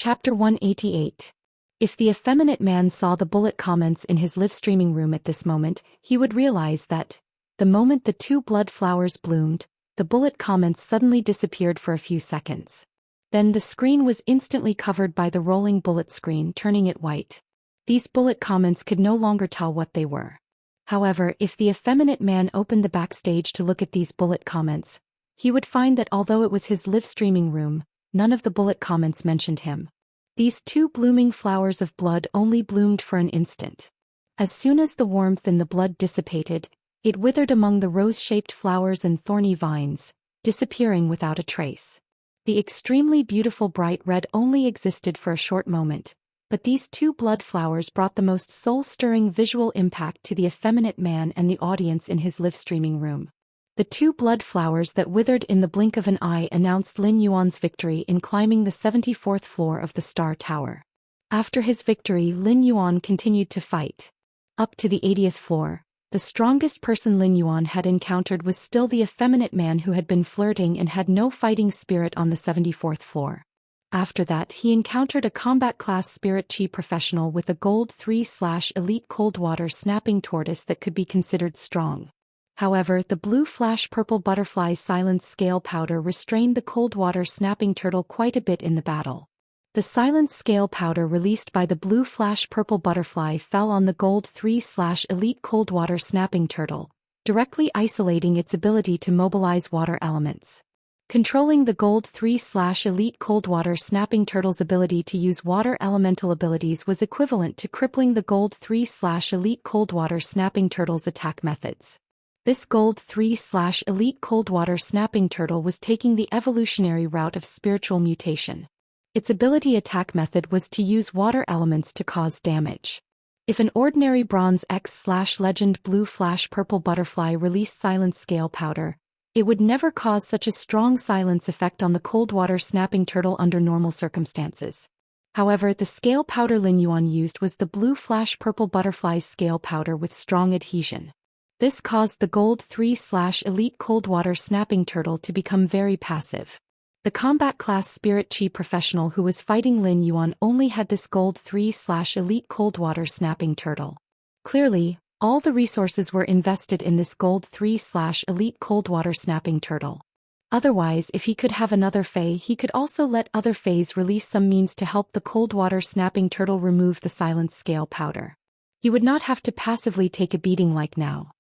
Chapter 188. If the effeminate man saw the bullet comments in his live streaming room at this moment, he would realize that, the moment the two blood flowers bloomed, the bullet comments suddenly disappeared for a few seconds. Then the screen was instantly covered by the rolling bullet screen, turning it white. These bullet comments could no longer tell what they were. However, if the effeminate man opened the backstage to look at these bullet comments, he would find that although it was his live streaming room, none of the bullet comments mentioned him. These two blooming flowers of blood only bloomed for an instant. As soon as the warmth in the blood dissipated, it withered among the rose-shaped flowers and thorny vines, disappearing without a trace. The extremely beautiful bright red only existed for a short moment, but these two blood flowers brought the most soul-stirring visual impact to the effeminate man and the audience in his live streaming room. The two blood flowers that withered in the blink of an eye announced Lin Yuan's victory in climbing the 74th floor of the Star Tower. After his victory, Lin Yuan continued to fight. Up to the 80th floor, the strongest person Lin Yuan had encountered was still the effeminate man who had been flirting and had no fighting spirit on the 74th floor. After that, he encountered a combat class spirit chi professional with a gold 3/elite cold water snapping tortoise that could be considered strong. However, the blue flash purple butterfly silence scale powder restrained the cold water snapping turtle quite a bit in the battle. The silence scale powder released by the blue flash purple butterfly fell on the gold 3/elite cold water snapping turtle, directly isolating its ability to mobilize water elements. Controlling the gold 3/elite cold water snapping turtle's ability to use water elemental abilities was equivalent to crippling the gold 3/elite cold water snapping turtle's attack methods. This gold 3/elite cold water snapping turtle was taking the evolutionary route of spiritual mutation. Its ability attack method was to use water elements to cause damage. If an ordinary bronze X/legend blue flash purple butterfly released silence scale powder, it would never cause such a strong silence effect on the cold water snapping turtle under normal circumstances. However, the scale powder Lin Yuan used was the blue flash purple butterfly's scale powder with strong adhesion. This caused the gold 3/elite cold water snapping turtle to become very passive. The combat class spirit chi professional who was fighting Lin Yuan only had this gold 3/elite cold water snapping turtle. Clearly, all the resources were invested in this gold 3/elite cold water snapping turtle. Otherwise, if he could have another Fae, he could also let other Faes release some means to help the cold water snapping turtle remove the silence scale powder. He would not have to passively take a beating like now.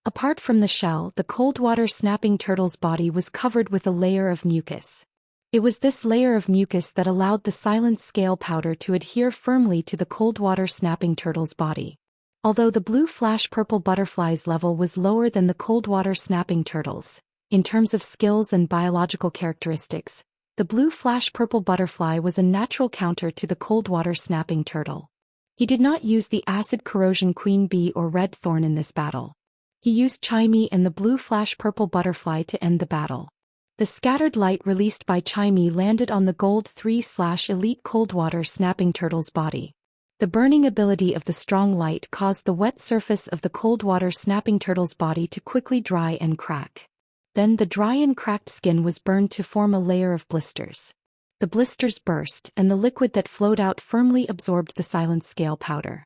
Apart from the shell, the cold water snapping turtle's body was covered with a layer of mucus. It was this layer of mucus that allowed the silence scale powder to adhere firmly to the cold water snapping turtle's body. Although the blue flash purple butterfly's level was lower than the cold water snapping turtle's, in terms of skills and biological characteristics, the blue flash purple butterfly was a natural counter to the cold water snapping turtle. He did not use the acid corrosion queen bee or red thorn in this battle. He used Chimey and the blue flash purple butterfly to end the battle. The scattered light released by Chimey landed on the gold 3/elite cold water snapping turtle's body. The burning ability of the strong light caused the wet surface of the cold water snapping turtle's body to quickly dry and crack. Then the dry and cracked skin was burned to form a layer of blisters. The blisters burst, and the liquid that flowed out firmly absorbed the silence scale powder.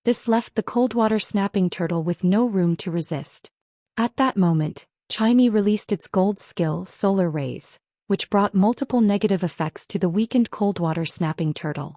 This left the cold water snapping turtle with no room to resist. At that moment, Chimey released its gold skill, Solar Rays, which brought multiple negative effects to the weakened cold water snapping turtle.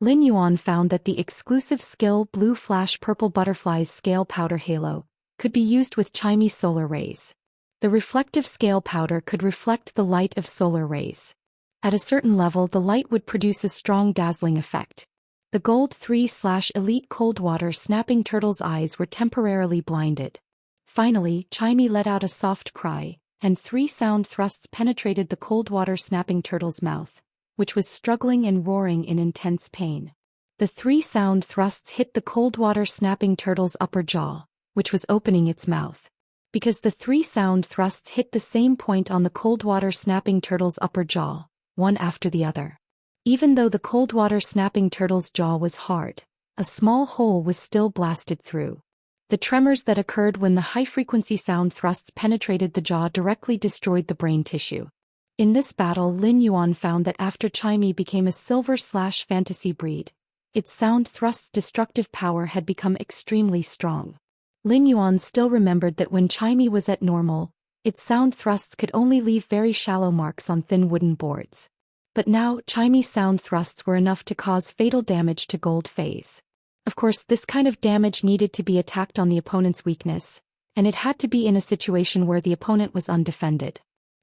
Lin Yuan found that the exclusive skill blue flash purple butterfly's scale powder halo could be used with Chimey Solar Rays. The reflective scale powder could reflect the light of solar rays. At a certain level, the light would produce a strong dazzling effect. The gold 3/elite cold water snapping turtle's eyes were temporarily blinded. Finally, Chimey let out a soft cry, and 3 sound thrusts penetrated the cold water snapping turtle's mouth, which was struggling and roaring in intense pain. The 3 sound thrusts hit the cold water snapping turtle's upper jaw, which was opening its mouth. Because the 3 sound thrusts hit the same point on the cold water snapping turtle's upper jaw, one after the other. Even though the cold water snapping turtle's jaw was hard, a small hole was still blasted through. The tremors that occurred when the high-frequency sound thrusts penetrated the jaw directly destroyed the brain tissue. In this battle, Lin Yuan found that after Chimey became a silver/fantasy breed, its sound thrust's destructive power had become extremely strong. Lin Yuan still remembered that when Chimey was at normal, its sound thrusts could only leave very shallow marks on thin wooden boards. But now, Chimey's sound thrusts were enough to cause fatal damage to Gold Phase. Of course, this kind of damage needed to be attacked on the opponent's weakness, and it had to be in a situation where the opponent was undefended.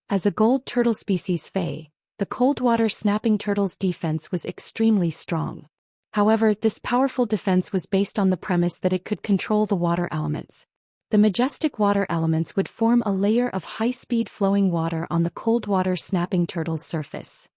As a gold turtle species Fae, the cold-water snapping turtle's defense was extremely strong. However, this powerful defense was based on the premise that it could control the water elements. The majestic water elements would form a layer of high-speed flowing water on the cold-water snapping turtle's surface.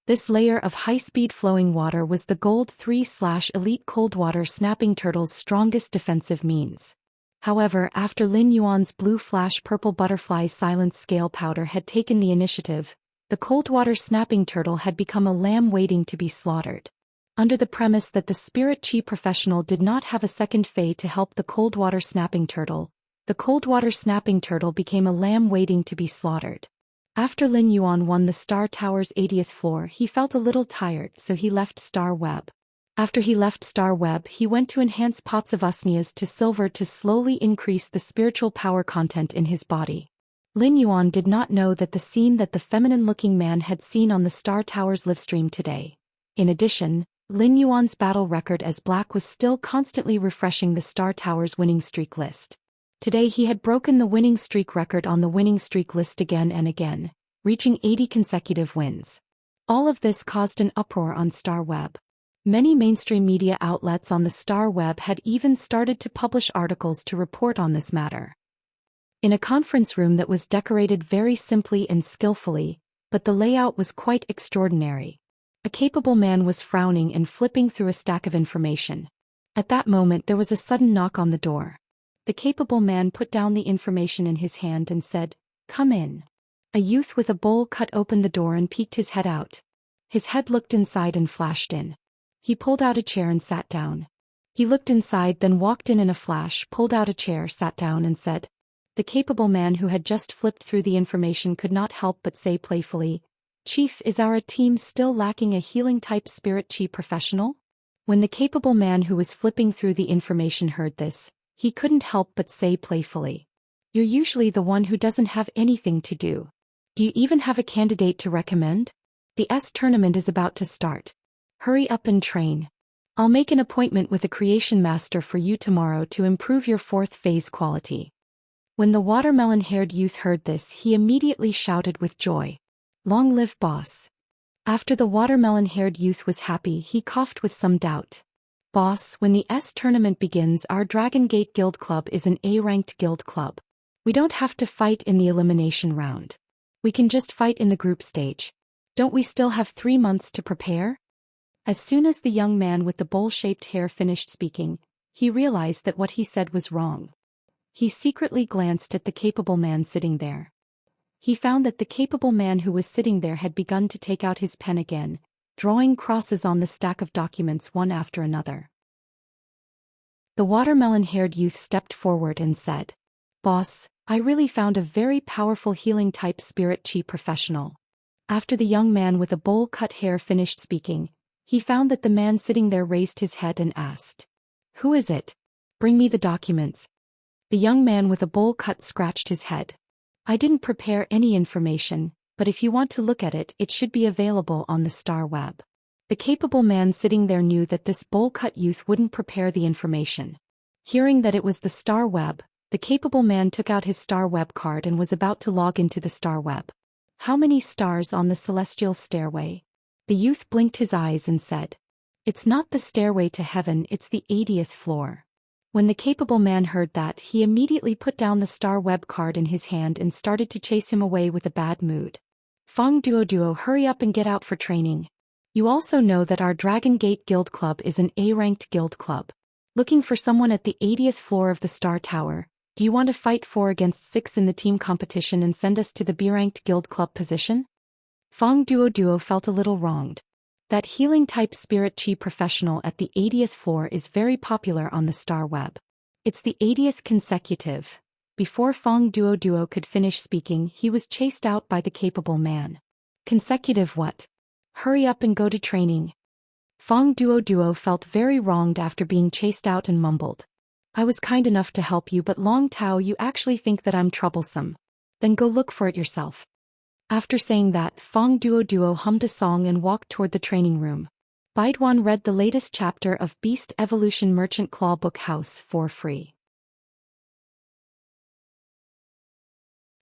This layer of high-speed flowing water was the Gold 3/Elite cold-water snapping turtle's strongest defensive means. However, after Lin Yuan's blue flash purple butterfly silence scale powder had taken the initiative, the cold-water snapping turtle had become a lamb waiting to be slaughtered. Under the premise that the spirit chi professional did not have a second Fae to help the cold-water snapping turtle, the cold-water snapping turtle became a lamb waiting to be slaughtered. After Lin Yuan won the Star Tower's 80th floor, he felt a little tired, so he left Star Web. After he left Star Web, he went to enhance pots of Usnias to silver to slowly increase the spiritual power content in his body. Lin Yuan did not know that the scene that the feminine-looking man had seen on the Star Tower's livestream today. In addition, Lin Yuan's battle record as Black was still constantly refreshing the Star Tower's winning streak list. Today he had broken the winning streak record on the winning streak list again and again, reaching 80 consecutive wins. All of this caused an uproar on Star Web. Many mainstream media outlets on the Star Web had even started to publish articles to report on this matter. In a conference room that was decorated very simply and skillfully, but the layout was quite extraordinary. A capable man was frowning and flipping through a stack of information. At that moment there was a sudden knock on the door. The capable man put down the information in his hand and said, "Come in." A youth with a bowl cut opened the door and peeked his head out. His head looked inside and flashed in. He pulled out a chair and sat down. He looked inside, then walked in a flash, pulled out a chair, sat down and said. The capable man who had just flipped through the information could not help but say playfully, "Chief, is our team still lacking a healing-type spirit chi professional?" When the capable man who was flipping through the information heard this, he couldn't help but say playfully, "You're usually the one who doesn't have anything to do. Do you even have a candidate to recommend? The tournament is about to start. Hurry up and train. I'll make an appointment with a creation master for you tomorrow to improve your 4th phase quality." When the watermelon-haired youth heard this, he immediately shouted with joy, "Long live boss." After the watermelon-haired youth was happy, he coughed with some doubt. "Boss, when the tournament begins, our Dragon Gate Guild Club is an A-ranked guild club. We don't have to fight in the elimination round. We can just fight in the group stage. Don't we still have 3 months to prepare?" As soon as the young man with the bowl-shaped hair finished speaking, he realized that what he said was wrong. He secretly glanced at the capable man sitting there. He found that the capable man who was sitting there had begun to take out his pen again, drawing crosses on the stack of documents one after another. The watermelon-haired youth stepped forward and said, "Boss, I really found a very powerful healing-type spirit chi professional." After the young man with a bowl-cut hair finished speaking, he found that the man sitting there raised his head and asked, "Who is it? Bring me the documents." The young man with a bowl cut scratched his head. "I didn't prepare any information, but if you want to look at it, it should be available on the Star Web." The capable man sitting there knew that this bowl-cut youth wouldn't prepare the information. Hearing that it was the Star Web, the capable man took out his Star Web card and was about to log into the Star Web. "How many stars on the celestial stairway?" The youth blinked his eyes and said, "It's not the stairway to heaven, it's the 80th floor." When the capable man heard that, he immediately put down the Star Web card in his hand and started to chase him away with a bad mood. "Fong Duo, hurry up and get out for training. You also know that our Dragon Gate Guild Club is an A-ranked guild club. Looking for someone at the 80th floor of the Star Tower. Do you want to fight 4 against 6 in the team competition and send us to the B-ranked guild club position?" Fong Duo felt a little wronged. That healing-type spirit chi professional at the 80th floor is very popular on the Star Web. It's the 80th consecutive. Before Fong Duo could finish speaking, he was chased out by the capable man. Consecutive what? Hurry up and go to training. Fong Duo felt very wronged after being chased out and mumbled. I was kind enough to help you, but Long Tao, you actually think that I'm troublesome. Then go look for it yourself. After saying that, Fong Duo hummed a song and walked toward the training room. Baiduan read the latest chapter of Beast Evolution Merchant Claw Book House for free.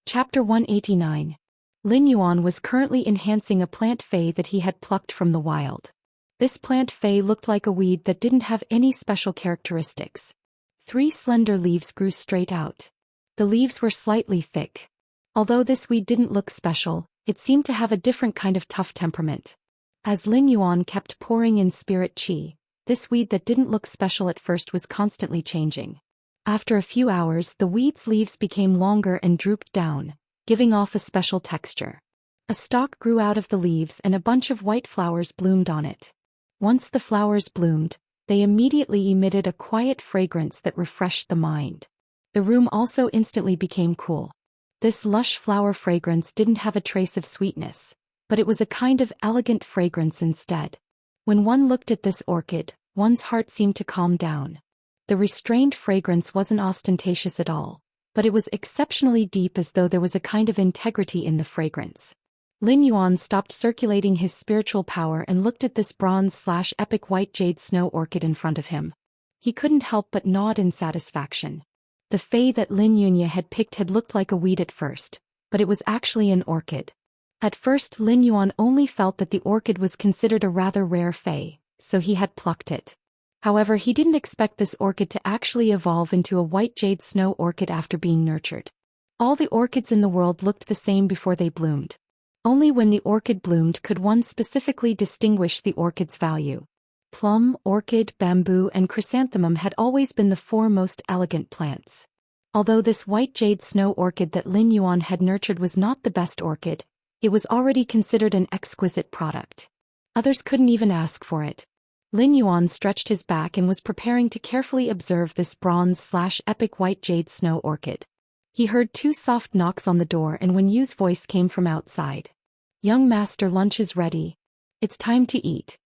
Chapter 189. Lin Yuan was currently enhancing a plant fei that he had plucked from the wild. This plant fei looked like a weed that didn't have any special characteristics. 3 slender leaves grew straight out. The leaves were slightly thick. Although this weed didn't look special, it seemed to have a different kind of tough temperament. As Lin Yuan kept pouring in spirit qi, this weed that didn't look special at first was constantly changing. After a few hours, the weed's leaves became longer and drooped down, giving off a special texture. A stalk grew out of the leaves and a bunch of white flowers bloomed on it. Once the flowers bloomed, they immediately emitted a quiet fragrance that refreshed the mind. The room also instantly became cool. This lush flower fragrance didn't have a trace of sweetness, but it was a kind of elegant fragrance instead. When one looked at this orchid, one's heart seemed to calm down. The restrained fragrance wasn't ostentatious at all, but it was exceptionally deep, as though there was a kind of integrity in the fragrance. Lin Yuan stopped circulating his spiritual power and looked at this bronze/epic white jade snow orchid in front of him. He couldn't help but nod in satisfaction. The fei that Lin Yunya had picked had looked like a weed at first, but it was actually an orchid. At first Lin Yuan only felt that the orchid was considered a rather rare fei, so he had plucked it. However, he didn't expect this orchid to actually evolve into a white jade snow orchid after being nurtured. All the orchids in the world looked the same before they bloomed. Only when the orchid bloomed could one specifically distinguish the orchid's value. Plum, orchid, bamboo, and chrysanthemum had always been the 4 most elegant plants. Although this white jade snow orchid that Lin Yuan had nurtured was not the best orchid, it was already considered an exquisite product. Others couldn't even ask for it. Lin Yuan stretched his back and was preparing to carefully observe this bronze/epic white jade snow orchid. He heard 2 soft knocks on the door, and Wen Yu's voice came from outside. "Young master, lunch is ready. It's time to eat."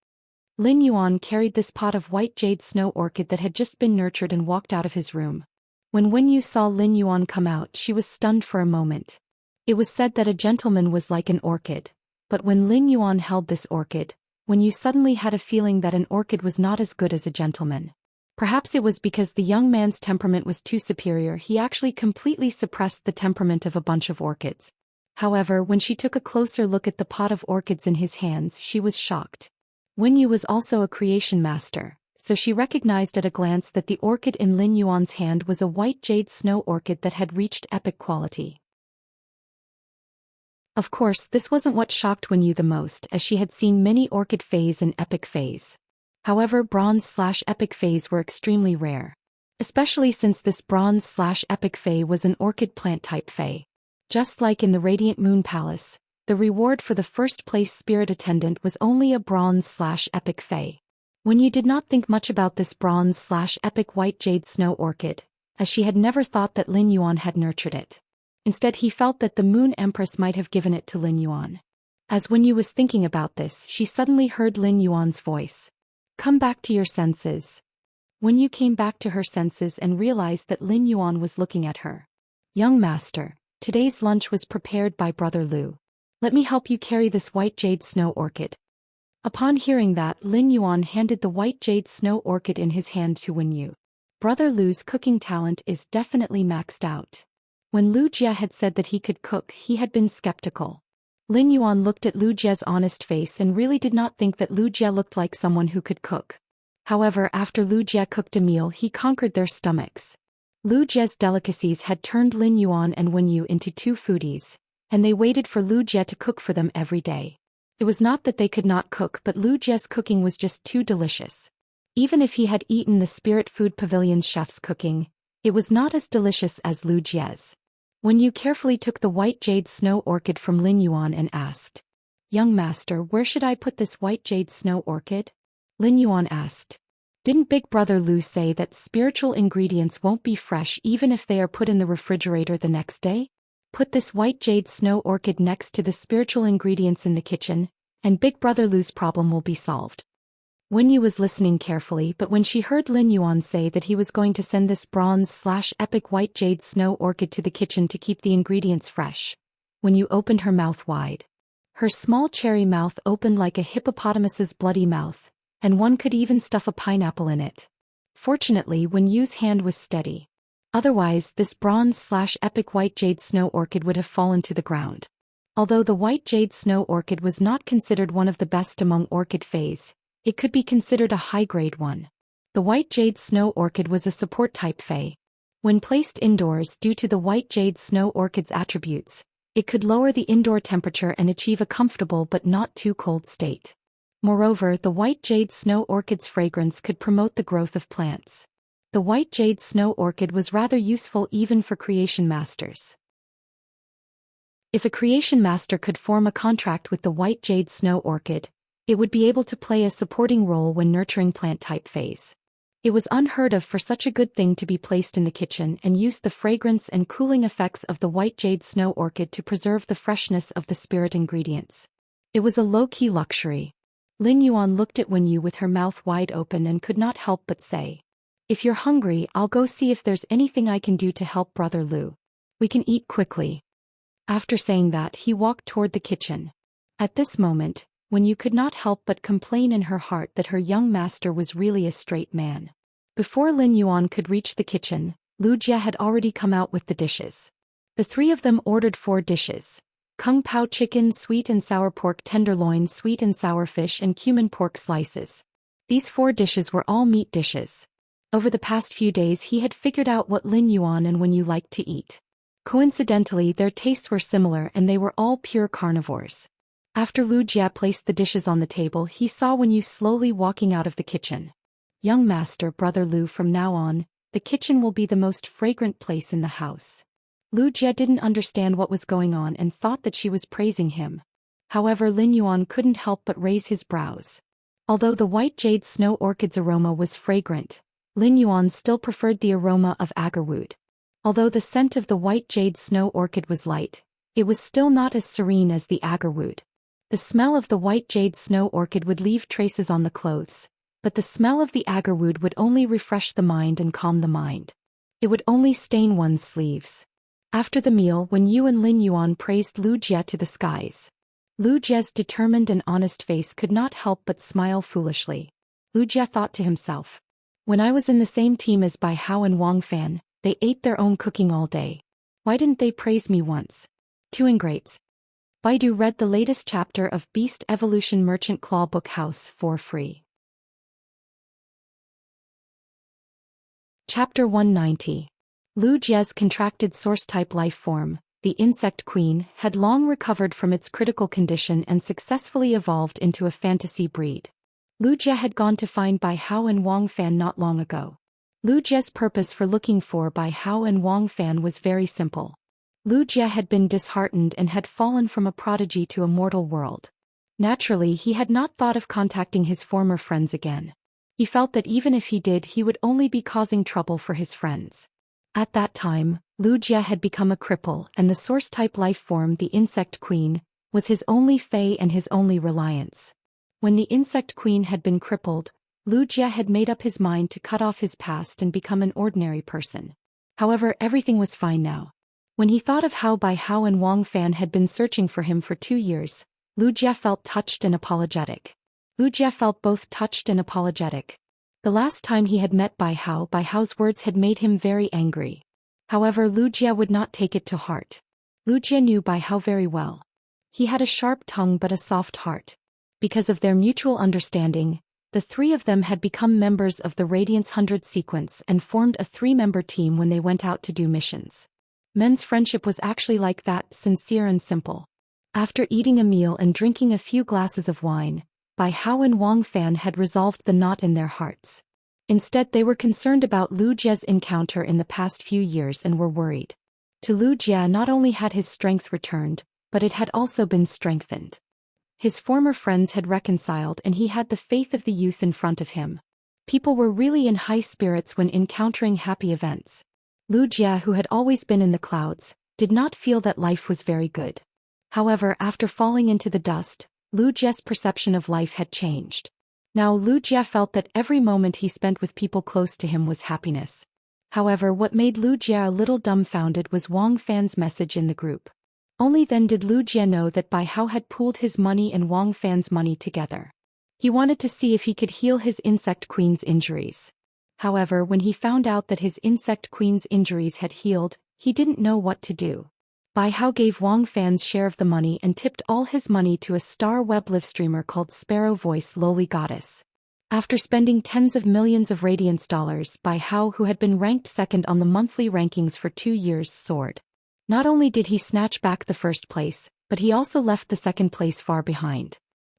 Lin Yuan carried this pot of white jade snow orchid that had just been nurtured and walked out of his room. When Wen Yu saw Lin Yuan come out, she was stunned for a moment. It was said that a gentleman was like an orchid, but when Lin Yuan held this orchid, Wen Yu suddenly had a feeling that an orchid was not as good as a gentleman. Perhaps it was because the young man's temperament was too superior. He actually completely suppressed the temperament of a bunch of orchids. However, when she took a closer look at the pot of orchids in his hands, she was shocked. Wen Yu was also a creation master, so she recognized at a glance that the orchid in Lin Yuan's hand was a white jade snow orchid that had reached epic quality. Of course, this wasn't what shocked Wen Yu the most, as she had seen many orchid feis and epic feis. However, bronze/epic feis were extremely rare. Especially since this bronze/epic fei was an orchid plant type fei. Just like in the Radiant Moon Palace, the reward for the first place spirit attendant was only a bronze/epic fei. Wen Yu did not think much about this bronze/epic white jade snow orchid, as she had never thought that Lin Yuan had nurtured it. Instead, he felt that the Moon Empress might have given it to Lin Yuan. As Wen Yu was thinking about this, she suddenly heard Lin Yuan's voice. "Come back to your senses." Wen Yu came back to her senses and realized that Lin Yuan was looking at her. "Young master, today's lunch was prepared by Brother Lu. Let me help you carry this white jade snow orchid." Upon hearing that, Lin Yuan handed the white jade snow orchid in his hand to Wen Yu. Brother Lu's cooking talent is definitely maxed out. When Lu Jie had said that he could cook, he had been skeptical. Lin Yuan looked at Lu Jie's honest face and really did not think that Lu Jie looked like someone who could cook. However, after Lu Jie cooked a meal, he conquered their stomachs. Lu Jie's delicacies had turned Lin Yuan and Wen Yu into 2 foodies, and they waited for Lu Jie to cook for them every day. It was not that they could not cook, but Lu Jie's cooking was just too delicious. Even if he had eaten the Spirit Food Pavilion's chef's cooking, it was not as delicious as Lu Jie's. Wen Yu carefully took the white jade snow orchid from Lin Yuan and asked, "Young master, where should I put this white jade snow orchid?" Lin Yuan asked. Didn't Big Brother Lu say that spiritual ingredients won't be fresh even if they are put in the refrigerator the next day? Put this white jade snow orchid next to the spiritual ingredients in the kitchen, and Big Brother Lu's problem will be solved. Wen Yu was listening carefully, but when she heard Lin Yuan say that he was going to send this bronze/epic white jade snow orchid to the kitchen to keep the ingredients fresh, Wen Yu opened her mouth wide. Her small cherry mouth opened like a hippopotamus's bloody mouth, and one could even stuff a pineapple in it. Fortunately, Wen Yu's hand was steady. Otherwise, this bronze/epic white jade snow orchid would have fallen to the ground. Although the white jade snow orchid was not considered one of the best among orchid fays, it could be considered a high-grade one. The white jade snow orchid was a support-type fay. When placed indoors due to the white jade snow orchid's attributes, it could lower the indoor temperature and achieve a comfortable but not too cold state. Moreover, the white jade snow orchid's fragrance could promote the growth of plants. The white jade snow orchid was rather useful even for creation masters. If a creation master could form a contract with the white jade snow orchid, it would be able to play a supporting role when nurturing plant-type phase. It was unheard of for such a good thing to be placed in the kitchen and used the fragrance and cooling effects of the white jade snow orchid to preserve the freshness of the spirit ingredients. It was a low-key luxury. Lin Yuan looked at Wen Yu with her mouth wide open and could not help but say, "If you're hungry, I'll go see if there's anything I can do to help Brother Lu. We can eat quickly." After saying that, he walked toward the kitchen. At this moment, Wen Yu could not help but complain in her heart that her young master was really a straight man. Before Lin Yuan could reach the kitchen, Lu Jie had already come out with the dishes. The three of them ordered 4 dishes: Kung Pao chicken, sweet and sour pork tenderloin, sweet and sour fish, and cumin pork slices. These 4 dishes were all meat dishes. Over the past few days he had figured out what Lin Yuan and Wen Yu liked to eat. Coincidentally, their tastes were similar and they were all pure carnivores. After Lu Jie placed the dishes on the table, he saw Wen Yu slowly walking out of the kitchen. "Young master, Brother Lu, from now on, the kitchen will be the most fragrant place in the house." Lu Jie didn't understand what was going on and thought that she was praising him. However, Lin Yuan couldn't help but raise his brows. Although the white jade snow orchid's aroma was fragrant, Lin Yuan still preferred the aroma of agarwood. Although the scent of the white jade snow orchid was light, it was still not as serene as the agarwood. The smell of the white jade snow orchid would leave traces on the clothes, but the smell of the agarwood would only refresh the mind and calm the mind. It would only stain one's sleeves. After the meal, Wen Yu and Lin Yuan praised Lu Jie to the skies. Lu Jie's determined and honest face could not help but smile foolishly. Lu Jie thought to himself, "When I was in the same team as Bai Hao and Wang Fan, they ate their own cooking all day. Why didn't they praise me once? 2 ingrates." Baidu read the latest chapter of Beast Evolution Merchant Claw Book House for free. Chapter 190. Lu Jie's contracted source-type life form, the Insect Queen, had long recovered from its critical condition and successfully evolved into a fantasy breed. Lu Jie had gone to find Bai Hao and Wang Fan not long ago. Lu Jie's purpose for looking for Bai Hao and Wang Fan was very simple. Lu Jie had been disheartened and had fallen from a prodigy to a mortal world. Naturally, he had not thought of contacting his former friends again. He felt that even if he did, he would only be causing trouble for his friends. At that time, Lu Jie had become a cripple, and the source-type life form, the Insect Queen, was his only fae and his only reliance. When the Insect Queen had been crippled, Lu Jie had made up his mind to cut off his past and become an ordinary person. However, everything was fine now. When he thought of how Bai Hao and Wang Fan had been searching for him for 2 years, Lu Jie felt touched and apologetic. Lu Jie felt both touched and apologetic. The last time he had met Bai Hao's words had made him very angry. However, Lu Jie would not take it to heart. Lu Jie knew Bai Hao very well. He had a sharp tongue but a soft heart. Because of their mutual understanding, the 3 of them had become members of the Radiance 100 sequence and formed a 3-member team when they went out to do missions. Men's friendship was actually like that, sincere and simple. After eating a meal and drinking a few glasses of wine, Bai Hao and Wang Fan had resolved the knot in their hearts. Instead, they were concerned about Lu Jie's encounter in the past few years and were worried. To Lu Jie, not only had his strength returned, but it had also been strengthened. His former friends had reconciled and he had the faith of the youth in front of him. People were really in high spirits when encountering happy events. Lu Jia, who had always been in the clouds, did not feel that life was very good. However, after falling into the dust, Lu Jia's perception of life had changed. Now Lu Jia felt that every moment he spent with people close to him was happiness. However, what made Lu Jia a little dumbfounded was Wang Fan's message in the group. Only then did Lu Jia know that Bai Hao had pooled his money and Wang Fan's money together. He wanted to see if he could heal his insect queen's injuries. However, when he found out that his insect queen's injuries had healed, he didn't know what to do. Bai Hao gave Wang Fan's share of the money and tipped all his money to a star web livestreamer called Sparrow Voice Lowly Goddess. After spending tens of millions of radiance dollars, Bai Hao, who had been ranked second on the monthly rankings for 2 years, soared. Not only did he snatch back the first place, but he also left the second place far behind.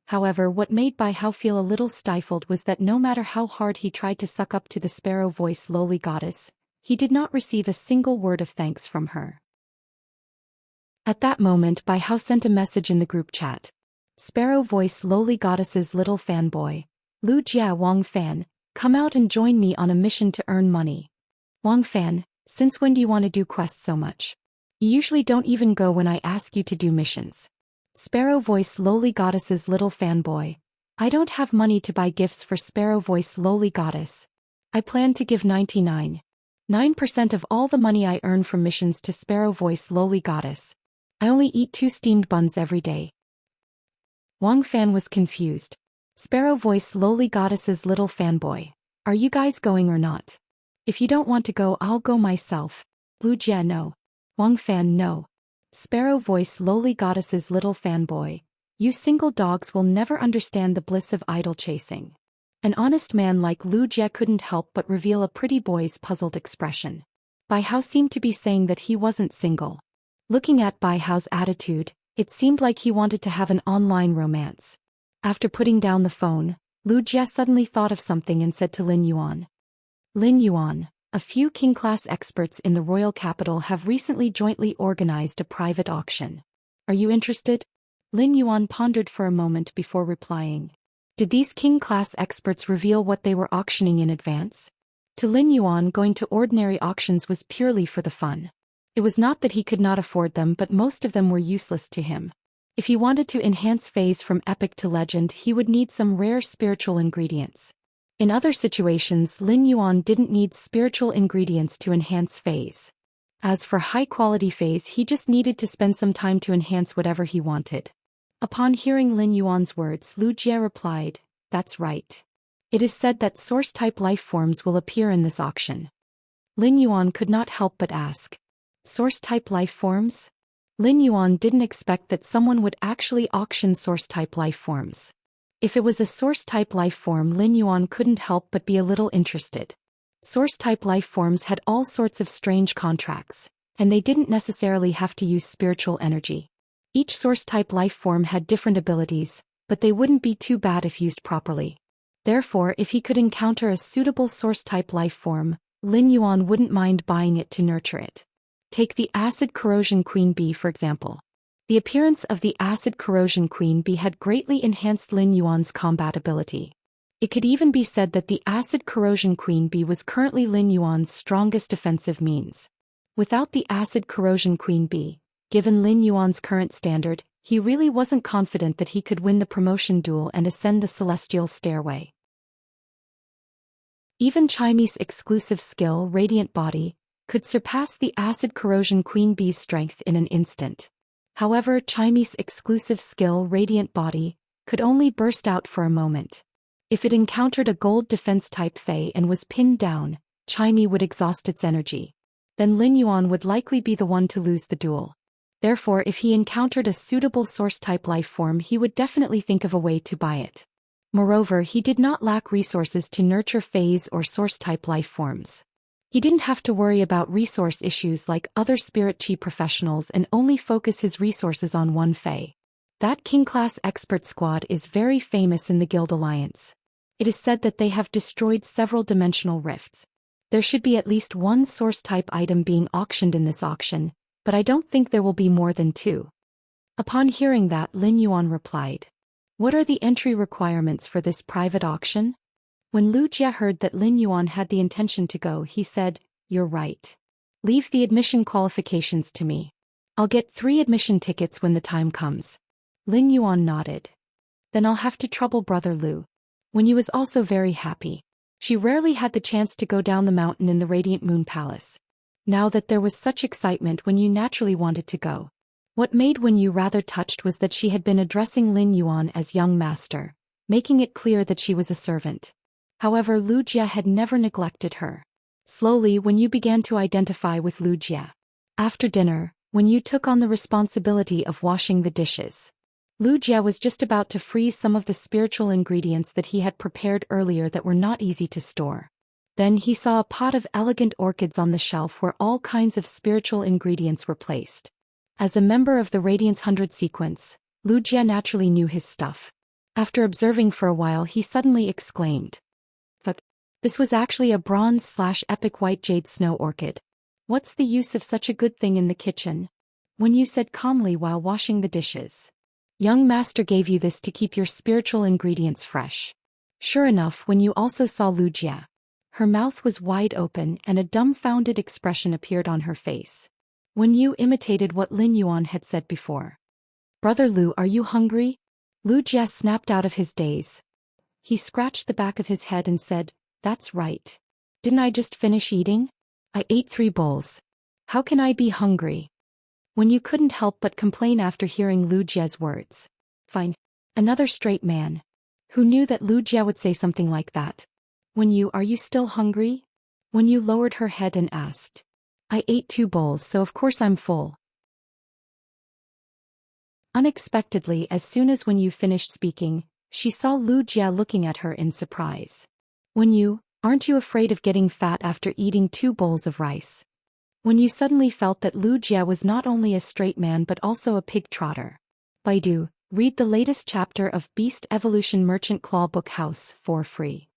However, what made Bai Hao feel a little stifled was that no matter how hard he tried to suck up to the Sparrow Voice Lowly Goddess, he did not receive a single word of thanks from her. At that moment, Bai Hao sent a message in the group chat. Sparrow Voice Lowly Goddess's little fanboy, Lu Jia Wang Fan, come out and join me on a mission to earn money. Wang Fan, since when do you want to do quests so much? You usually don't even go when I ask you to do missions. Sparrow Voice Lowly Goddess's little fanboy, I don't have money to buy gifts for Sparrow Voice Lowly Goddess. I plan to give 99% of all the money I earn from missions to Sparrow Voice Lowly Goddess. I only eat 2 steamed buns every day. Wang Fan was confused. Sparrow Voice Lowly Goddess's little fanboy, are you guys going or not? If you don't want to go, I'll go myself. Lu Jia, no. Wang Fan, no. Sparrow Voice Lowly Goddess's little fanboy, you single dogs will never understand the bliss of idol chasing. An honest man like Lu Jia couldn't help but reveal a pretty boy's puzzled expression. Bai Hao seemed to be saying that he wasn't single. Looking at Bai Hao's attitude, it seemed like he wanted to have an online romance. After putting down the phone, Lu Jia suddenly thought of something and said to Lin Yuan. Lin Yuan, a few king-class experts in the royal capital have recently jointly organized a private auction. Are you interested? Lin Yuan pondered for a moment before replying. Did these king-class experts reveal what they were auctioning in advance? To Lin Yuan, going to ordinary auctions was purely for the fun. It was not that he could not afford them, but most of them were useless to him. If he wanted to enhance phase from epic to legend, he would need some rare spiritual ingredients. In other situations, Lin Yuan didn't need spiritual ingredients to enhance phase. As for high-quality phase, he just needed to spend some time to enhance whatever he wanted. Upon hearing Lin Yuan's words, Lu Jia replied, that's right. It is said that source-type life forms will appear in this auction. Lin Yuan could not help but ask, source-type life forms? Lin Yuan didn't expect that someone would actually auction source-type life forms. If it was a source-type life form, Lin Yuan couldn't help but be a little interested. Source-type life forms had all sorts of strange contracts, and they didn't necessarily have to use spiritual energy. Each source-type life form had different abilities, but they wouldn't be too bad if used properly. Therefore, if he could encounter a suitable source-type life form, Lin Yuan wouldn't mind buying it to nurture it. Take the Acid Corrosion Queen Bee for example. The appearance of the Acid Corrosion Queen Bee had greatly enhanced Lin Yuan's combat ability. It could even be said that the Acid Corrosion Queen Bee was currently Lin Yuan's strongest defensive means. Without the Acid Corrosion Queen Bee, given Lin Yuan's current standard, he really wasn't confident that he could win the promotion duel and ascend the celestial stairway. Even Chaime's exclusive skill, Radiant Body, could surpass the Acid Corrosion Queen Bee's strength in an instant. However, Chaime's exclusive skill, Radiant Body, could only burst out for a moment. If it encountered a gold defense-type Fey and was pinned down, Chaime would exhaust its energy. Then Lin Yuan would likely be the one to lose the duel. Therefore, if he encountered a suitable source-type life form, he would definitely think of a way to buy it. Moreover, he did not lack resources to nurture phase or source-type life forms. He didn't have to worry about resource issues like other spirit chi professionals and only focus his resources on one Fey. That king-class expert squad is very famous in the Guild Alliance. It is said that they have destroyed several dimensional rifts. There should be at least one source-type item being auctioned in this auction, but I don't think there will be more than 2. Upon hearing that, Lin Yuan replied, what are the entry requirements for this private auction? When Lu Jia heard that Lin Yuan had the intention to go, he said, "You're right. Leave the admission qualifications to me. I'll get 3 admission tickets when the time comes." Lin Yuan nodded. "Then I'll have to trouble Brother Lu." Wenyu was also very happy. She rarely had the chance to go down the mountain in the Radiant Moon Palace. Now that there was such excitement, Wenyu naturally wanted to go. What made Wenyu rather touched was that she had been addressing Lin Yuan as young master, making it clear that she was a servant. However, Lu Jia had never neglected her. Slowly, Wenyu began to identify with Lu Jia. After dinner, Wenyu took on the responsibility of washing the dishes. Lu Jia was just about to freeze some of the spiritual ingredients that he had prepared earlier that were not easy to store. Then he saw a pot of elegant orchids on the shelf where all kinds of spiritual ingredients were placed. As a member of the Radiance 100 sequence, Lu Jia naturally knew his stuff. After observing for a while, he suddenly exclaimed, "Fuck! This was actually a bronze/epic white jade snow orchid. What's the use of such a good thing in the kitchen?" Wenyu said calmly while washing the dishes. "Young master gave you this to keep your spiritual ingredients fresh." Sure enough, Wenyu also saw Lu Jia. Her mouth was wide open and a dumbfounded expression appeared on her face. Wenyu imitated what Lin Yuan had said before. "Brother Lu, are you hungry?" Lu Jia snapped out of his daze. He scratched the back of his head and said, "That's right. Didn't I just finish eating? I ate 3 bowls. How can I be hungry?" Wenyu couldn't help but complain after hearing Lu Jia's words. Fine. Another straight man. Who knew that Lu Jia would say something like that? "Wenyu, are you still hungry?" Wenyu lowered her head and asked. "I ate 2 bowls, so of course I'm full." Unexpectedly, as soon as Wenyu finished speaking, she saw Lu Jia looking at her in surprise. "Wenyu, aren't you afraid of getting fat after eating 2 bowls of rice?" Wenyu suddenly felt that Lu Jia was not only a straight man but also a pig trotter. Baidu, read the latest chapter of Beast Evolution Merchant Claw Book House for free.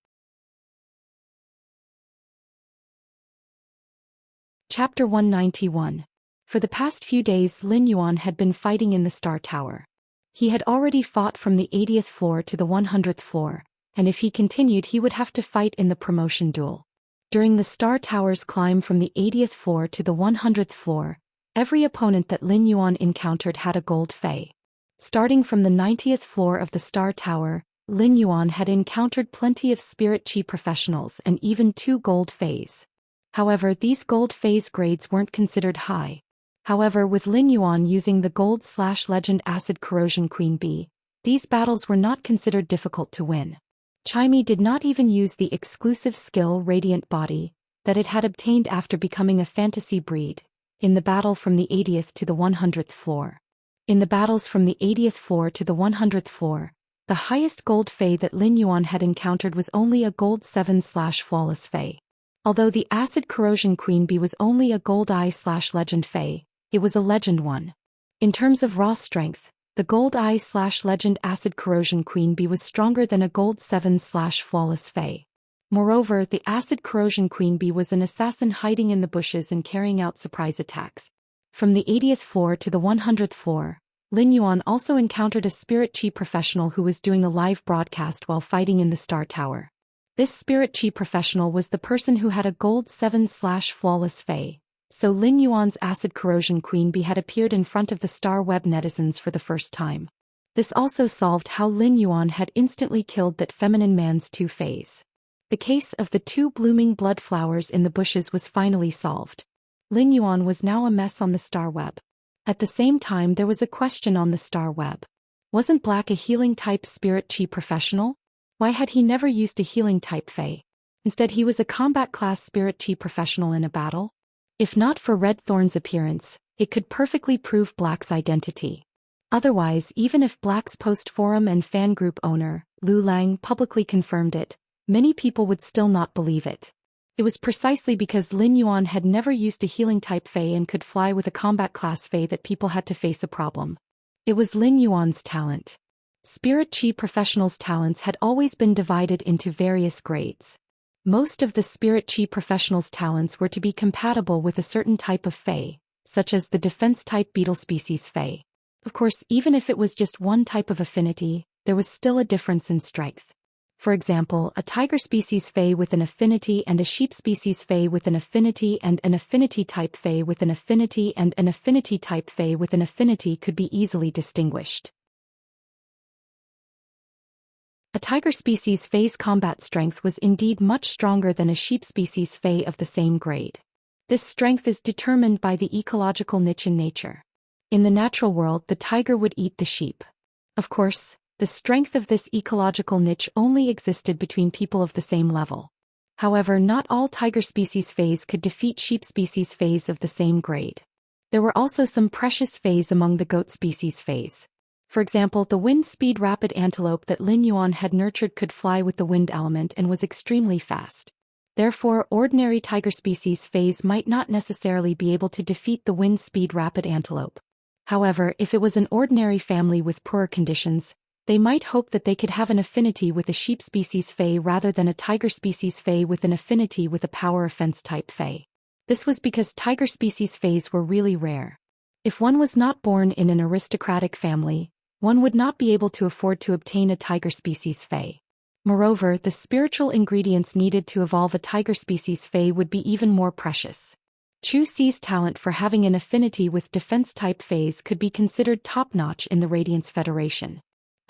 Chapter 191. For the past few days, Lin Yuan had been fighting in the Star Tower. He had already fought from the 80th floor to the 100th floor, and if he continued he would have to fight in the promotion duel. During the Star Tower's climb from the 80th floor to the 100th floor, every opponent that Lin Yuan encountered had a gold fei. Starting from the 90th floor of the Star Tower, Lin Yuan had encountered plenty of spirit chi professionals and even 2 gold feis. However, these gold feis grades weren't considered high. However, with Lin Yuan using the gold/legend acid corrosion Queen Bee, these battles were not considered difficult to win. Chimey did not even use the exclusive skill Radiant Body that it had obtained after becoming a fantasy breed in the battle from the 80th to the 100th floor. In the battles from the 80th floor to the 100th floor, the highest gold fei that Lin Yuan had encountered was only a gold 7/flawless fei. Although the acid corrosion Queen Bee was only a gold eye/legend fei, it was a legend one. In terms of raw strength, the gold eye/legend acid corrosion Queen Bee was stronger than a gold 7/flawless fei. Moreover, the acid corrosion Queen Bee was an assassin hiding in the bushes and carrying out surprise attacks. From the 80th floor to the 100th floor, Lin Yuan also encountered a spirit chi professional who was doing a live broadcast while fighting in the Star Tower. This spirit chi professional was the person who had a gold 7/flawless fei, so Lin Yuan's acid corrosion Queen Bee had appeared in front of the Star Web netizens for the first time. This also solved how Lin Yuan had instantly killed that feminine man's 2 feis. The case of the 2 blooming blood flowers in the bushes was finally solved. Lin Yuan was now a mess on the Star Web. At the same time, there was a question on the Star Web. Wasn't Black a healing-type spirit chi professional? Why had he never used a healing-type fei? Instead, he was a combat-class spirit chi professional in a battle? If not for Red Thorn's appearance, it could perfectly prove Black's identity. Otherwise, even if Black's post forum and fan group owner, Lu Lang, publicly confirmed it, many people would still not believe it. It was precisely because Lin Yuan had never used a healing-type fei and could fly with a combat-class fei that people had to face a problem. It was Lin Yuan's talent. Spirit chi professionals' talents had always been divided into various grades. Most of the spirit chi professionals' talents were to be compatible with a certain type of fei, such as the defense-type beetle species fei. Of course, even if it was just one type of affinity, there was still a difference in strength. For example, a tiger species Fey with an affinity and a sheep species Fey with an affinity and an affinity type Fey with an affinity and an affinity type Fey with an affinity could be easily distinguished. A tiger species Fey's combat strength was indeed much stronger than a sheep species Fey of the same grade. This strength is determined by the ecological niche in nature. In the natural world, the tiger would eat the sheep. Of course, the strength of this ecological niche only existed between people of the same level. However, not all tiger species Feys could defeat sheep species Feys of the same grade. There were also some precious Feys among the goat species Feys. For example, the wind-speed rapid antelope that Lin Yuan had nurtured could fly with the wind element and was extremely fast. Therefore, ordinary tiger species Feys might not necessarily be able to defeat the wind-speed rapid antelope. However, if it was an ordinary family with poorer conditions, they might hope that they could have an affinity with a sheep species Fey rather than a tiger species Fey with an affinity with a power offense type Fey. This was because tiger species Feys were really rare. If one was not born in an aristocratic family, one would not be able to afford to obtain a tiger species Fey. Moreover, the spiritual ingredients needed to evolve a tiger species Fey would be even more precious. Zhou Xi's talent for having an affinity with defense-type Feys could be considered top-notch in the Radiance Federation.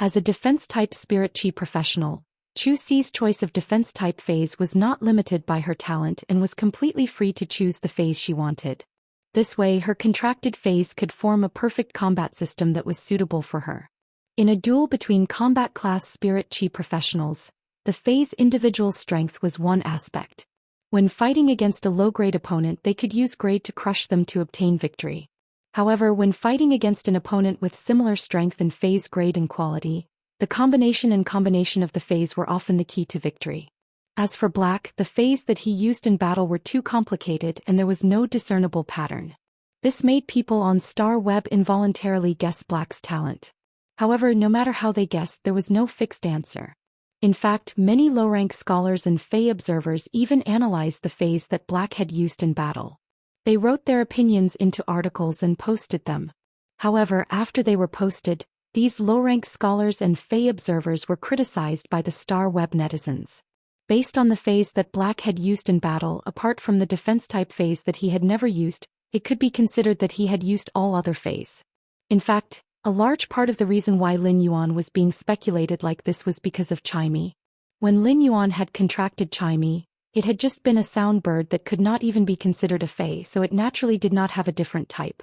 As a defense-type spirit chi professional, Zhou Xi's choice of defense-type Feys was not limited by her talent and was completely free to choose the Feys she wanted. This way, her contracted Feys could form a perfect combat system that was suitable for her. In a duel between combat-class spirit chi professionals, the Feys' individual strength was one aspect. When fighting against a low-grade opponent, they could use grade to crush them to obtain victory. However, when fighting against an opponent with similar strength and Feys grade and quality, the combination of the Feys were often the key to victory. As for Black, the Feys that he used in battle were too complicated and there was no discernible pattern. This made people on Star Web involuntarily guess Black's talent. However, no matter how they guessed, there was no fixed answer. In fact, many low-rank scholars and Fey observers even analyzed the Feys that Black had used in battle. They wrote their opinions into articles and posted them. However, after they were posted, these low-rank scholars and Fey observers were criticized by the Star Web netizens. Based on the Feys that Black had used in battle, apart from the defense-type Feys that he had never used, it could be considered that he had used all other Feys. In fact, a large part of the reason why Lin Yuan was being speculated like this was because of Chimey. When Lin Yuan had contracted Chimey, it had just been a sound bird that could not even be considered a Fey, so it naturally did not have a different type.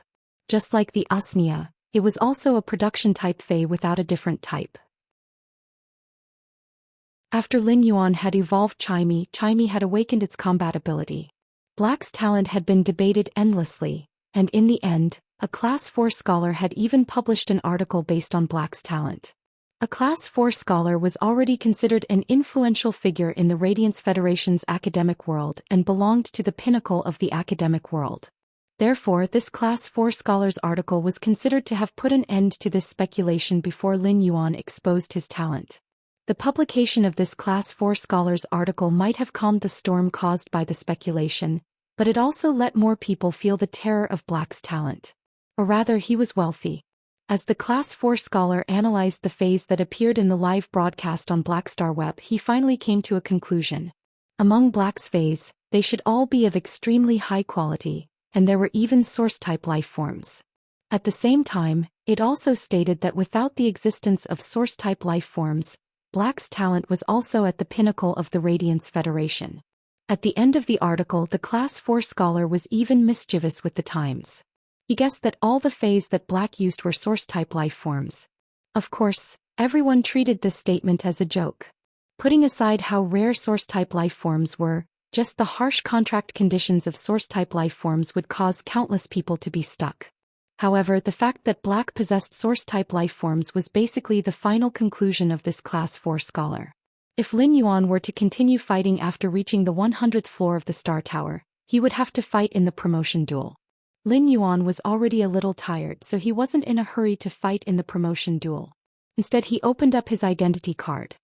Just like the Usnia, it was also a production-type Fey without a different type. After Lin Yuan had evolved Chimey, Chimey had awakened its combat ability. Black's talent had been debated endlessly, and in the end, a Class 4 scholar had even published an article based on Black's talent. A Class 4 scholar was already considered an influential figure in the Radiance Federation's academic world and belonged to the pinnacle of the academic world. Therefore, this Class 4 scholar's article was considered to have put an end to this speculation before Lin Yuan exposed his talent. The publication of this Class 4 scholar's article might have calmed the storm caused by the speculation, but it also let more people feel the terror of Black's talent. Or rather, he was wealthy. As the Class 4 scholar analyzed the Feys that appeared in the live broadcast on Blackstar Web, he finally came to a conclusion. Among Black's Feys, they should all be of extremely high quality, and there were even source-type life forms. At the same time, it also stated that without the existence of source-type life forms, Black's talent was also at the pinnacle of the Radiance Federation. At the end of the article, the Class 4 scholar was even mischievous with the times. He guessed that all the Feys that Black used were source-type life forms. Of course, everyone treated this statement as a joke. Putting aside how rare source-type life forms were, just the harsh contract conditions of source-type life forms would cause countless people to be stuck. However, the fact that Black possessed source-type life forms was basically the final conclusion of this Class 4 scholar. If Lin Yuan were to continue fighting after reaching the 100th floor of the Star Tower, he would have to fight in the promotion duel. Lin Yuan was already a little tired, so he wasn't in a hurry to fight in the promotion duel. Instead, he opened up his identity card.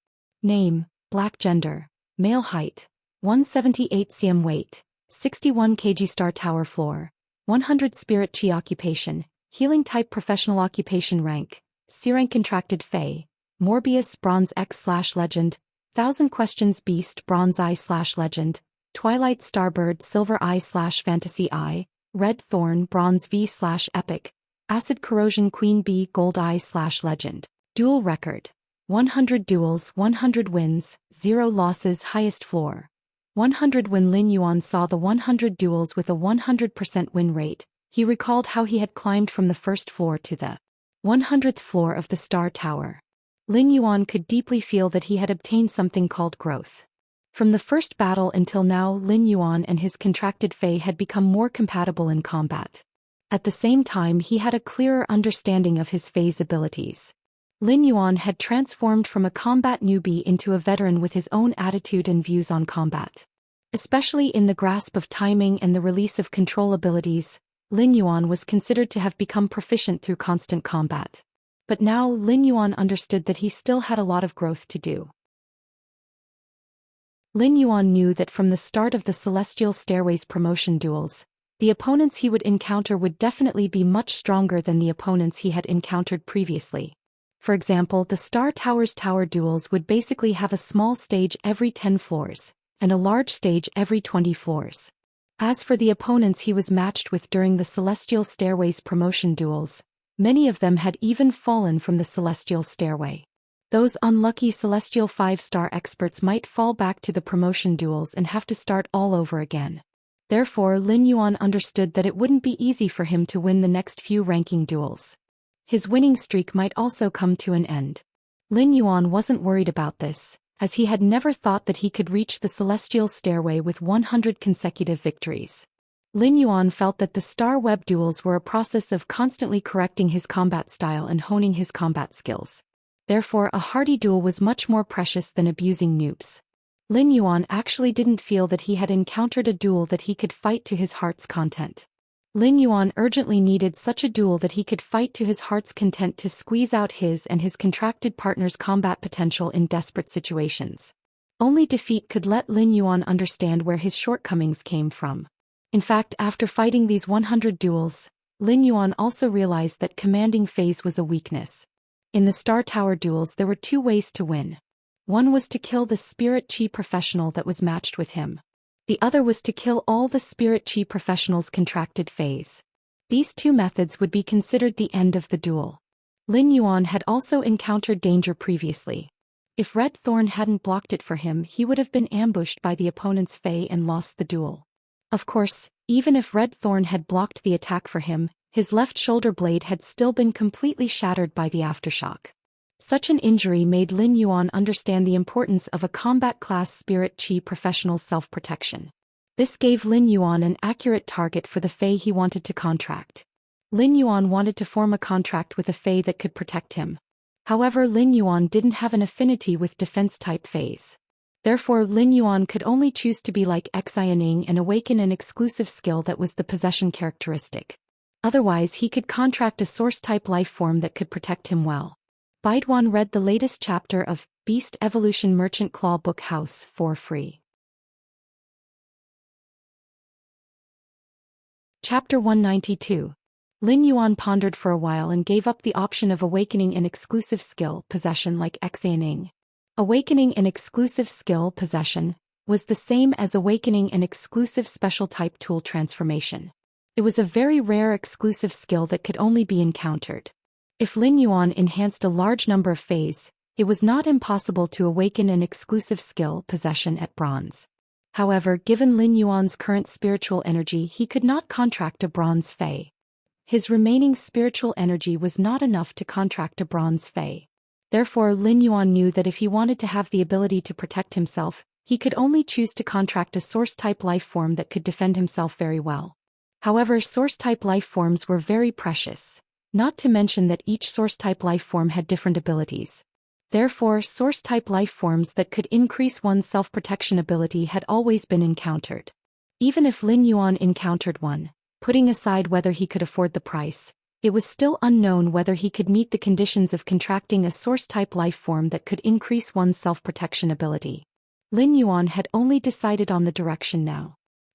Name, Black. Gender, male. Height, 178 cm. Weight, 61 kg. Star Tower floor, 100 spirit chi. Occupation, healing type. Professional. Occupation rank, C rank. Contracted Fey, Morbius bronze X/legend, Thousand Questions Beast Bronze Eye/Legend, Twilight Starbird Silver Eye/Fantasy Eye, Red Thorn Bronze V/Epic, Acid Corrosion Queen Bee Gold Eye/Legend. Duel Record: 100 duels, 100 wins, 0 losses. Highest floor: 100. When Lin Yuan saw the 100 duels with a 100% win rate, he recalled how he had climbed from the first floor to the 100th floor of the Star Tower. Lin Yuan could deeply feel that he had obtained something called growth. From the first battle until now, Lin Yuan and his contracted Fey had become more compatible in combat. At the same time, he had a clearer understanding of his Fey's abilities. Lin Yuan had transformed from a combat newbie into a veteran with his own attitude and views on combat. Especially in the grasp of timing and the release of control abilities, Lin Yuan was considered to have become proficient through constant combat. But now Lin Yuan understood that he still had a lot of growth to do. Lin Yuan knew that from the start of the Celestial Stairways promotion duels, the opponents he would encounter would definitely be much stronger than the opponents he had encountered previously. For example, the Star Tower's tower duels would basically have a small stage every 10 floors, and a large stage every 20 floors. As for the opponents he was matched with during the Celestial Stairways promotion duels, many of them had even fallen from the Celestial Stairway. Those unlucky Celestial 5-star experts might fall back to the promotion duels and have to start all over again. Therefore, Lin Yuan understood that it wouldn't be easy for him to win the next few ranking duels. His winning streak might also come to an end. Lin Yuan wasn't worried about this, as he had never thought that he could reach the Celestial Stairway with 100 consecutive victories. Lin Yuan felt that the Star Web duels were a process of constantly correcting his combat style and honing his combat skills. Therefore, a hearty duel was much more precious than abusing noobs. Lin Yuan actually didn't feel that he had encountered a duel that he could fight to his heart's content. Lin Yuan urgently needed such a duel that he could fight to his heart's content to squeeze out his and his contracted partner's combat potential in desperate situations. Only defeat could let Lin Yuan understand where his shortcomings came from. In fact, after fighting these 100 duels, Lin Yuan also realized that commanding phase was a weakness. In the Star Tower duels there were 2 ways to win. One was to kill the Spirit Chi professional that was matched with him. The other was to kill all the Spirit Chi professionals' contracted phase. These 2 methods would be considered the end of the duel. Lin Yuan had also encountered danger previously. If Red Thorn hadn't blocked it for him, he would have been ambushed by the opponent's Fey and lost the duel. Of course, even if Red Thorn had blocked the attack for him, his left shoulder blade had still been completely shattered by the aftershock. Such an injury made Lin Yuan understand the importance of a combat-class Spirit Chi professional's self-protection. This gave Lin Yuan an accurate target for the Fey he wanted to contract. Lin Yuan wanted to form a contract with a Fey that could protect him. However, Lin Yuan didn't have an affinity with defense-type Feys. Therefore, Lin Yuan could only choose to be like Xianxia and awaken an exclusive skill that was the possession characteristic. Otherwise, he could contract a source-type life form that could protect him well. Baiduan read the latest chapter of Beast Evolution Merchant Claw Book House for free. Chapter 192. Lin Yuan pondered for a while and gave up the option of awakening an exclusive skill possession like Xianxia. Awakening an exclusive skill possession was the same as awakening an exclusive special-type tool transformation. It was a very rare exclusive skill that could only be encountered. If Lin Yuan enhanced a large number of Feys, it was not impossible to awaken an exclusive skill possession at bronze. However, given Lin Yuan's current spiritual energy, he could not contract a bronze Fey. His remaining spiritual energy was not enough to contract a bronze Fey. Therefore, Lin Yuan knew that if he wanted to have the ability to protect himself, he could only choose to contract a source-type life form that could defend himself very well. However, source-type life forms were very precious, not to mention that each source-type life form had different abilities. Therefore, source-type life forms that could increase one's self-protection ability had always been encountered. Even if Lin Yuan encountered one, putting aside whether he could afford the price, it was still unknown whether he could meet the conditions of contracting a source-type life form that could increase one's self-protection ability. Lin Yuan had only decided on the direction now.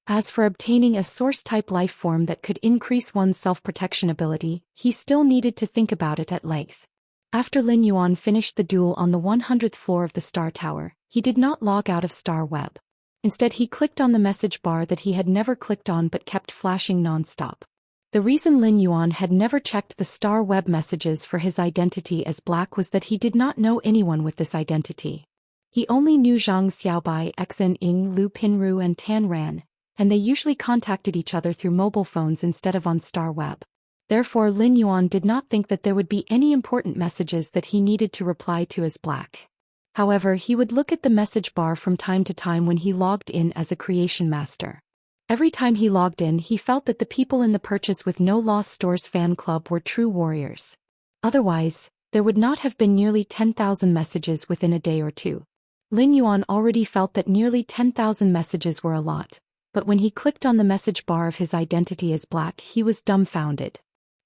As for obtaining a source-type life form that could increase one's self-protection ability, he still needed to think about it at length. After Lin Yuan finished the duel on the 100th floor of the Star Tower, He did not log out of Star Web. Instead, he clicked on the message bar that he had never clicked on but kept flashing non-stop. The reason Lin Yuan had never checked the Star Web messages for his identity as Black was that he did not know anyone with this identity. He only knew Zhang Xiaobai, Xen Ying, Lu Pinru and Tan Ran, and they usually contacted each other through mobile phones instead of on Star Web. Therefore, Lin Yuan did not think that there would be any important messages that he needed to reply to as Black. However, he would look at the message bar from time to time when he logged in as a creation master. Every time he logged in, he felt that the people in the Purchase with No Loss Stores fan club were true warriors. Otherwise, there would not have been nearly 10,000 messages within a day or two. Lin Yuan already felt that nearly 10,000 messages were a lot, but when he clicked on the message bar of his identity as Black, he was dumbfounded.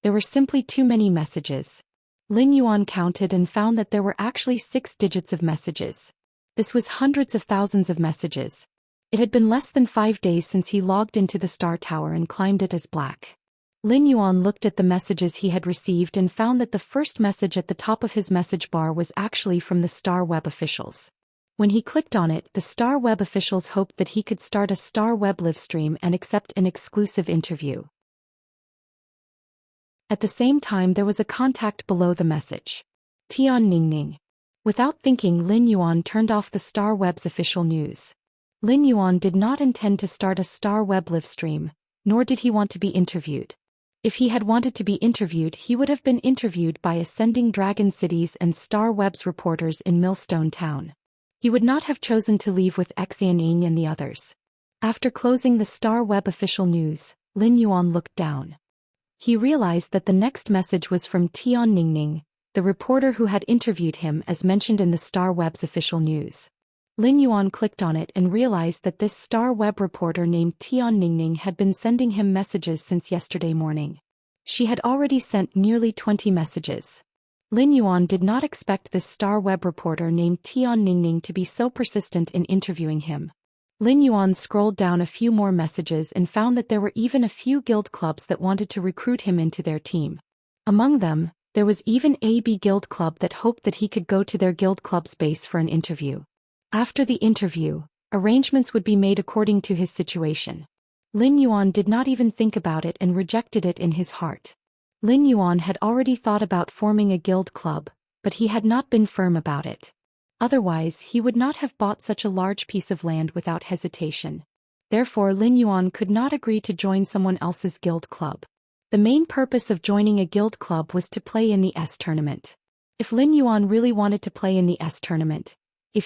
There were simply too many messages. Lin Yuan counted and found that there were actually 6 digits of messages. This was hundreds of thousands of messages. It had been less than 5 days since he logged into the Star Tower and climbed it as Black. Lin Yuan looked at the messages he had received and found that the first message at the top of his message bar was actually from the Star Web officials. When he clicked on it, the Star Web officials hoped that he could start a Star Web livestream and accept an exclusive interview. At the same time, there was a contact below the message. Tian Ningning. Without thinking, Lin Yuan turned off the Star Web's official news. Lin Yuan did not intend to start a Star Web livestream, nor did he want to be interviewed. If he had wanted to be interviewed, he would have been interviewed by Ascending Dragon Cities and Star Web's reporters in Millstone Town. He would not have chosen to leave with Xian Ying and the others. After closing the Star Web official news, Lin Yuan looked down. He realized that the next message was from Tian Ningning, the reporter who had interviewed him as mentioned in the Star Web's official news. Lin Yuan clicked on it and realized that this Star Web reporter named Tian Ningning had been sending him messages since yesterday morning. She had already sent nearly 20 messages. Lin Yuan did not expect this Star Web reporter named Tian Ningning to be so persistent in interviewing him. Lin Yuan scrolled down a few more messages and found that there were even a few guild clubs that wanted to recruit him into their team. Among them, there was even a B guild club that hoped that he could go to their guild club's base for an interview. After the interview, arrangements would be made according to his situation. Lin Yuan did not even think about it and rejected it in his heart. Lin Yuan had already thought about forming a guild club, but he had not been firm about it. Otherwise, he would not have bought such a large piece of land without hesitation. Therefore, Lin Yuan could not agree to join someone else's guild club. The main purpose of joining a guild club was to play in the S tournament. If Lin Yuan really wanted to play in the S tournament, he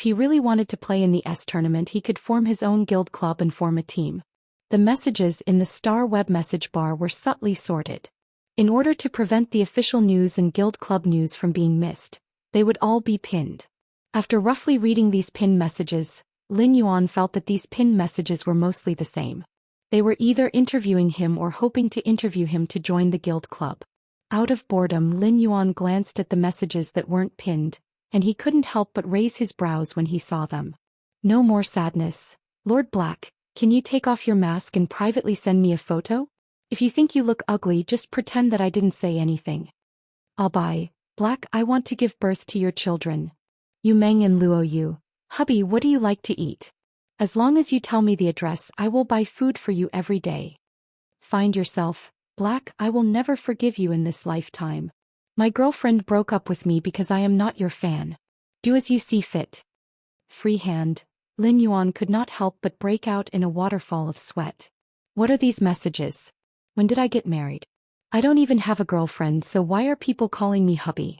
could form his own guild club and form a team. The messages in the Star Web message bar were subtly sorted. In order to prevent the official news and guild club news from being missed, they would all be pinned. After roughly reading these pinned messages, Lin Yuan felt that these pinned messages were mostly the same. They were either interviewing him or hoping to interview him to join the guild club. Out of boredom, Lin Yuan glanced at the messages that weren't pinned, and he couldn't help but raise his brows when he saw them. No more sadness. Lord Black, can you take off your mask and privately send me a photo? If you think you look ugly, just pretend that I didn't say anything. I'll buy. Black, I want to give birth to your children. Yu Meng and Luo Yu. Hubby, what do you like to eat? As long as you tell me the address, I will buy food for you every day. Find yourself. Black, I will never forgive you in this lifetime. My girlfriend broke up with me because I am not your fan. Do as you see fit. Free hand. Lin Yuan could not help but break out in a waterfall of sweat. What are these messages? When did I get married? I don't even have a girlfriend, so why are people calling me hubby?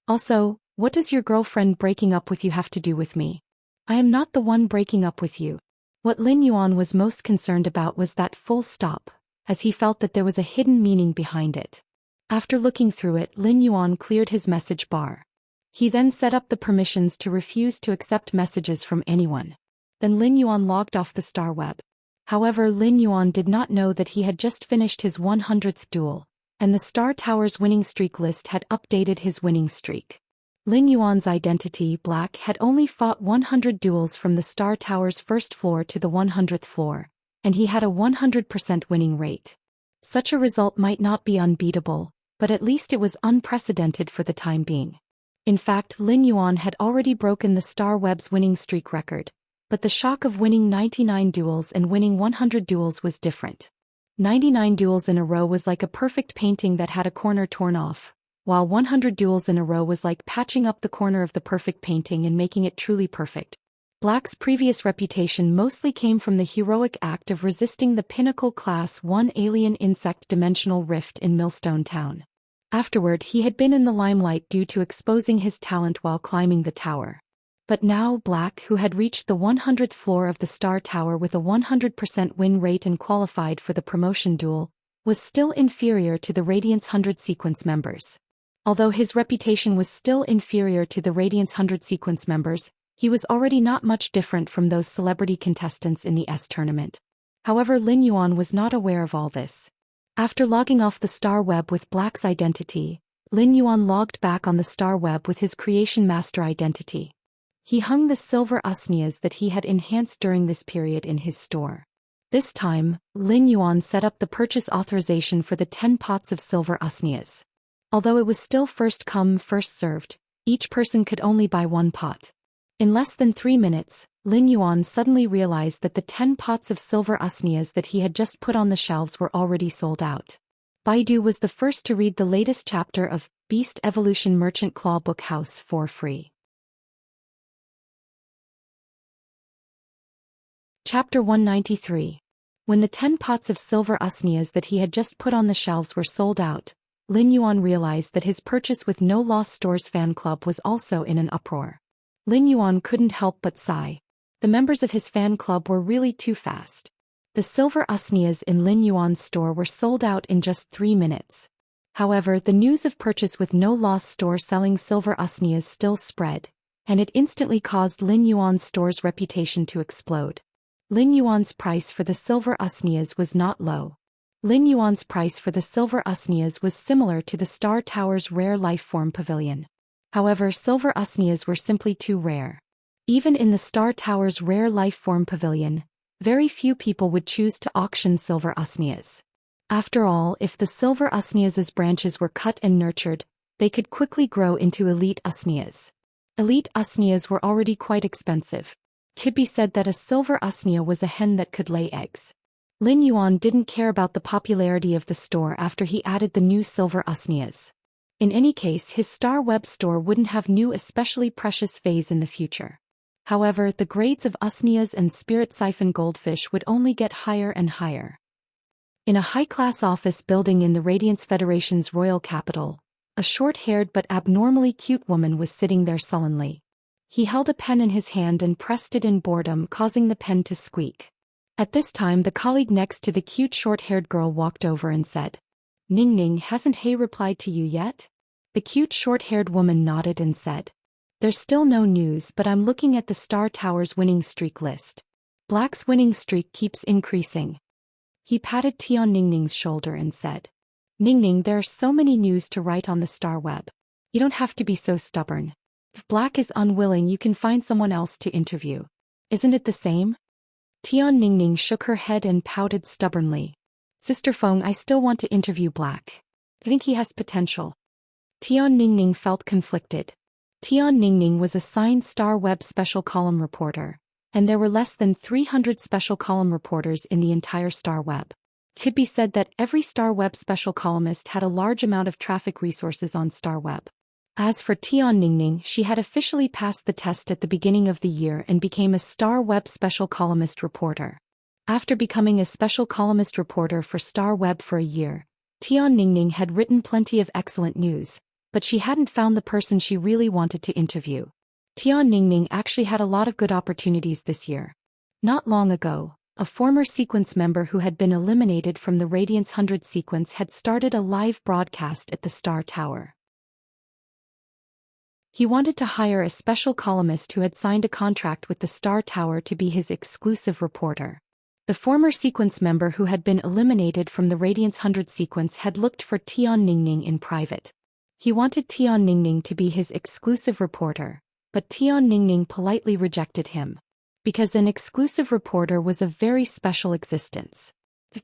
Also, what does your girlfriend breaking up with you have to do with me? I am not the one breaking up with you. What Lin Yuan was most concerned about was that full stop, as he felt that there was a hidden meaning behind it. After looking through it, Lin Yuan cleared his message bar. He then set up the permissions to refuse to accept messages from anyone. Then Lin Yuan logged off the Star Web. However, Lin Yuan did not know that he had just finished his 100th duel, and the Star Tower's winning streak list had updated his winning streak. Lin Yuan's identity, Black, had only fought 100 duels from the Star Tower's first floor to the 100th floor, and he had a 100% winning rate. Such a result might not be unbeatable, but at least it was unprecedented for the time being. In fact, Lin Yuan had already broken the Star Web's winning streak record, but the shock of winning 99 duels and winning 100 duels was different. 99 duels in a row was like a perfect painting that had a corner torn off, while 100 duels in a row was like patching up the corner of the perfect painting and making it truly perfect. Black's previous reputation mostly came from the heroic act of resisting the Pinnacle Class 1 alien insect dimensional rift in Millstone Town. Afterward, he had been in the limelight due to exposing his talent while climbing the tower. But now Black, who had reached the 100th floor of the Star Tower with a 100% win rate and qualified for the promotion duel, was still inferior to the Radiance 100 sequence members. Although his reputation was still inferior to the Radiance 100 sequence members, he was already not much different from those celebrity contestants in the S tournament. However, Lin Yuan was not aware of all this. After logging off the Star Web with Black's identity, Lin Yuan logged back on the Star Web with his Creation Master identity. He hung the silver usnias that he had enhanced during this period in his store. This time, Lin Yuan set up the purchase authorization for the 10 pots of silver usnias. Although it was still first come, first served, each person could only buy 1 pot. In less than 3 minutes, Lin Yuan suddenly realized that the 10 pots of silver usnias that he had just put on the shelves were already sold out. Baidu was the first to read the latest chapter of Beast Evolution Merchant Claw Book House for free. Chapter 193. When the 10 pots of silver usnias that he had just put on the shelves were sold out, Lin Yuan realized that his purchase with No Lost Stores fan club was also in an uproar. Lin Yuan couldn't help but sigh. The members of his fan club were really too fast. The silver usnias in Lin Yuan's store were sold out in just 3 minutes. However, the news of purchase with No Lost Store selling silver usnias still spread, and it instantly caused Lin Yuan's store's reputation to explode. Lin Yuan's price for the silver usnias was not low. Lin Yuan's price for the silver usnias was similar to the Star Tower's rare lifeform pavilion. However, silver usnias were simply too rare. Even in the Star Tower's rare lifeform pavilion, very few people would choose to auction silver usnias. After all, if the silver usnias' branches were cut and nurtured, they could quickly grow into elite usnias. Elite usnias were already quite expensive. It could be said that a silver usnia was a hen that could lay eggs. Lin Yuan didn't care about the popularity of the store after he added the new silver usnias. In any case, his Star Web store wouldn't have new especially precious phase in the future. However, the grades of usnias and spirit siphon goldfish would only get higher and higher. In a high-class office building in the Radiance Federation's royal capital, a short-haired but abnormally cute woman was sitting there sullenly. He held a pen in his hand and pressed it in boredom, causing the pen to squeak. At this time, the colleague next to the cute short-haired girl walked over and said, "Ning Ning, hasn't He replied to you yet?" The cute short-haired woman nodded and said, "There's still no news, but I'm looking at the Star Tower's winning streak list. Black's winning streak keeps increasing." He patted Tian Ningning's shoulder and said, "Ningning, there are so many news to write on the Star Web. You don't have to be so stubborn. If Black is unwilling, you can find someone else to interview. Isn't it the same?" Tian Ningning shook her head and pouted stubbornly. "Sister Feng, I still want to interview Black. I think he has potential." Tian Ningning felt conflicted. Tian Ningning was assigned Star Web special column reporter, and there were less than 300 special column reporters in the entire Star Web. It could be said that every Star Web special columnist had a large amount of traffic resources on Star Web. As for Tian Ningning, she had officially passed the test at the beginning of the year and became a Star Web special columnist reporter. After becoming a special columnist reporter for Star Web for a year, Tian Ningning had written plenty of excellent news, but she hadn't found the person she really wanted to interview. Tian Ningning actually had a lot of good opportunities this year. Not long ago, a former sequence member who had been eliminated from the Radiance 100 sequence had started a live broadcast at the Star Tower. He wanted to hire a special columnist who had signed a contract with the Star Tower to be his exclusive reporter. The former sequence member who had been eliminated from the Radiance 100 sequence had looked for Tian Ningning in private. He wanted Tian Ningning to be his exclusive reporter, but Tian Ningning politely rejected him. Because an exclusive reporter was a very special existence.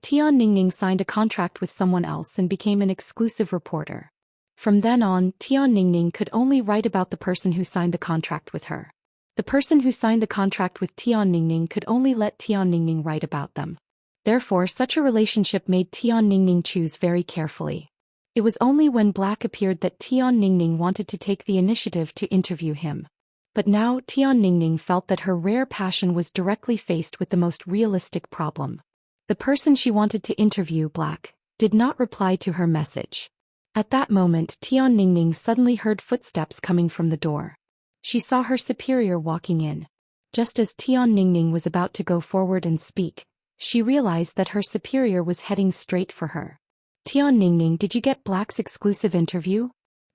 Tian Ningning signed a contract with someone else and became an exclusive reporter. From then on, Tian Ningning could only write about the person who signed the contract with her. The person who signed the contract with Tian Ningning could only let Tian Ningning write about them. Therefore, such a relationship made Tian Ningning choose very carefully. It was only when Black appeared that Tian Ningning wanted to take the initiative to interview him. But now Tian Ningning felt that her rare passion was directly faced with the most realistic problem. The person she wanted to interview, Black, did not reply to her message. At that moment, Tian Ningning suddenly heard footsteps coming from the door. She saw her superior walking in. Just as Tian Ningning was about to go forward and speak, she realized that her superior was heading straight for her. Tian Ningning, did you get Black's exclusive interview?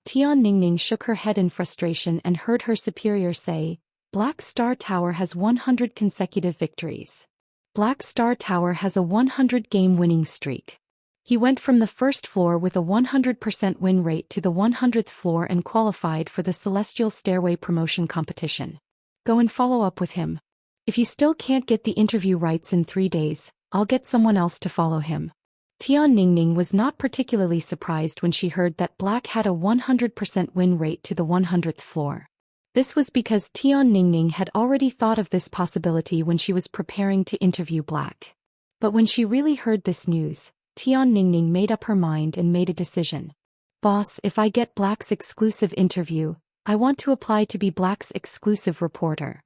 Tian Ningning shook her head in frustration and heard her superior say, Black Star Tower has 100 consecutive victories. Black Star Tower has a 100-game winning streak. He went from the first floor with a 100% win rate to the 100th floor and qualified for the Celestial Stairway promotion competition. Go and follow up with him. If you still can't get the interview rights in 3 days, I'll get someone else to follow him. Tian Ningning was not particularly surprised when she heard that Black had a 100% win rate to the 100th floor. This was because Tian Ningning had already thought of this possibility when she was preparing to interview Black. But when she really heard this news, Tian Ningning made up her mind and made a decision. Boss, if I get Black's exclusive interview, I want to apply to be Black's exclusive reporter.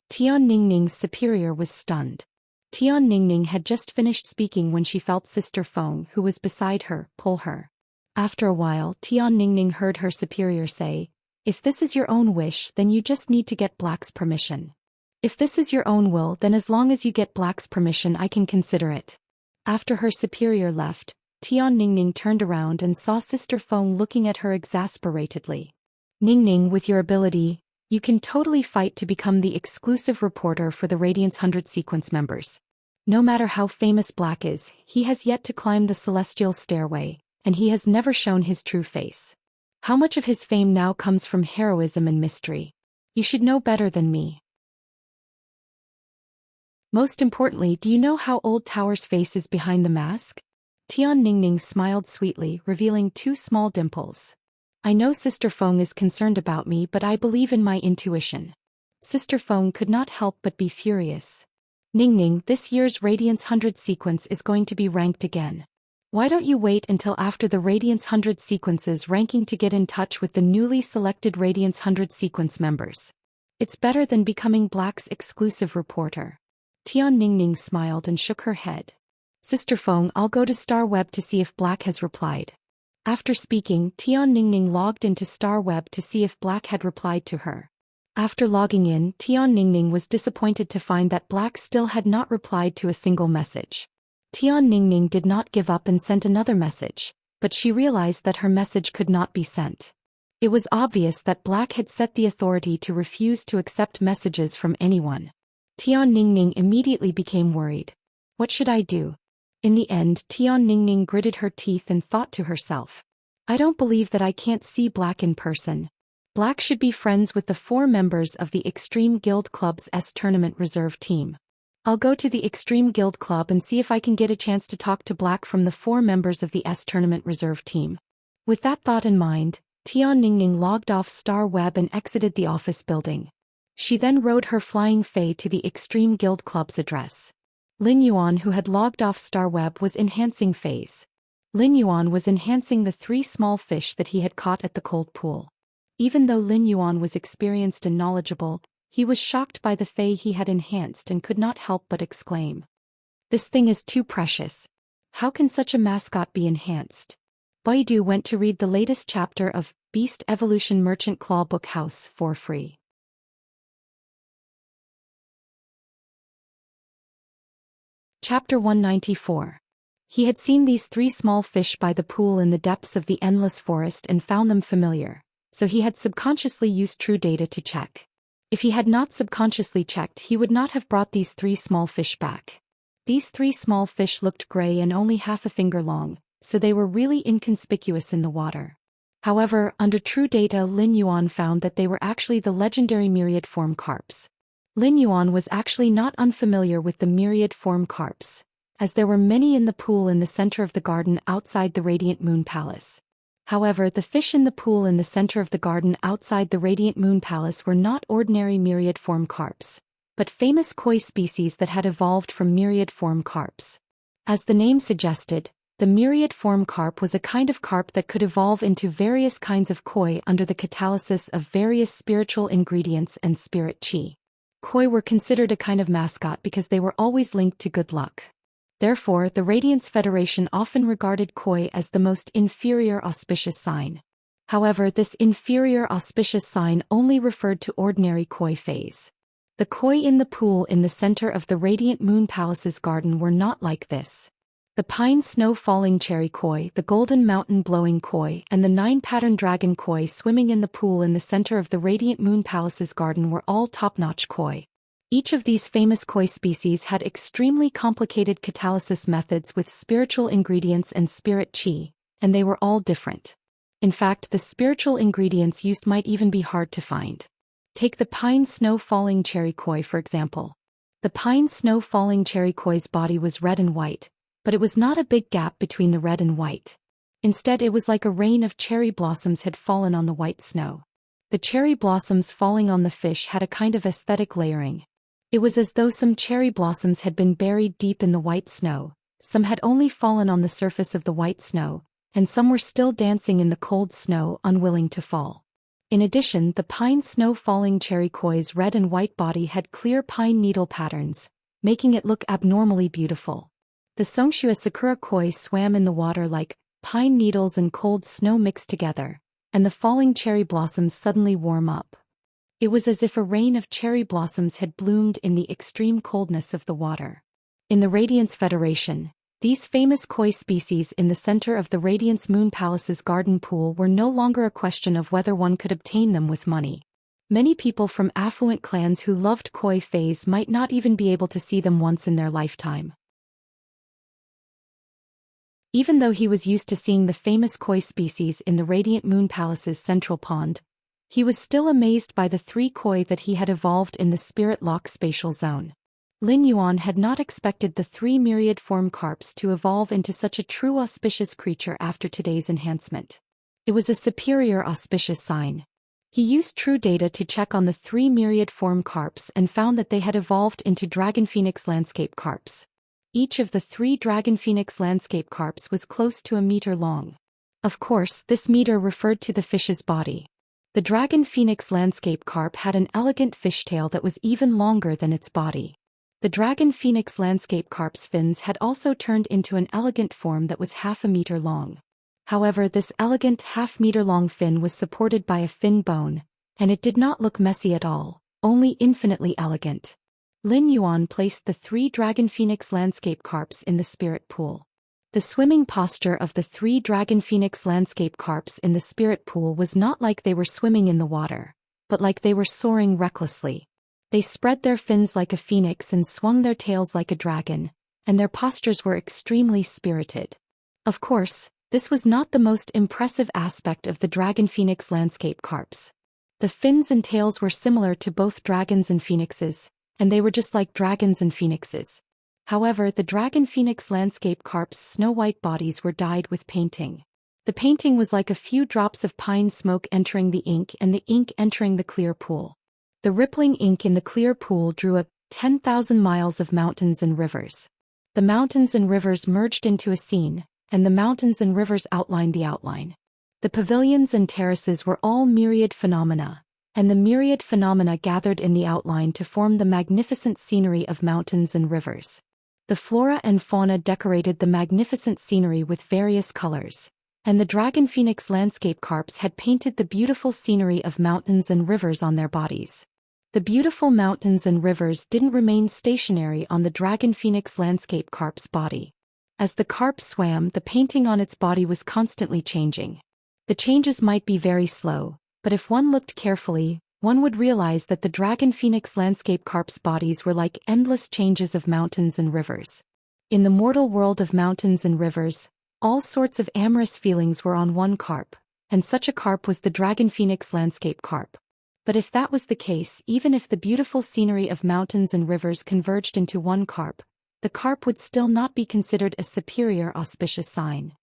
Tian Ningning's superior was stunned. Tian Ningning had just finished speaking when she felt Sister Feng, who was beside her, pull her. After a while, Tian Ningning heard her superior say, if this is your own wish, then you just need to get Black's permission. If this is your own will, then as long as you get Black's permission, I can consider it. After her superior left, Tian Ningning turned around and saw Sister Feng looking at her exasperatedly. Ningning, with your ability, you can totally fight to become the exclusive reporter for the Radiance 100 sequence members. No matter how famous Black is, he has yet to climb the Celestial Stairway, and he has never shown his true face. How much of his fame now comes from heroism and mystery? You should know better than me. Most importantly, do you know how old Tower's face is behind the mask? Tian Ningning smiled sweetly, revealing 2 small dimples. I know Sister Feng is concerned about me, but I believe in my intuition. Sister Feng could not help but be furious. Ningning, this year's Radiance 100 sequence is going to be ranked again. Why don't you wait until after the Radiance 100 sequences ranking to get in touch with the newly selected Radiance 100 sequence members? It's better than becoming Black's exclusive reporter. Tian Ningning smiled and shook her head. Sister Feng, I'll go to Star Web to see if Black has replied. After speaking, Tian Ningning logged into Star Web to see if Black had replied to her. After logging in, Tian Ningning was disappointed to find that Black still had not replied to a single message. Tian Ningning did not give up and sent another message, but she realized that her message could not be sent. It was obvious that Black had set the authority to refuse to accept messages from anyone. Tian Ningning immediately became worried. What should I do? In the end, Tian Ningning gritted her teeth and thought to herself, I don't believe that I can't see Black in person. Black should be friends with the 4 members of the Extreme Guild Club's S-Tournament Reserve team. I'll go to the Extreme Guild Club and see if I can get a chance to talk to Black from the 4 members of the S-Tournament Reserve team. With that thought in mind, Tian Ningning logged off Star Web and exited the office building. She then rode her flying Fae to the Extreme Guild Club's address. Lin Yuan, who had logged off Star Web, was enhancing Faes. Lin Yuan was enhancing the 3 small fish that he had caught at the cold pool. Even though Lin Yuan was experienced and knowledgeable, he was shocked by the Fae he had enhanced and could not help but exclaim. This thing is too precious. How can such a mascot be enhanced? Baidu went to read the latest chapter of Beast Evolution Merchant Claw Book House for free. Chapter 194. He had seen these 3 small fish by the pool in the depths of the endless forest and found them familiar, so he had subconsciously used true data to check. If he had not subconsciously checked, he would not have brought these 3 small fish back. These 3 small fish looked gray and only half a finger long, so they were really inconspicuous in the water. However, under true data, Lin Yuan found that they were actually the legendary myriad form carps. Lin Yuan was actually not unfamiliar with the myriad form carps, as there were many in the pool in the center of the garden outside the Radiant Moon Palace. However, the fish in the pool in the center of the garden outside the Radiant Moon Palace were not ordinary myriad-form carps, but famous koi species that had evolved from myriad-form carps. As the name suggested, the myriad-form carp was a kind of carp that could evolve into various kinds of koi under the catalysis of various spiritual ingredients and spirit chi. Koi were considered a kind of mascot because they were always linked to good luck. Therefore, the Radiance Federation often regarded koi as the most inferior auspicious sign. However, this inferior auspicious sign only referred to ordinary koi phase. The koi in the pool in the center of the Radiant Moon Palace's garden were not like this. The pine snow falling cherry koi, the golden mountain blowing koi, and the 9-pattern dragon koi swimming in the pool in the center of the Radiant Moon Palace's garden were all top-notch koi. Each of these famous koi species had extremely complicated catalysis methods with spiritual ingredients and spirit chi, and they were all different. In fact, the spiritual ingredients used might even be hard to find. Take the pine snow falling cherry koi for example. The pine snow falling cherry koi's body was red and white, but it was not a big gap between the red and white. Instead, it was like a rain of cherry blossoms had fallen on the white snow. The cherry blossoms falling on the fish had a kind of aesthetic layering. It was as though some cherry blossoms had been buried deep in the white snow, some had only fallen on the surface of the white snow, and some were still dancing in the cold snow, unwilling to fall. In addition, the pine snow falling cherry koi's red and white body had clear pine needle patterns, making it look abnormally beautiful. The Xianxia sakura koi swam in the water like pine needles and cold snow mixed together, and the falling cherry blossoms suddenly warm up. It was as if a rain of cherry blossoms had bloomed in the extreme coldness of the water. In the Radiance Federation, these famous koi species in the center of the Radiance Moon Palace's garden pool were no longer a question of whether one could obtain them with money. Many people from affluent clans who loved koi phase might not even be able to see them once in their lifetime. Even though he was used to seeing the famous koi species in the Radiant Moon Palace's central pond, he was still amazed by the 3 koi that he had evolved in the Spirit Lock spatial zone. Lin Yuan had not expected the 3 myriad-form carps to evolve into such a true auspicious creature after today's enhancement. It was a superior auspicious sign. He used true data to check on the 3 myriad-form carps and found that they had evolved into Dragon Phoenix landscape carps. Each of the 3 Dragon Phoenix landscape carps was close to a meter long. Of course, this meter referred to the fish's body. The Dragon Phoenix landscape carp had an elegant fishtail that was even longer than its body. The Dragon Phoenix landscape carp's fins had also turned into an elegant form that was half a meter long. However, this elegant half-meter-long fin was supported by a fin bone, and it did not look messy at all, only infinitely elegant. Lin Yuan placed the 3 Dragon Phoenix landscape carps in the spirit pool. The swimming posture of the 3 Dragon Phoenix landscape carps in the spirit pool was not like they were swimming in the water, but like they were soaring recklessly. They spread their fins like a phoenix and swung their tails like a dragon, and their postures were extremely spirited. Of course, this was not the most impressive aspect of the Dragon Phoenix landscape carps. The fins and tails were similar to both dragons and phoenixes, and they were just like dragons and phoenixes. However, the Dragon Phoenix landscape carp's snow-white bodies were dyed with painting. The painting was like a few drops of pine smoke entering the ink and the ink entering the clear pool. The rippling ink in the clear pool drew up 10,000 miles of mountains and rivers. The mountains and rivers merged into a scene, and the mountains and rivers outlined the outline. The pavilions and terraces were all myriad phenomena, and the myriad phenomena gathered in the outline to form the magnificent scenery of mountains and rivers. The flora and fauna decorated the magnificent scenery with various colors, and the Dragon Phoenix landscape carps had painted the beautiful scenery of mountains and rivers on their bodies. The beautiful mountains and rivers didn't remain stationary on the Dragon Phoenix landscape carp's body. As the carp swam, the painting on its body was constantly changing. The changes might be very slow, but if one looked carefully, one would realize that the Dragon Phoenix landscape carp's bodies were like endless changes of mountains and rivers. In the mortal world of mountains and rivers, all sorts of amorous feelings were on one carp, and such a carp was the Dragon Phoenix landscape carp. But if that was the case, even if the beautiful scenery of mountains and rivers converged into one carp, the carp would still not be considered a superior auspicious sign.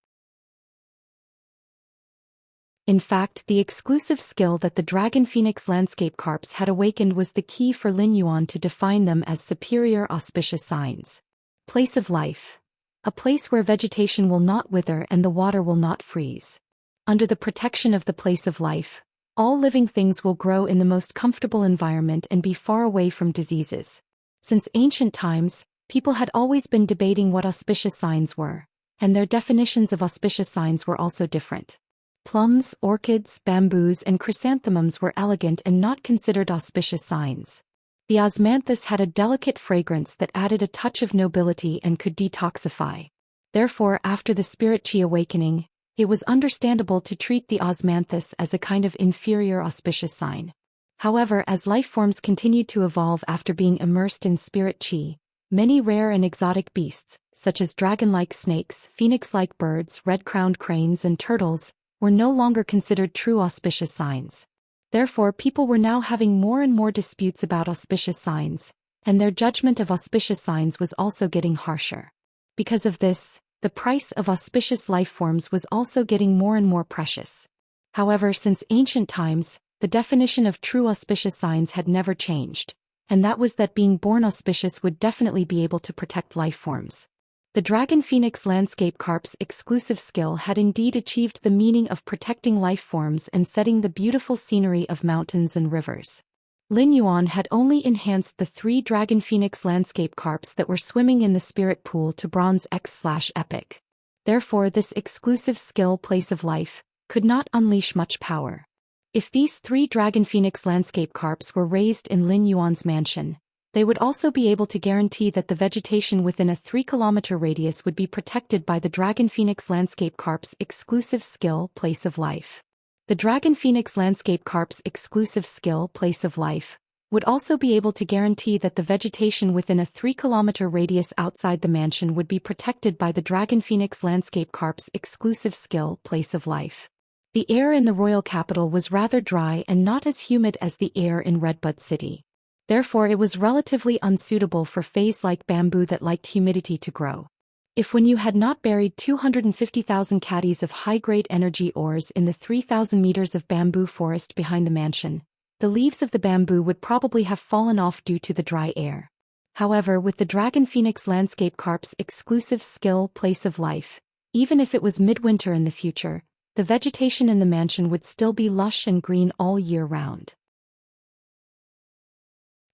In fact, the exclusive skill that the Dragon Phoenix landscape carps had awakened was the key for Lin Yuan to define them as superior auspicious signs. Place of life. A place where vegetation will not wither and the water will not freeze. Under the protection of the place of life, all living things will grow in the most comfortable environment and be far away from diseases. Since ancient times, people had always been debating what auspicious signs were, and their definitions of auspicious signs were also different. Plums, orchids, bamboos, and chrysanthemums were elegant and not considered auspicious signs. The osmanthus had a delicate fragrance that added a touch of nobility and could detoxify. Therefore, after the spirit chi awakening, it was understandable to treat the osmanthus as a kind of inferior auspicious sign. However, as life forms continued to evolve after being immersed in spirit chi, many rare and exotic beasts, such as dragon-like snakes, phoenix-like birds, red-crowned cranes, and turtles, were no longer considered true auspicious signs. Therefore, people were now having more and more disputes about auspicious signs, and their judgment of auspicious signs was also getting harsher. Because of this, the price of auspicious life forms was also getting more and more precious. However, since ancient times, the definition of true auspicious signs had never changed, and that was that being born auspicious would definitely be able to protect life forms. The Dragon Phoenix landscape carp's exclusive skill had indeed achieved the meaning of protecting life forms and setting the beautiful scenery of mountains and rivers. Lin Yuan had only enhanced the 3 Dragon Phoenix landscape carps that were swimming in the spirit pool to bronze X/epic. Therefore, this exclusive skill place of life could not unleash much power. If these 3 Dragon Phoenix landscape carps were raised in Lin Yuan's mansion, they would also be able to guarantee that the vegetation within a 3-kilometer radius would be protected by the Dragon Phoenix landscape carp's exclusive skill place of life. The Dragon Phoenix landscape carp's exclusive skill place of life would also be able to guarantee that the vegetation within a 3-kilometer radius outside the mansion would be protected by the Dragon Phoenix landscape carp's exclusive skill place of life. The air in the royal capital was rather dry and not as humid as the air in Redbud City. Therefore, it was relatively unsuitable for phase-like bamboo that liked humidity to grow. If when you had not buried 250,000 caddies of high-grade energy ores in the 3,000 meters of bamboo forest behind the mansion, the leaves of the bamboo would probably have fallen off due to the dry air. However, with the Dragon Phoenix landscape carp's exclusive skill place of life, even if it was midwinter in the future, the vegetation in the mansion would still be lush and green all year round.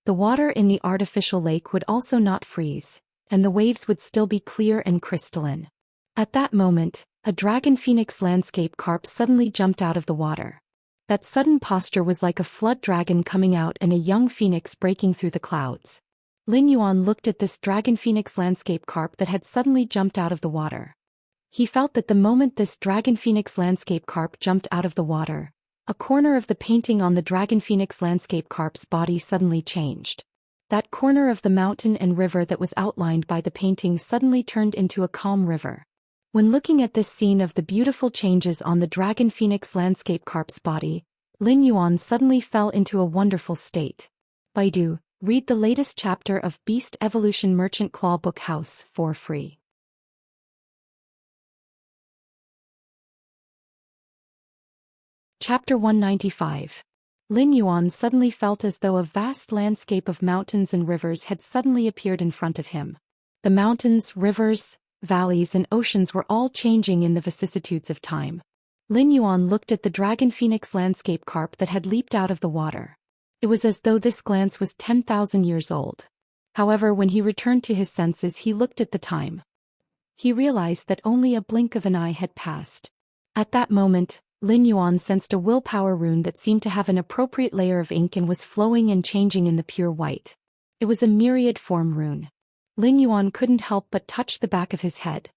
The water in the artificial lake would also not freeze, and the waves would still be clear and crystalline. At that moment, a Dragon Phoenix landscape carp suddenly jumped out of the water. That sudden posture was like a flood dragon coming out and a young phoenix breaking through the clouds. Lin Yuan looked at this Dragon Phoenix landscape carp that had suddenly jumped out of the water. He felt that the moment this Dragon Phoenix landscape carp jumped out of the water, a corner of the painting on the Dragon Phoenix landscape carp's body suddenly changed. That corner of the mountain and river that was outlined by the painting suddenly turned into a calm river. When looking at this scene of the beautiful changes on the Dragon Phoenix landscape carp's body, Lin Yuan suddenly fell into a wonderful state. Baidu, read the latest chapter of Beast Evolution Merchant Claw Book House for free. Chapter 195. Lin Yuan suddenly felt as though a vast landscape of mountains and rivers had suddenly appeared in front of him. The mountains, rivers, valleys and oceans were all changing in the vicissitudes of time. Lin Yuan looked at the Dragon Phoenix landscape carp that had leaped out of the water. It was as though this glance was 10,000 years old. However, when he returned to his senses, he looked at the time. He realized that only a blink of an eye had passed. At that moment, Lin Yuan sensed a willpower rune that seemed to have an appropriate layer of ink and was flowing and changing in the pure white. It was a myriad form rune. Lin Yuan couldn't help but touch the back of his head.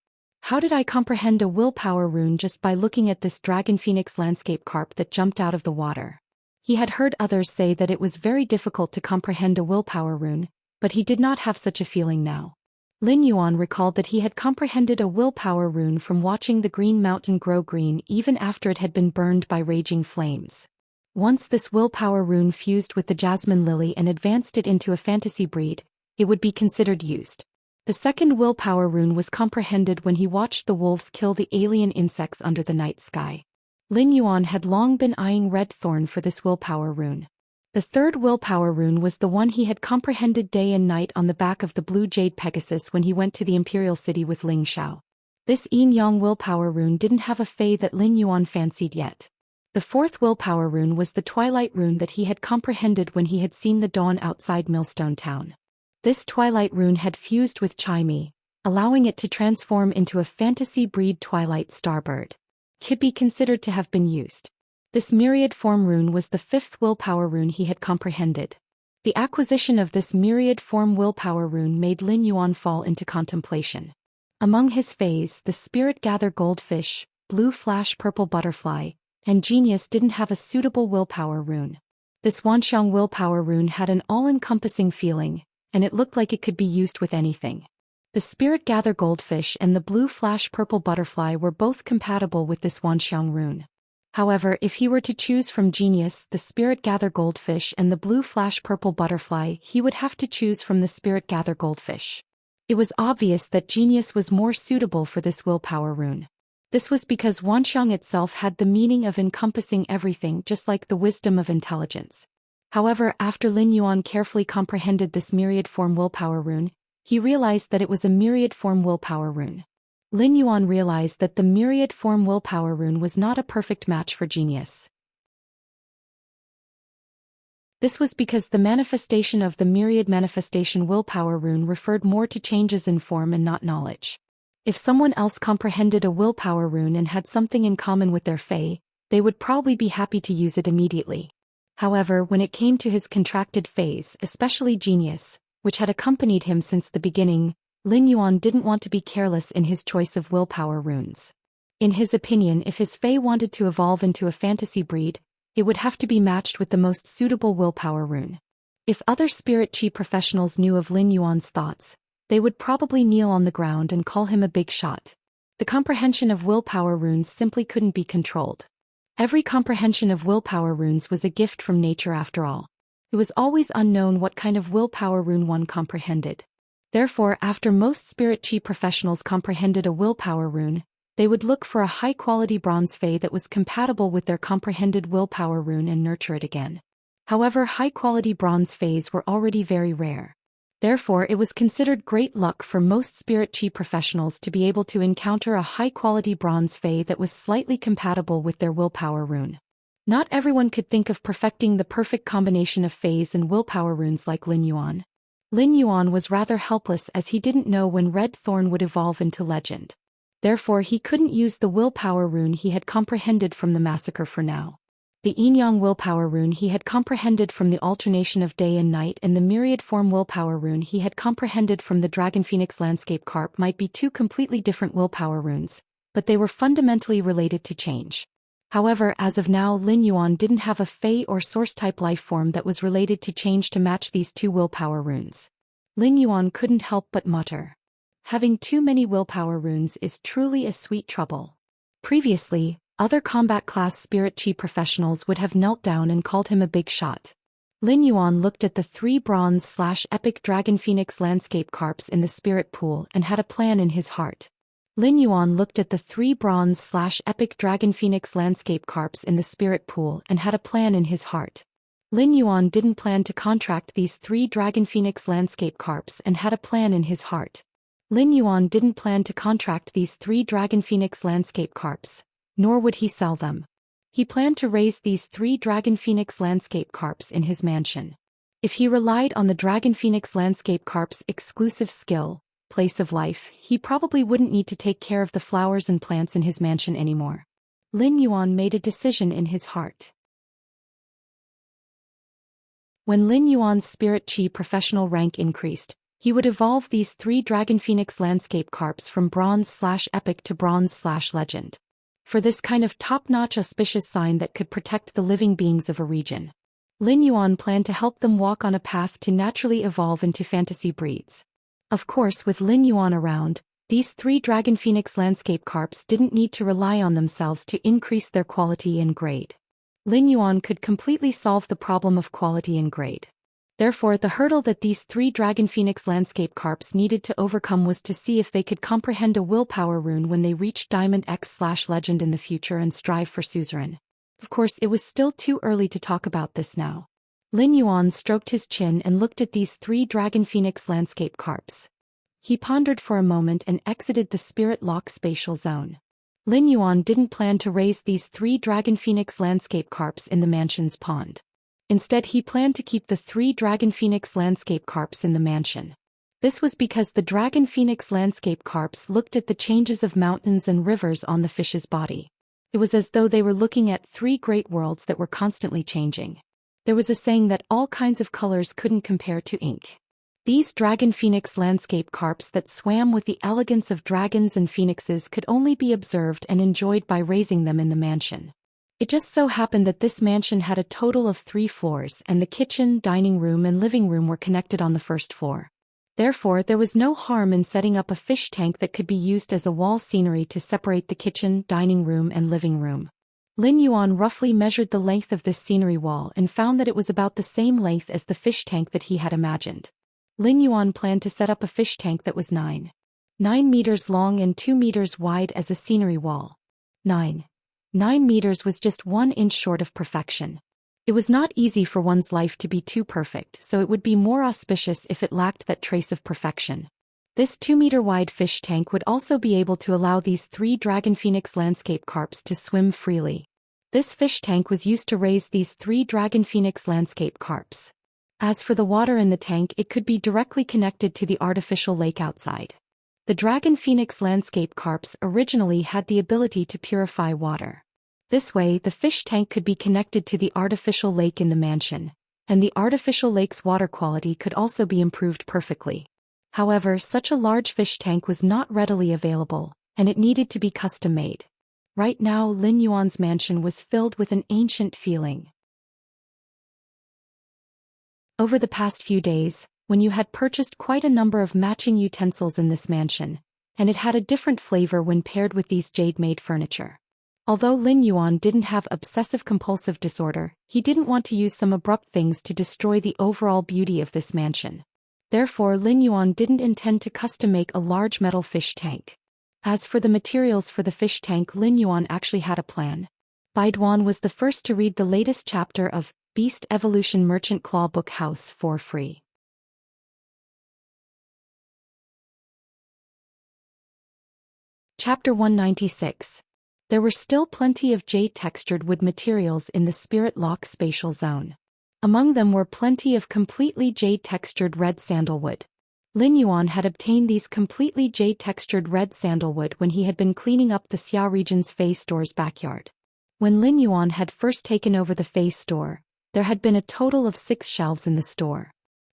How did I comprehend a willpower rune just by looking at this Dragon Phoenix landscape carp that jumped out of the water? He had heard others say that it was very difficult to comprehend a willpower rune, but he did not have such a feeling now. Lin Yuan recalled that he had comprehended a willpower rune from watching the green mountain grow green even after it had been burned by raging flames. Once this willpower rune fused with the jasmine lily and advanced it into a fantasy breed, it would be considered used. The second willpower rune was comprehended when he watched the wolves kill the alien insects under the night sky. Lin Yuan had long been eyeing Red Thorn for this willpower rune. The third willpower rune was the one he had comprehended day and night on the back of the blue jade Pegasus when he went to the Imperial City with Ling Xiao. This Yin Yang willpower rune didn't have a fei that Lin Yuan fancied yet. The fourth willpower rune was the Twilight rune that he had comprehended when he had seen the dawn outside Millstone Town. This Twilight rune had fused with Chime, allowing it to transform into a fantasy breed Twilight starbird. Could be considered to have been used. This myriad form rune was the fifth willpower rune he had comprehended. The acquisition of this myriad form willpower rune made Lin Yuan fall into contemplation. Among his feis, the Spirit Gather Goldfish, Blue Flash Purple Butterfly, and Genius didn't have a suitable willpower rune. This Wanxiang willpower rune had an all-encompassing feeling, and it looked like it could be used with anything. The Spirit Gather Goldfish and the Blue Flash Purple Butterfly were both compatible with this Wanxiang rune. However, if he were to choose from Genius, the Spirit Gather Goldfish and the Blue Flash Purple Butterfly, he would have to choose from the Spirit Gather Goldfish. It was obvious that Genius was more suitable for this willpower rune. This was because Wanxiang itself had the meaning of encompassing everything, just like the wisdom of intelligence. However, after Lin Yuan carefully comprehended this myriad form willpower rune, he realized that it was a myriad form willpower rune. Lin Yuan realized that the myriad form willpower rune was not a perfect match for Genius. This was because the manifestation of the myriad manifestation willpower rune referred more to changes in form and not knowledge. If someone else comprehended a willpower rune and had something in common with their fei, they would probably be happy to use it immediately. However, when it came to his contracted feis, especially Genius, which had accompanied him since the beginning, Lin Yuan didn't want to be careless in his choice of willpower runes. In his opinion, if his fei wanted to evolve into a fantasy breed, it would have to be matched with the most suitable willpower rune. If other spirit chi professionals knew of Lin Yuan's thoughts, they would probably kneel on the ground and call him a big shot. The comprehension of willpower runes simply couldn't be controlled. Every comprehension of willpower runes was a gift from nature after all. It was always unknown what kind of willpower rune one comprehended. Therefore, after most spirit chi professionals comprehended a willpower rune, they would look for a high-quality bronze fei that was compatible with their comprehended willpower rune and nurture it again. However, high-quality bronze feis were already very rare. Therefore, it was considered great luck for most spirit chi professionals to be able to encounter a high-quality bronze fei that was slightly compatible with their willpower rune. Not everyone could think of perfecting the perfect combination of feis and willpower runes like Lin Yuan. Lin Yuan was rather helpless as he didn't know when Red Thorn would evolve into legend. Therefore, he couldn't use the willpower rune he had comprehended from the massacre for now. The Yin-Yang willpower rune he had comprehended from the alternation of day and night, and the myriad form willpower rune he had comprehended from the Dragon Phoenix landscape carp might be two completely different willpower runes, but they were fundamentally related to change. However, as of now, Lin Yuan didn't have a fei or source-type life form that was related to change to match these two willpower runes. Lin Yuan couldn't help but mutter. Having too many willpower runes is truly a sweet trouble. Previously, other combat class spirit chi professionals would have knelt down and called him a big shot. Lin Yuan looked at the 3 bronze/epic Dragon Phoenix landscape carps in the spirit pool and had a plan in his heart. Lin Yuan looked at the 3 bronze/epic Dragon Phoenix landscape carps in the spirit pool and had a plan in his heart. Lin Yuan didn't plan to contract these 3 Dragon Phoenix landscape carps and had a plan in his heart. Lin Yuan didn't plan to contract these 3 Dragon Phoenix landscape carps, nor would he sell them. He planned to raise these 3 Dragon Phoenix landscape carps in his mansion. If he relied on the Dragon Phoenix landscape carp's exclusive skill, place of life, he probably wouldn't need to take care of the flowers and plants in his mansion anymore. Lin Yuan made a decision in his heart. When Lin Yuan's spirit chi professional rank increased, he would evolve these 3 Dragon Phoenix landscape carps from bronze/epic to bronze/legend. For this kind of top-notch auspicious sign that could protect the living beings of a region, Lin Yuan planned to help them walk on a path to naturally evolve into fantasy breeds. Of course, with Lin Yuan around, these 3 Dragon Phoenix landscape carps didn't need to rely on themselves to increase their quality and grade. Lin Yuan could completely solve the problem of quality and grade. Therefore, the hurdle that these 3 Dragon Phoenix landscape carps needed to overcome was to see if they could comprehend a willpower rune when they reached Diamond X/Legend in the future and strive for suzerain. Of course, it was still too early to talk about this now. Lin Yuan stroked his chin and looked at these 3 Dragon Phoenix landscape carps. He pondered for a moment and exited the Spirit Lock spatial zone. Lin Yuan didn't plan to raise these 3 Dragon Phoenix landscape carps in the mansion's pond. Instead, he planned to keep the 3 Dragon Phoenix landscape carps in the mansion. This was because the Dragon Phoenix landscape carps looked at the changes of mountains and rivers on the fish's body. It was as though they were looking at 3 great worlds that were constantly changing. There was a saying that all kinds of colors couldn't compare to ink. These Dragon Phoenix landscape carps that swam with the elegance of dragons and phoenixes could only be observed and enjoyed by raising them in the mansion. It just so happened that this mansion had a total of 3 floors, and the kitchen, dining room and living room were connected on the first floor. Therefore, there was no harm in setting up a fish tank that could be used as a wall scenery to separate the kitchen, dining room and living room. Lin Yuan roughly measured the length of this scenery wall and found that it was about the same length as the fish tank that he had imagined. Lin Yuan planned to set up a fish tank that was 9 meters long and 2 meters wide as a scenery wall. 9 meters was just 1 inch short of perfection. It was not easy for one's life to be too perfect, so it would be more auspicious if it lacked that trace of perfection. This 2-meter wide fish tank would also be able to allow these 3 Dragon Phoenix landscape carps to swim freely. This fish tank was used to raise these 3 Dragon Phoenix landscape carps. As for the water in the tank, it could be directly connected to the artificial lake outside. The Dragon Phoenix landscape carps originally had the ability to purify water. This way, the fish tank could be connected to the artificial lake in the mansion, and the artificial lake's water quality could also be improved perfectly. However, such a large fish tank was not readily available, and it needed to be custom-made. Right now, Lin Yuan's mansion was filled with an ancient feeling. Over the past few days, when you had purchased quite a number of matching utensils in this mansion, and it had a different flavor when paired with these jade-made furniture. Although Lin Yuan didn't have obsessive-compulsive disorder, he didn't want to use some abrupt things to destroy the overall beauty of this mansion. Therefore, Lin Yuan didn't intend to custom-make a large metal fish tank. As for the materials for the fish tank, Lin Yuan actually had a plan. Baiduan was the first to read the latest chapter of Beast Evolution Merchant Claw Book House for free. Chapter 196. There were still plenty of jade-textured wood materials in the Spirit Lock spatial zone. Among them were plenty of completely jade-textured red sandalwood. Lin Yuan had obtained these completely jade-textured red sandalwood when he had been cleaning up the Xia region's Fei store's backyard. When Lin Yuan had first taken over the Fei store, there had been a total of 6 shelves in the store.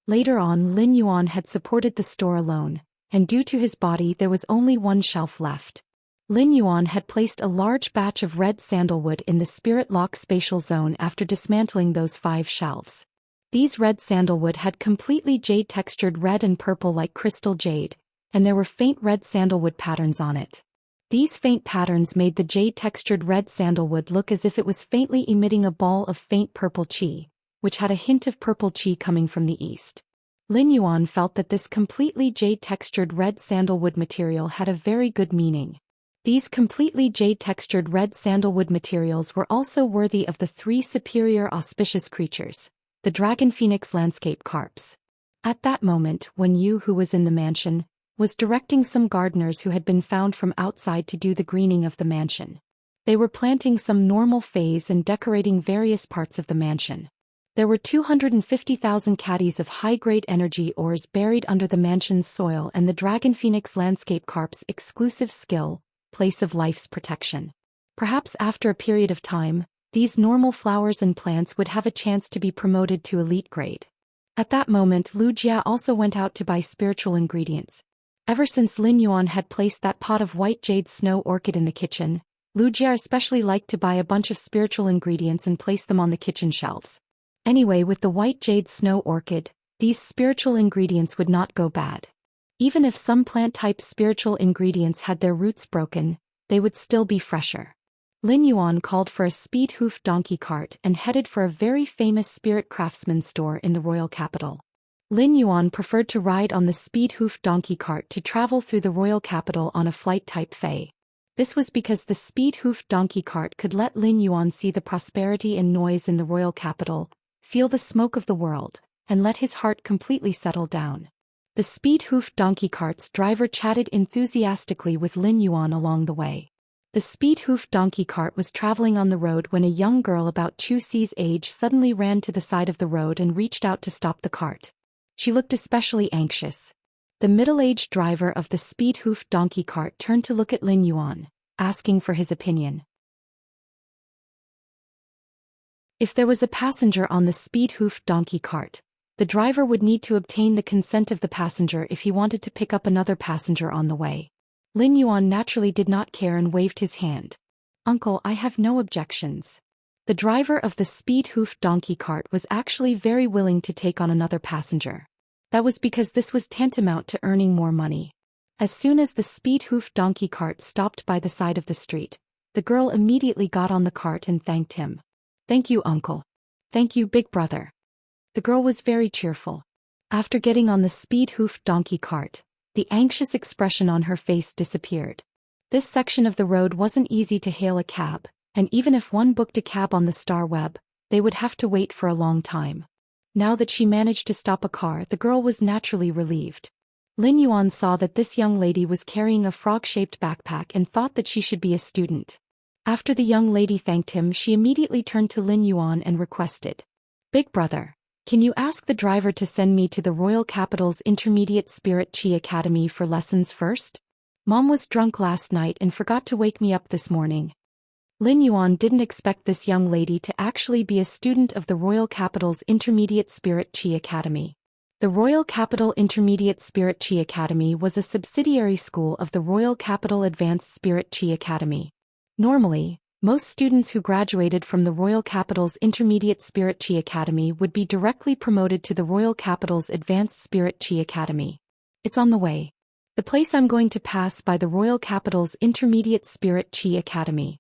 Later on, Lin Yuan had supported the store alone, and due to his body there was only 1 shelf left. Lin Yuan had placed a large batch of red sandalwood in the Spirit Lock spatial zone after dismantling those 5 shelves. These red sandalwood had completely jade-textured red and purple like crystal jade, and there were faint red sandalwood patterns on it. These faint patterns made the jade-textured red sandalwood look as if it was faintly emitting a ball of faint purple qi, which had a hint of purple qi coming from the east. Lin Yuan felt that this completely jade-textured red sandalwood material had a very good meaning. These completely jade-textured red sandalwood materials were also worthy of the 3 superior auspicious creatures, the Dragon Phoenix landscape carps. At that moment, Wen Yu, who was in the mansion, was directing some gardeners who had been found from outside to do the greening of the mansion. They were planting some normal phase and decorating various parts of the mansion. There were 250,000 caddies of high-grade energy ores buried under the mansion's soil, and the Dragon Phoenix landscape carp's exclusive skill, place of life's protection. Perhaps after a period of time, these normal flowers and plants would have a chance to be promoted to elite grade. At that moment, Lu Jia also went out to buy spiritual ingredients. Ever since Lin Yuan had placed that pot of white jade snow orchid in the kitchen, Lu Jia especially liked to buy a bunch of spiritual ingredients and place them on the kitchen shelves. Anyway, with the white jade snow orchid, these spiritual ingredients would not go bad. Even if some plant-type spiritual ingredients had their roots broken, they would still be fresher. Lin Yuan called for a speed-hoofed donkey cart and headed for a very famous spirit craftsman store in the royal capital. Lin Yuan preferred to ride on the speed-hoofed donkey cart to travel through the royal capital on a flight-type fei. This was because the speed-hoofed donkey cart could let Lin Yuan see the prosperity and noise in the royal capital, feel the smoke of the world, and let his heart completely settle down. The speed-hoofed donkey cart's driver chatted enthusiastically with Lin Yuan along the way. The speed-hoofed donkey cart was traveling on the road when a young girl about Chu Xi's age suddenly ran to the side of the road and reached out to stop the cart. She looked especially anxious. The middle-aged driver of the speed-hoofed donkey cart turned to look at Lin Yuan, asking for his opinion. If there was a passenger on the speed-hoofed donkey cart, the driver would need to obtain the consent of the passenger if he wanted to pick up another passenger on the way. Lin Yuan naturally did not care and waved his hand. "Uncle, I have no objections." The driver of the speed-hoofed donkey cart was actually very willing to take on another passenger. That was because this was tantamount to earning more money. As soon as the speed-hoofed donkey cart stopped by the side of the street, the girl immediately got on the cart and thanked him. "Thank you, uncle. Thank you, big brother." The girl was very cheerful. After getting on the speed-hoofed donkey cart, the anxious expression on her face disappeared. This section of the road wasn't easy to hail a cab, and even if one booked a cab on the star web, they would have to wait for a long time. Now that she managed to stop a car, the girl was naturally relieved. Lin Yuan saw that this young lady was carrying a frog-shaped backpack and thought that she should be a student. After the young lady thanked him, she immediately turned to Lin Yuan and requested, "Big brother, can you ask the driver to send me to the royal capital's Intermediate Spirit Chi Academy for lessons first? Mom was drunk last night and forgot to wake me up this morning." Lin Yuan didn't expect this young lady to actually be a student of the royal capital's Intermediate Spirit Chi Academy. The Royal Capital Intermediate Spirit Chi Academy was a subsidiary school of the Royal Capital Advanced Spirit Chi Academy. Normally, most students who graduated from the Royal Capital's Intermediate Spirit Chi Academy would be directly promoted to the Royal Capital's Advanced Spirit Chi Academy. "It's on the way. The place I'm going to pass by the Royal Capital's Intermediate Spirit Chi Academy."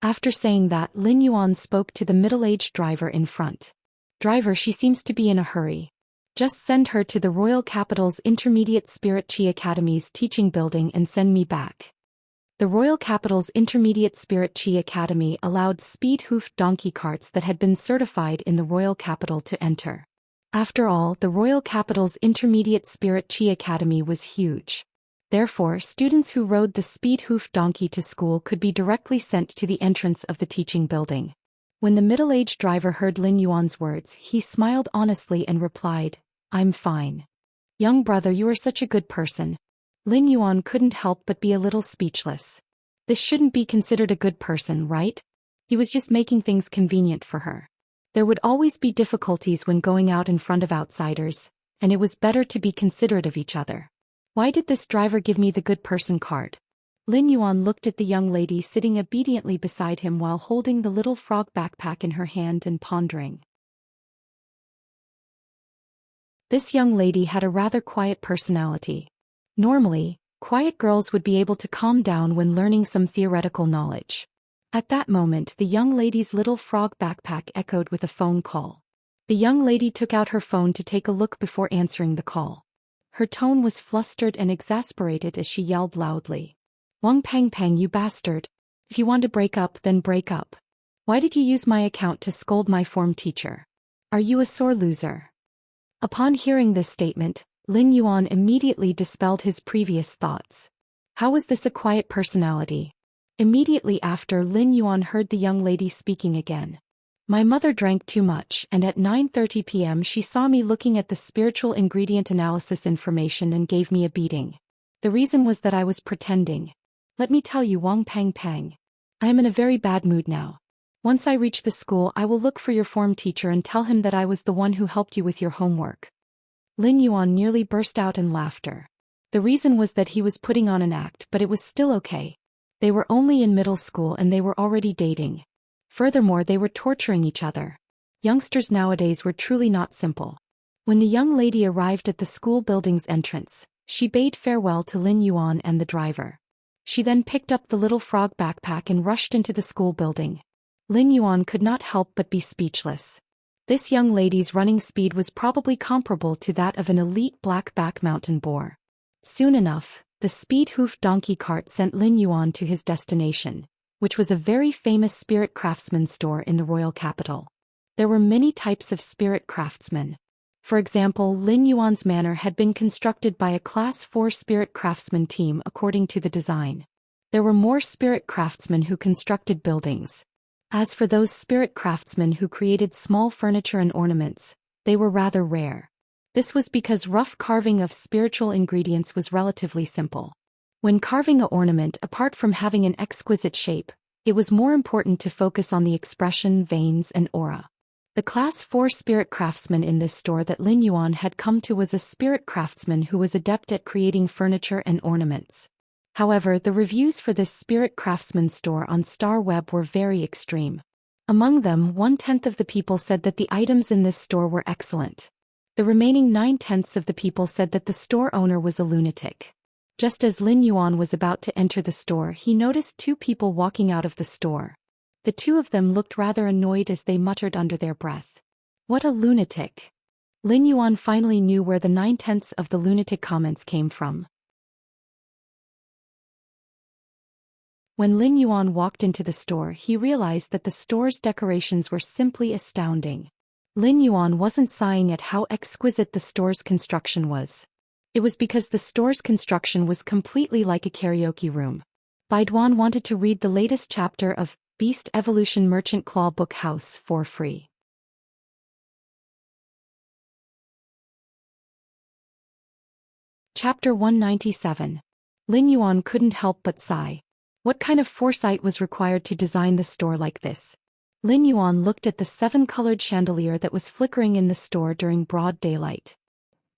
After saying that, Lin Yuan spoke to the middle-aged driver in front. "Driver, she seems to be in a hurry. Just send her to the Royal Capital's Intermediate Spirit Chi Academy's teaching building and send me back." The Royal Capital's Intermediate Spirit Chi Academy allowed speed-hoofed donkey carts that had been certified in the Royal Capital to enter. After all, the Royal Capital's Intermediate Spirit Chi Academy was huge. Therefore, students who rode the speed-hoofed donkey to school could be directly sent to the entrance of the teaching building. When the middle-aged driver heard Lin Yuan's words, he smiled honestly and replied, "I'm fine. Young brother, you are such a good person." Lin Yuan couldn't help but be a little speechless. This shouldn't be considered a good person, right? He was just making things convenient for her. There would always be difficulties when going out in front of outsiders, and it was better to be considerate of each other. Why did this driver give me the good person card? Lin Yuan looked at the young lady sitting obediently beside him while holding the little frog backpack in her hand and pondering. This young lady had a rather quiet personality. Normally, quiet girls would be able to calm down when learning some theoretical knowledge. At that moment, the young lady's little frog backpack echoed with a phone call. The young lady took out her phone to take a look before answering the call. Her tone was flustered and exasperated as she yelled loudly, "Wang Peng Peng, you bastard! If you want to break up, then break up. Why did you use my account to scold my form teacher? Are you a sore loser?" Upon hearing this statement, Lin Yuan immediately dispelled his previous thoughts. How was this a quiet personality? Immediately after, Lin Yuan heard the young lady speaking again. "My mother drank too much, and at 9:30 p.m. she saw me looking at the spiritual ingredient analysis information and gave me a beating. The reason was that I was pretending. Let me tell you, Wang Peng Peng, I am in a very bad mood now. Once I reach the school, I will look for your form teacher and tell him that I was the one who helped you with your homework." Lin Yuan nearly burst out in laughter. The reason was that he was putting on an act, but it was still okay. They were only in middle school and they were already dating. Furthermore, they were torturing each other. Youngsters nowadays were truly not simple. When the young lady arrived at the school building's entrance, she bade farewell to Lin Yuan and the driver. She then picked up the little frog backpack and rushed into the school building. Lin Yuan could not help but be speechless. This young lady's running speed was probably comparable to that of an elite black-back mountain boar. Soon enough, the speed-hoofed donkey cart sent Lin Yuan to his destination, which was a very famous spirit craftsman store in the royal capital. There were many types of spirit craftsmen. For example, Lin Yuan's manor had been constructed by a Class 4 spirit craftsman team according to the design. There were more spirit craftsmen who constructed buildings. As for those spirit craftsmen who created small furniture and ornaments, they were rather rare. This was because rough carving of spiritual ingredients was relatively simple. When carving an ornament, apart from having an exquisite shape, it was more important to focus on the expression, veins, and aura. The Class 4 spirit craftsman in this store that Lin Yuan had come to was a spirit craftsman who was adept at creating furniture and ornaments. However, the reviews for this spirit craftsman store on Star Web were very extreme. Among them, 1/10 of the people said that the items in this store were excellent. The remaining 9/10 of the people said that the store owner was a lunatic. Just as Lin Yuan was about to enter the store, he noticed two people walking out of the store. The two of them looked rather annoyed as they muttered under their breath. What a lunatic! Lin Yuan finally knew where the 9/10 of the lunatic comments came from. When Lin Yuan walked into the store, he realized that the store's decorations were simply astounding. Lin Yuan wasn't sighing at how exquisite the store's construction was. It was because the store's construction was completely like a karaoke room. Baiduan wanted to read the latest chapter of Beast Evolution Merchant Claw Book House for free. Chapter 197. Lin Yuan couldn't help but sigh. What kind of foresight was required to design the store like this? Lin Yuan looked at the 7-colored chandelier that was flickering in the store during broad daylight.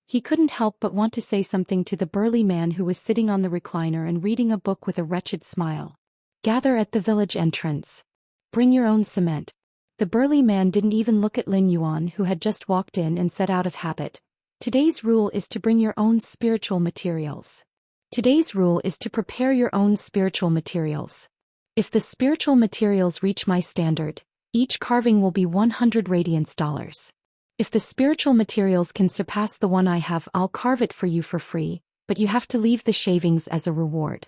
He couldn't help but want to say something to the burly man who was sitting on the recliner and reading a book with a wretched smile. Gather at the village entrance. Bring your own cement. The burly man didn't even look at Lin Yuan, who had just walked in, and said out of habit, "Today's rule is to bring your own spiritual materials. Today's rule is to prepare your own spiritual materials. If the spiritual materials reach my standard, each carving will be 100 radiance dollars. If the spiritual materials can surpass the one I have, I'll carve it for you for free, but you have to leave the shavings as a reward."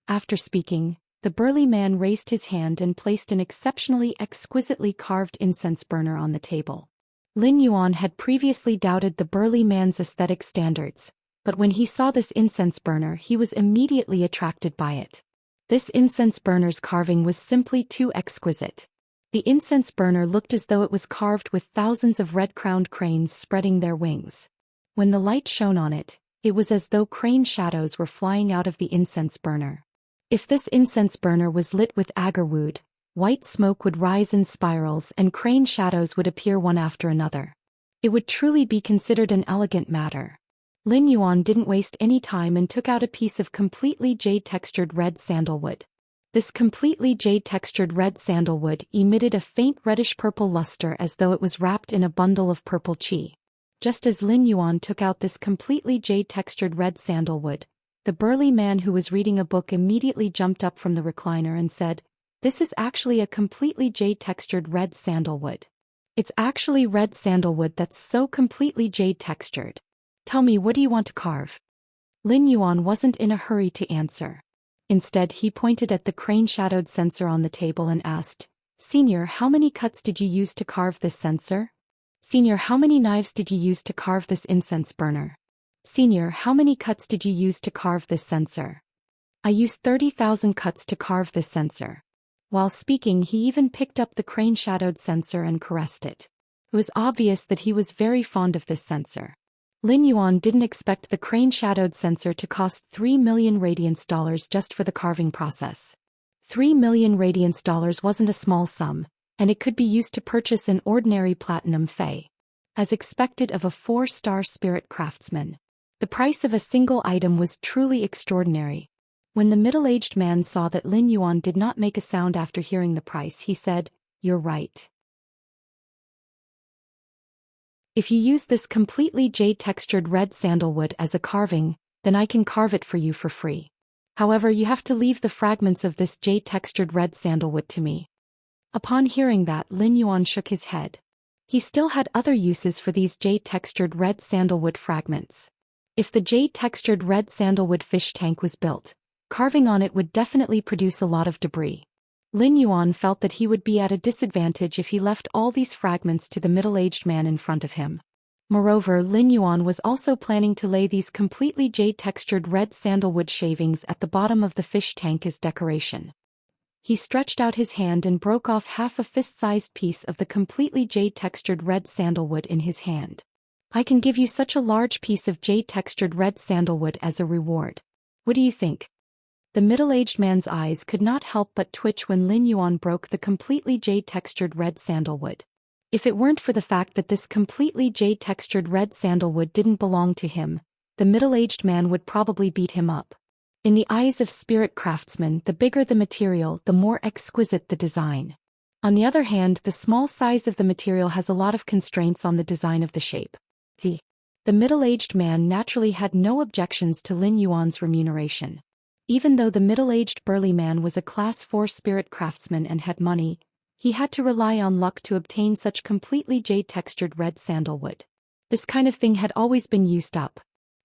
After speaking, the burly man raised his hand and placed an exceptionally exquisitely carved incense burner on the table. Lin Yuan had previously doubted the burly man's aesthetic standards, but when he saw this incense burner, he was immediately attracted by it. This incense burner's carving was simply too exquisite. The incense burner looked as though it was carved with thousands of red-crowned cranes spreading their wings. When the light shone on it, it was as though crane shadows were flying out of the incense burner. If this incense burner was lit with agarwood, white smoke would rise in spirals and crane shadows would appear one after another. It would truly be considered an elegant matter. Lin Yuan didn't waste any time and took out a piece of completely jade-textured red sandalwood. This completely jade-textured red sandalwood emitted a faint reddish-purple luster as though it was wrapped in a bundle of purple qi. Just as Lin Yuan took out this completely jade-textured red sandalwood, the burly man who was reading a book immediately jumped up from the recliner and said, "This is actually a completely jade-textured red sandalwood. It's actually red sandalwood that's so completely jade-textured. Tell me, what do you want to carve?" Lin Yuan wasn't in a hurry to answer. Instead, he pointed at the crane-shadowed censer on the table and asked, "Senior, how many cuts did you use to carve this censer? Senior, how many knives did you use to carve this incense burner? Senior, how many cuts did you use to carve this censer?" "I used 30,000 cuts to carve this censer." While speaking, he even picked up the crane-shadowed censer and caressed it. It was obvious that he was very fond of this censer. Lin Yuan didn't expect the crane-shadowed censer to cost 3 million radiance dollars just for the carving process. 3 million radiance dollars wasn't a small sum, and it could be used to purchase an ordinary platinum fei. As expected of a 4-star spirit craftsman, the price of a single item was truly extraordinary. When the middle-aged man saw that Lin Yuan did not make a sound after hearing the price, he said, "You're right. If you use this completely jade-textured red sandalwood as a carving, then I can carve it for you for free. However, you have to leave the fragments of this jade-textured red sandalwood to me. Upon hearing that, Lin Yuan shook his head. He still had other uses for these jade-textured red sandalwood fragments. If the jade-textured red sandalwood fish tank was built, carving on it would definitely produce a lot of debris. Lin Yuan felt that he would be at a disadvantage if he left all these fragments to the middle-aged man in front of him. Moreover, Lin Yuan was also planning to lay these completely jade-textured red sandalwood shavings at the bottom of the fish tank as decoration. He stretched out his hand and broke off half a fist-sized piece of the completely jade-textured red sandalwood in his hand. I can give you such a large piece of jade-textured red sandalwood as a reward. What do you think? The middle-aged man's eyes could not help but twitch when Lin Yuan broke the completely jade-textured red sandalwood. If it weren't for the fact that this completely jade-textured red sandalwood didn't belong to him, the middle-aged man would probably beat him up. In the eyes of spirit craftsmen, the bigger the material, the more exquisite the design. On the other hand, the small size of the material has a lot of constraints on the design of the shape. The middle-aged man naturally had no objections to Lin Yuan's remuneration. Even though the middle-aged burly man was a Class 4 spirit craftsman and had money, he had to rely on luck to obtain such completely jade-textured red sandalwood. This kind of thing had always been used up.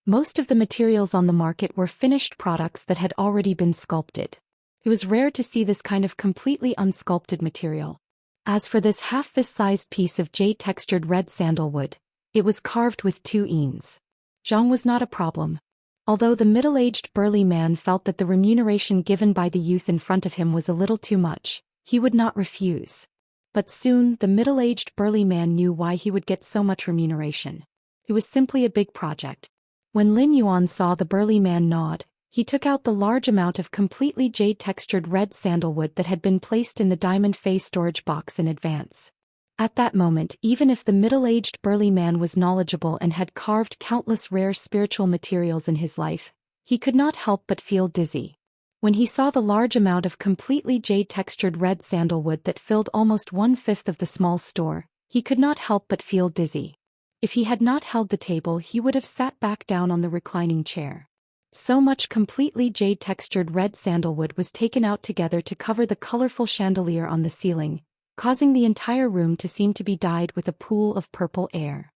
Most of the materials on the market were finished products that had already been sculpted. It was rare to see this kind of completely unsculpted material. As for this half-fist-sized piece of jade-textured red sandalwood, it was carved with 2 eans. Zhang was not a problem. Although the middle-aged burly man felt that the remuneration given by the youth in front of him was a little too much, he would not refuse. But soon, the middle-aged burly man knew why he would get so much remuneration. It was simply a big project. When Lin Yuan saw the burly man nod, he took out the large amount of completely jade-textured red sandalwood that had been placed in the diamond face storage box in advance. At that moment, even if the middle-aged burly man was knowledgeable and had carved countless rare spiritual materials in his life, he could not help but feel dizzy. When he saw the large amount of completely jade-textured red sandalwood that filled almost 1/5 of the small store, he could not help but feel dizzy. If he had not held the table, he would have sat back down on the reclining chair. So much completely jade-textured red sandalwood was taken out together to cover the colorful chandelier on the ceiling, causing the entire room to seem to be dyed with a pool of purple air.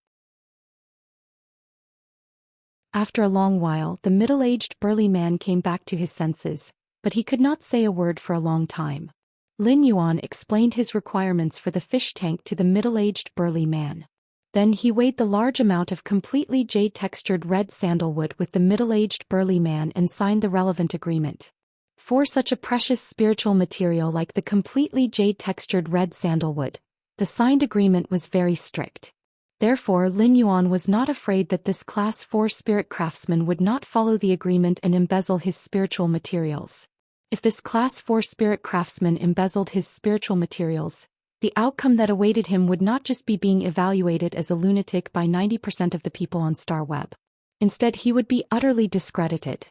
After a long while, the middle-aged burly man came back to his senses, but he could not say a word for a long time. Lin Yuan explained his requirements for the fish tank to the middle-aged burly man. Then he weighed the large amount of completely jade-textured red sandalwood with the middle-aged burly man and signed the relevant agreement. For such a precious spiritual material like the completely jade-textured red sandalwood, the signed agreement was very strict. Therefore, Lin Yuan was not afraid that this Class 4 spirit craftsman would not follow the agreement and embezzle his spiritual materials. If this Class 4 spirit craftsman embezzled his spiritual materials, the outcome that awaited him would not just be being evaluated as a lunatic by 90% of the people on StarWeb. Instead, he would be utterly discredited.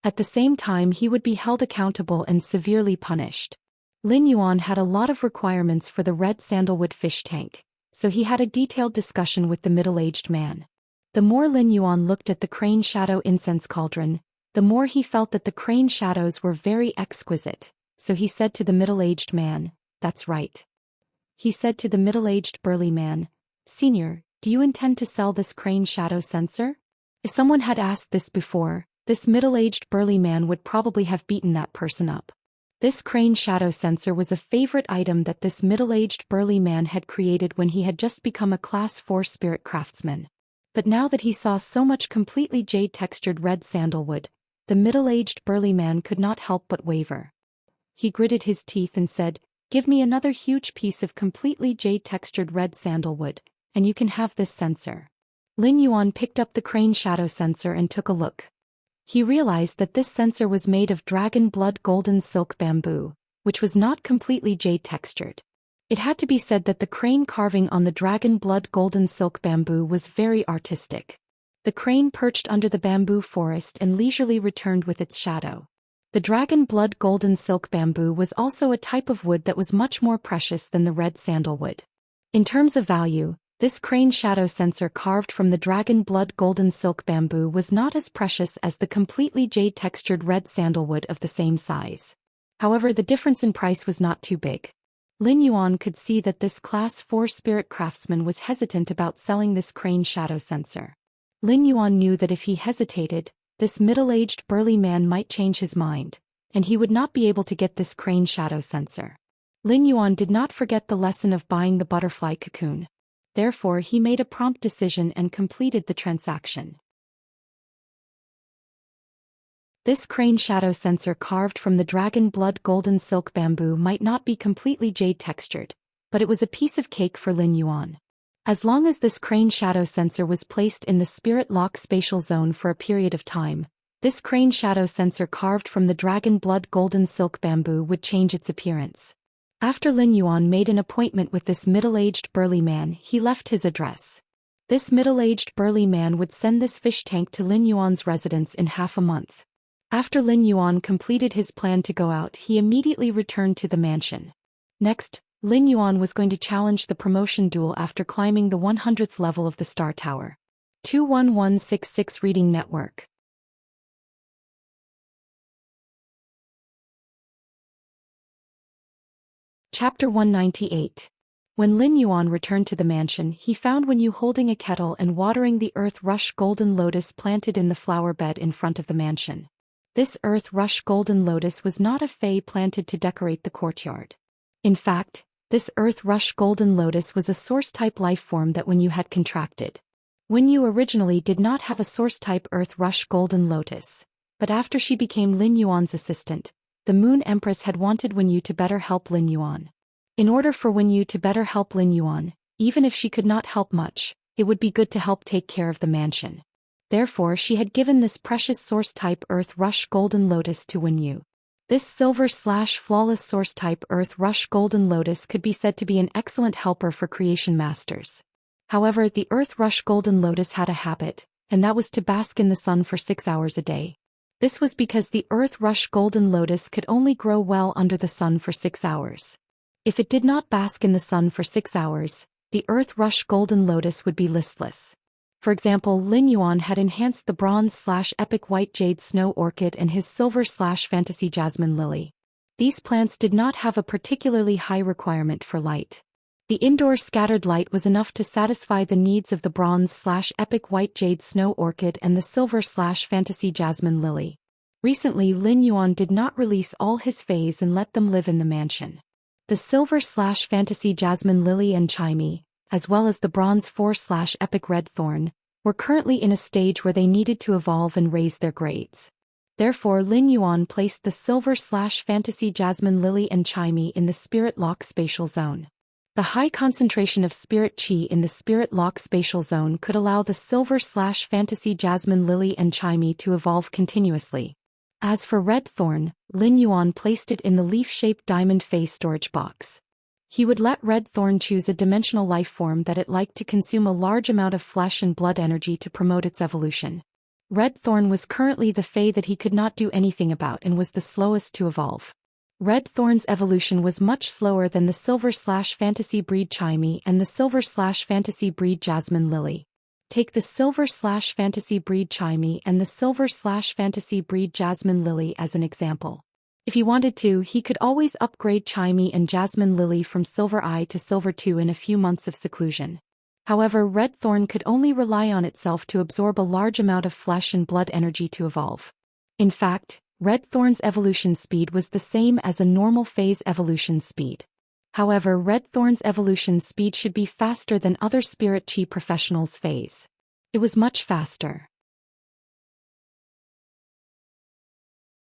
At the same time, he would be held accountable and severely punished. Lin Yuan had a lot of requirements for the red sandalwood fish tank, so he had a detailed discussion with the middle-aged man. The more Lin Yuan looked at the crane shadow incense cauldron, the more he felt that the crane shadows were very exquisite, so he said to the middle-aged man, "That's right." He said to the middle-aged burly man, "Senior, do you intend to sell this crane shadow sensor?" If someone had asked this before, this middle-aged burly man would probably have beaten that person up. This crane shadow sensor was a favorite item that this middle-aged burly man had created when he had just become a Class 4 spirit craftsman. But now that he saw so much completely jade-textured red sandalwood, the middle-aged burly man could not help but waver. He gritted his teeth and said, "Give me another huge piece of completely jade-textured red sandalwood, and you can have this sensor." Lin Yuan picked up the crane shadow sensor and took a look. He realized that this sensor was made of dragon blood golden silk bamboo, which was not completely jade-textured. It had to be said that the crane carving on the dragon blood golden silk bamboo was very artistic. The crane perched under the bamboo forest and leisurely returned with its shadow. The dragon blood golden silk bamboo was also a type of wood that was much more precious than the red sandalwood. In terms of value, This crane shadow censer carved from the dragon blood golden silk bamboo was not as precious as the completely jade-textured red sandalwood of the same size. However, the difference in price was not too big. Lin Yuan could see that this Class 4 spirit craftsman was hesitant about selling this crane shadow censer. Lin Yuan knew that if he hesitated, this middle-aged burly man might change his mind, and he would not be able to get this crane shadow censer. Lin Yuan did not forget the lesson of buying the butterfly cocoon. Therefore, he made a prompt decision and completed the transaction. This crane shadow censer carved from the dragon blood golden silk bamboo might not be completely jade-textured, but it was a piece of cake for Lin Yuan. As long as this crane shadow censer was placed in the spirit lock spatial zone for a period of time, this crane shadow censer carved from the dragon blood golden silk bamboo would change its appearance. After Lin Yuan made an appointment with this middle-aged burly man, he left his address. This middle-aged burly man would send this fish tank to Lin Yuan's residence in half a month. After Lin Yuan completed his plan to go out, he immediately returned to the mansion. Next, Lin Yuan was going to challenge the promotion duel after climbing the 100th level of the Star Tower. 21166 Reading Network. Chapter 198. When Lin Yuan returned to the mansion, he found Wen Yu holding a kettle and watering the earth rush golden lotus planted in the flower bed in front of the mansion. This earth rush golden lotus was not a fey planted to decorate the courtyard. In fact, this earth rush golden lotus was a source-type life form that Wen Yu had contracted. Wen Yu originally did not have a source-type earth rush golden lotus, but after she became Lin Yuan's assistant, the Moon Empress had wanted Wen Yu to better help Lin Yuan. In order for Wen Yu to better help Lin Yuan, even if she could not help much, it would be good to help take care of the mansion. Therefore, she had given this precious source-type Earth Rush Golden Lotus to Wen Yu. This silver/flawless source-type Earth Rush Golden Lotus could be said to be an excellent helper for creation masters. However, the Earth Rush Golden Lotus had a habit, and that was to bask in the sun for 6 hours a day. This was because the Earth Rush Golden Lotus could only grow well under the sun for 6 hours. If it did not bask in the sun for 6 hours, the Earth Rush Golden Lotus would be listless. For example, Lin Yuan had enhanced the bronze/epic white jade snow orchid and his silver/fantasy jasmine lily. These plants did not have a particularly high requirement for light. The indoor scattered light was enough to satisfy the needs of the bronze/epic white jade snow orchid and the silver/fantasy jasmine lily. Recently, Lin Yuan did not release all his fays and let them live in the mansion. The silver/fantasy jasmine lily and chimey, as well as the bronze 4/epic red thorn, were currently in a stage where they needed to evolve and raise their grades. Therefore, Lin Yuan placed the silver/fantasy jasmine lily and chimey in the spirit lock spatial zone. The high concentration of spirit chi in the spirit lock spatial zone could allow the silver/fantasy jasmine lily and chimey to evolve continuously. As for red thorn, Lin Yuan placed it in the leaf-shaped diamond phase storage box. He would let red thorn choose a dimensional life form that it liked to consume a large amount of flesh and blood energy to promote its evolution. Red thorn was currently the fey that he could not do anything about and was the slowest to evolve. Red thorn's evolution was much slower than the silver/fantasy breed chimey and the silver/fantasy breed jasmine lily. Take the silver/fantasy breed chimey and the silver/fantasy breed jasmine lily as an example. If he wanted to, he could always upgrade chimey and jasmine lily from silver I to silver II in a few months of seclusion. However, red thorn could only rely on itself to absorb a large amount of flesh and blood energy to evolve. In fact, red thorn's evolution speed was the same as a normal phase evolution speed. However, red thorn's evolution speed should be faster than other spirit chi professionals' phase. It was much faster.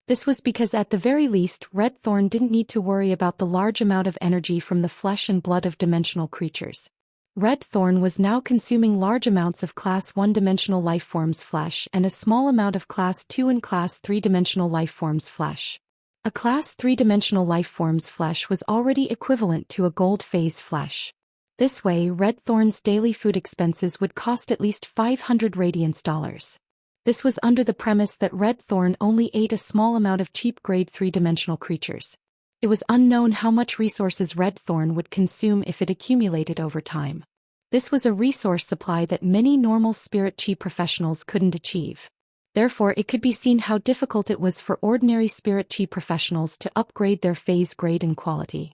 This was because at the very least, red thorn didn't need to worry about the large amount of energy from the flesh and blood of dimensional creatures. Red thorn was now consuming large amounts of Class 1-dimensional lifeforms' flesh and a small amount of Class 2 and Class 3-dimensional lifeforms' flesh. A Class 3-dimensional lifeform's flesh was already equivalent to a gold phase flesh. This way, red thorn's daily food expenses would cost at least 500 radiance dollars. This was under the premise that red thorn only ate a small amount of cheap grade 3-dimensional creatures. It was unknown how much resources red thorn would consume if it accumulated over time. This was a resource supply that many normal spirit chi professionals couldn't achieve. Therefore, it could be seen how difficult it was for ordinary spirit chi professionals to upgrade their phase grade and quality.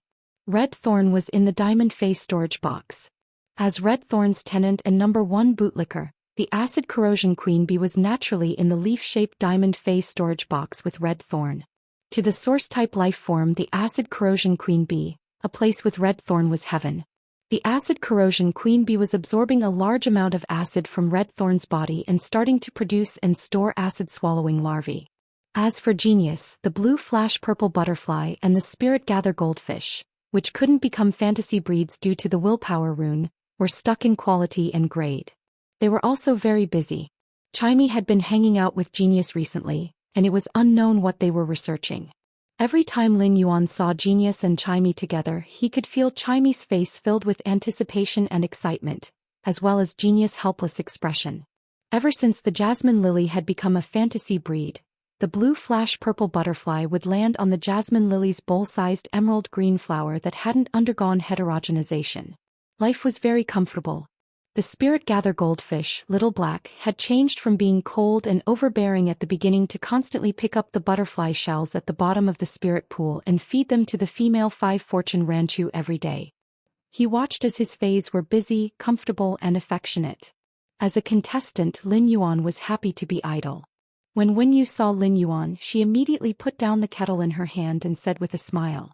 Red thorn was in the diamond phase storage box. As red thorn's tenant and number 1 bootlicker, the acid corrosion queen bee was naturally in the leaf-shaped diamond phase storage box with red thorn. To the source-type life form, the acid corrosion queen bee, a place with red thorn was heaven. The acid corrosion queen bee was absorbing a large amount of acid from red thorn's body and starting to produce and store acid-swallowing larvae. As for genius, the blue flash purple butterfly and the spirit gather goldfish, which couldn't become fantasy breeds due to the willpower rune, were stuck in quality and grade. They were also very busy. Chimey had been hanging out with Genius recently, and it was unknown what they were researching. Every time Lin Yuan saw Genius and Chimey together, he could feel Chimey's face filled with anticipation and excitement, as well as Genius' helpless expression. Ever since the jasmine lily had become a fantasy breed, the blue flash purple butterfly would land on the jasmine lily's bowl-sized emerald green flower that hadn't undergone heterogenization. Life was very comfortable. The spirit gather goldfish, Little Black, had changed from being cold and overbearing at the beginning to constantly pick up the butterfly shells at the bottom of the spirit pool and feed them to the female 5 fortune ranchu every day. He watched as his fays were busy, comfortable, and affectionate. As a contestant, Lin Yuan was happy to be idle. When Wenyu saw Lin Yuan, she immediately put down the kettle in her hand and said with a smile,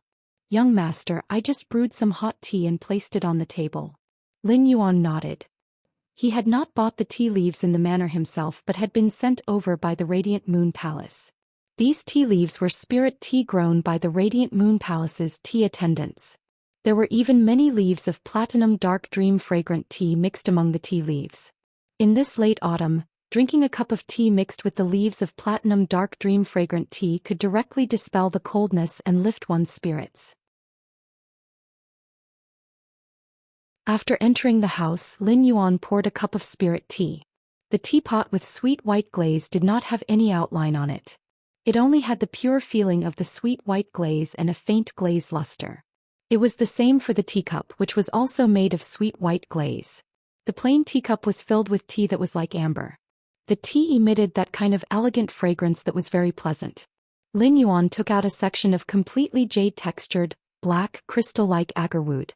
"Young master, I just brewed some hot tea and placed it on the table." Lin Yuan nodded. He had not bought the tea leaves in the manor himself but had been sent over by the Radiant Moon Palace. These tea leaves were spirit tea grown by the Radiant Moon Palace's tea attendants. There were even many leaves of platinum dark dream fragrant tea mixed among the tea leaves. In this late autumn, drinking a cup of tea mixed with the leaves of platinum dark dream fragrant tea could directly dispel the coldness and lift one's spirits. After entering the house, Lin Yuan poured a cup of spirit tea. The teapot with sweet white glaze did not have any outline on it. It only had the pure feeling of the sweet white glaze and a faint glaze luster. It was the same for the teacup, which was also made of sweet white glaze. The plain teacup was filled with tea that was like amber. The tea emitted that kind of elegant fragrance that was very pleasant. Lin Yuan took out a section of completely jade-textured, black, crystal-like agarwood.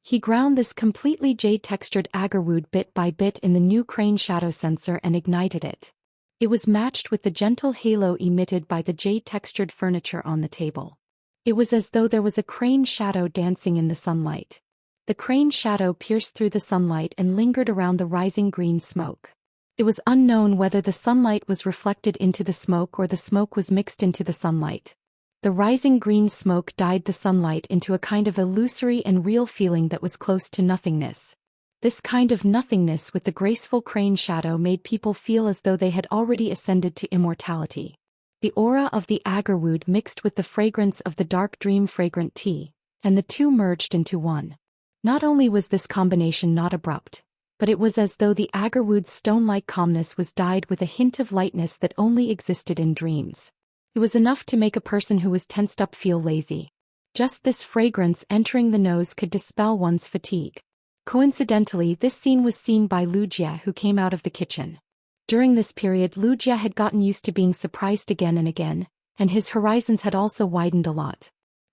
He ground this completely jade-textured agarwood bit by bit in the new crane shadow sensor and ignited it. It was matched with the gentle halo emitted by the jade-textured furniture on the table. It was as though there was a crane shadow dancing in the sunlight. The crane shadow pierced through the sunlight and lingered around the rising green smoke. It was unknown whether the sunlight was reflected into the smoke or the smoke was mixed into the sunlight. The rising green smoke dyed the sunlight into a kind of illusory and real feeling that was close to nothingness. This kind of nothingness with the graceful crane shadow made people feel as though they had already ascended to immortality. The aura of the agarwood mixed with the fragrance of the dark dream fragrant tea, and the two merged into one. Not only was this combination not abrupt, but it was as though the agarwood's stone-like calmness was dyed with a hint of lightness that only existed in dreams. It was enough to make a person who was tensed up feel lazy. Just this fragrance entering the nose could dispel one's fatigue. Coincidentally, this scene was seen by Lu Jie, who came out of the kitchen. During this period, Lu Jie had gotten used to being surprised again and again, and his horizons had also widened a lot.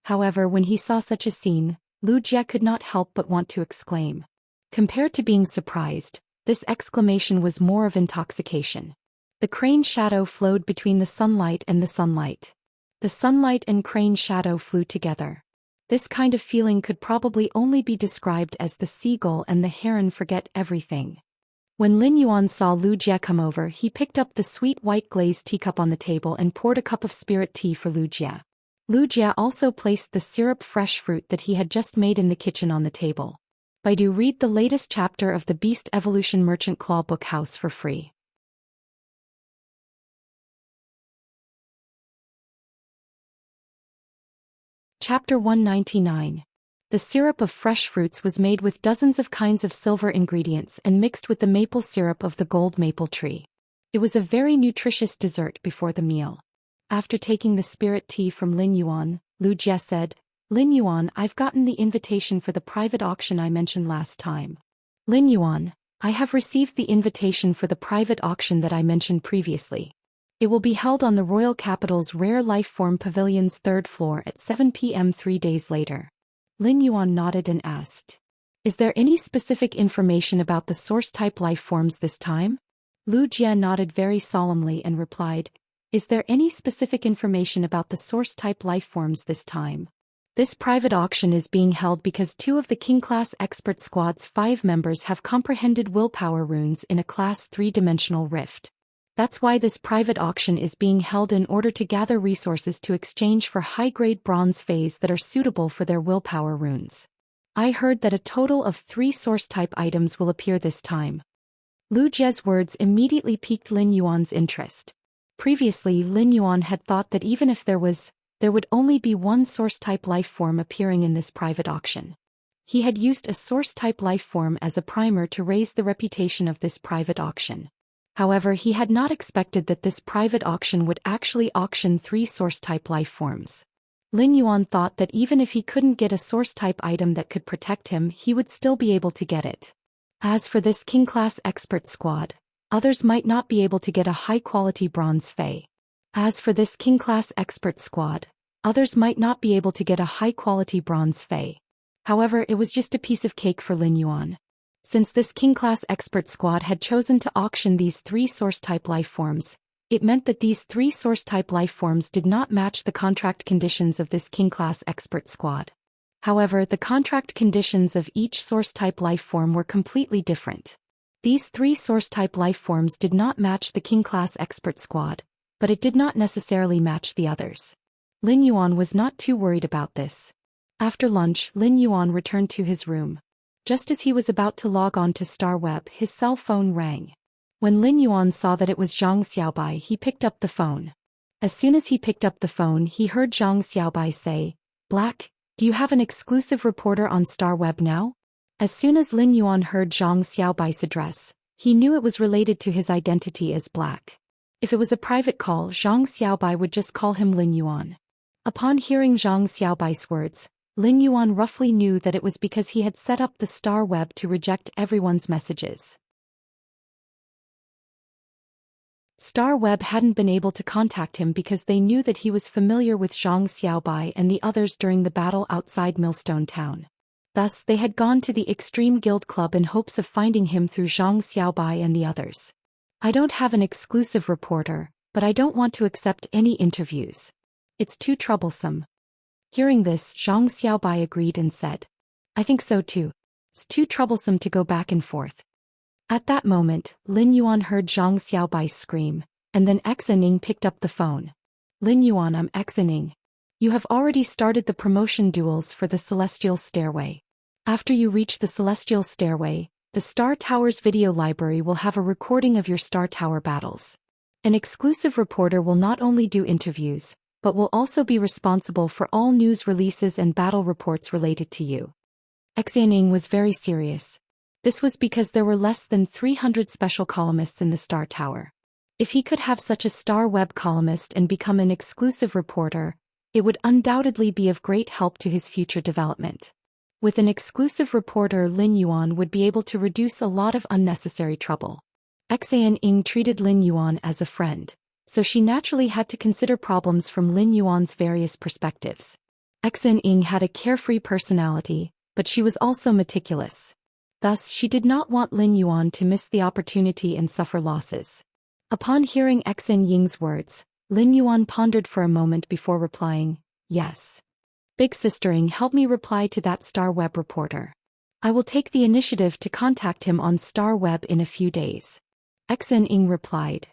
However, when he saw such a scene, Lu Jie could not help but want to exclaim. Compared to being surprised, this exclamation was more of intoxication. The crane shadow flowed between the sunlight and the sunlight. The sunlight and crane shadow flew together. This kind of feeling could probably only be described as the seagull and the heron forget everything. When Lin Yuan saw Lu Jie come over, he picked up the sweet white glazed teacup on the table and poured a cup of spirit tea for Lu Jie. Lu Jie also placed the syrup fresh fruit that he had just made in the kitchen on the table. Baidu, read the latest chapter of the Beast Evolution Merchant Claw Book House for free. Chapter 199. The syrup of fresh fruits was made with dozens of kinds of silver ingredients and mixed with the maple syrup of the gold maple tree. It was a very nutritious dessert before the meal. After taking the spirit tea from Lin Yuan, Lu Jie said, "Lin Yuan, I've gotten the invitation for the private auction I mentioned last time. Lin Yuan, I have received the invitation for the private auction that I mentioned previously. It will be held on the Royal Capital's Rare Lifeform Pavilion's 3rd floor at 7 p.m. 3 days later. Lin Yuan nodded and asked, "Is there any specific information about the source-type lifeforms this time?" Lu Jie nodded very solemnly and replied, "Is there any specific information about the source-type lifeforms this time? This private auction is being held because 2 of the King-class expert squad's 5 members have comprehended willpower runes in a Class 3-dimensional rift. That's why this private auction is being held in order to gather resources to exchange for high-grade bronze phase that are suitable for their willpower runes. I heard that a total of 3 source-type items will appear this time." Lu Jie's words immediately piqued Lin Yuan's interest. Previously, Lin Yuan had thought that even if there would only be 1 source-type lifeform appearing in this private auction. He had used a source-type lifeform as a primer to raise the reputation of this private auction. However, he had not expected that this private auction would actually auction 3 source-type lifeforms. Lin Yuan thought that even if he couldn't get a source-type item that could protect him, he would still be able to get it. As for this King-class expert squad, others might not be able to get a high-quality bronze fey. As for this King-class expert squad, others might not be able to get a high-quality bronze fey. However, it was just a piece of cake for Lin Yuan. Since this King-class expert squad had chosen to auction these 3 source-type lifeforms, it meant that these 3 source-type lifeforms did not match the contract conditions of this King-class expert squad. However, the contract conditions of each source-type lifeform were completely different. These 3 source-type lifeforms did not match the King-class expert squad, but it did not necessarily match the others. Lin Yuan was not too worried about this. After lunch, Lin Yuan returned to his room. Just as he was about to log on to StarWeb, his cell phone rang. When Lin Yuan saw that it was Zhang Xiaobai, he picked up the phone. As soon as he picked up the phone, he heard Zhang Xiaobai say, "Black, do you have an exclusive reporter on StarWeb now?" As soon as Lin Yuan heard Zhang Xiaobai's address, he knew it was related to his identity as Black. If it was a private call, Zhang Xiaobai would just call him Lin Yuan. Upon hearing Zhang Xiaobai's words, Lin Yuan roughly knew that it was because he had set up the StarWeb to reject everyone's messages. StarWeb hadn't been able to contact him because they knew that he was familiar with Zhang Xiaobai and the others during the battle outside Millstone Town. Thus, they had gone to the Extreme Guild Club in hopes of finding him through Zhang Xiaobai and the others. "I don't have an exclusive reporter, but I don't want to accept any interviews. It's too troublesome." Hearing this, Zhang Xiaobai agreed and said, "I think so too. It's too troublesome to go back and forth." At that moment, Lin Yuan heard Zhang Xiaobai scream, and then Xening picked up the phone. "Lin Yuan, I'm Xening. You have already started the promotion duels for the Celestial Stairway. After you reach the Celestial Stairway, the Star Tower's video library will have a recording of your Star Tower battles. An exclusive reporter will not only do interviews, but will also be responsible for all news releases and battle reports related to you." Xening was very serious. This was because there were less than 300 special columnists in the Star Tower. If he could have such a Star Web columnist and become an exclusive reporter, it would undoubtedly be of great help to his future development. With an exclusive reporter, Lin Yuan would be able to reduce a lot of unnecessary trouble. Xening treated Lin Yuan as a friend, so she naturally had to consider problems from Lin Yuan's various perspectives. Xening had a carefree personality, but she was also meticulous. Thus, she did not want Lin Yuan to miss the opportunity and suffer losses. Upon hearing Xening's words, Lin Yuan pondered for a moment before replying, "Yes. Big Sistering, help me reply to that StarWeb reporter. I will take the initiative to contact him on StarWeb in a few days." Xening replied,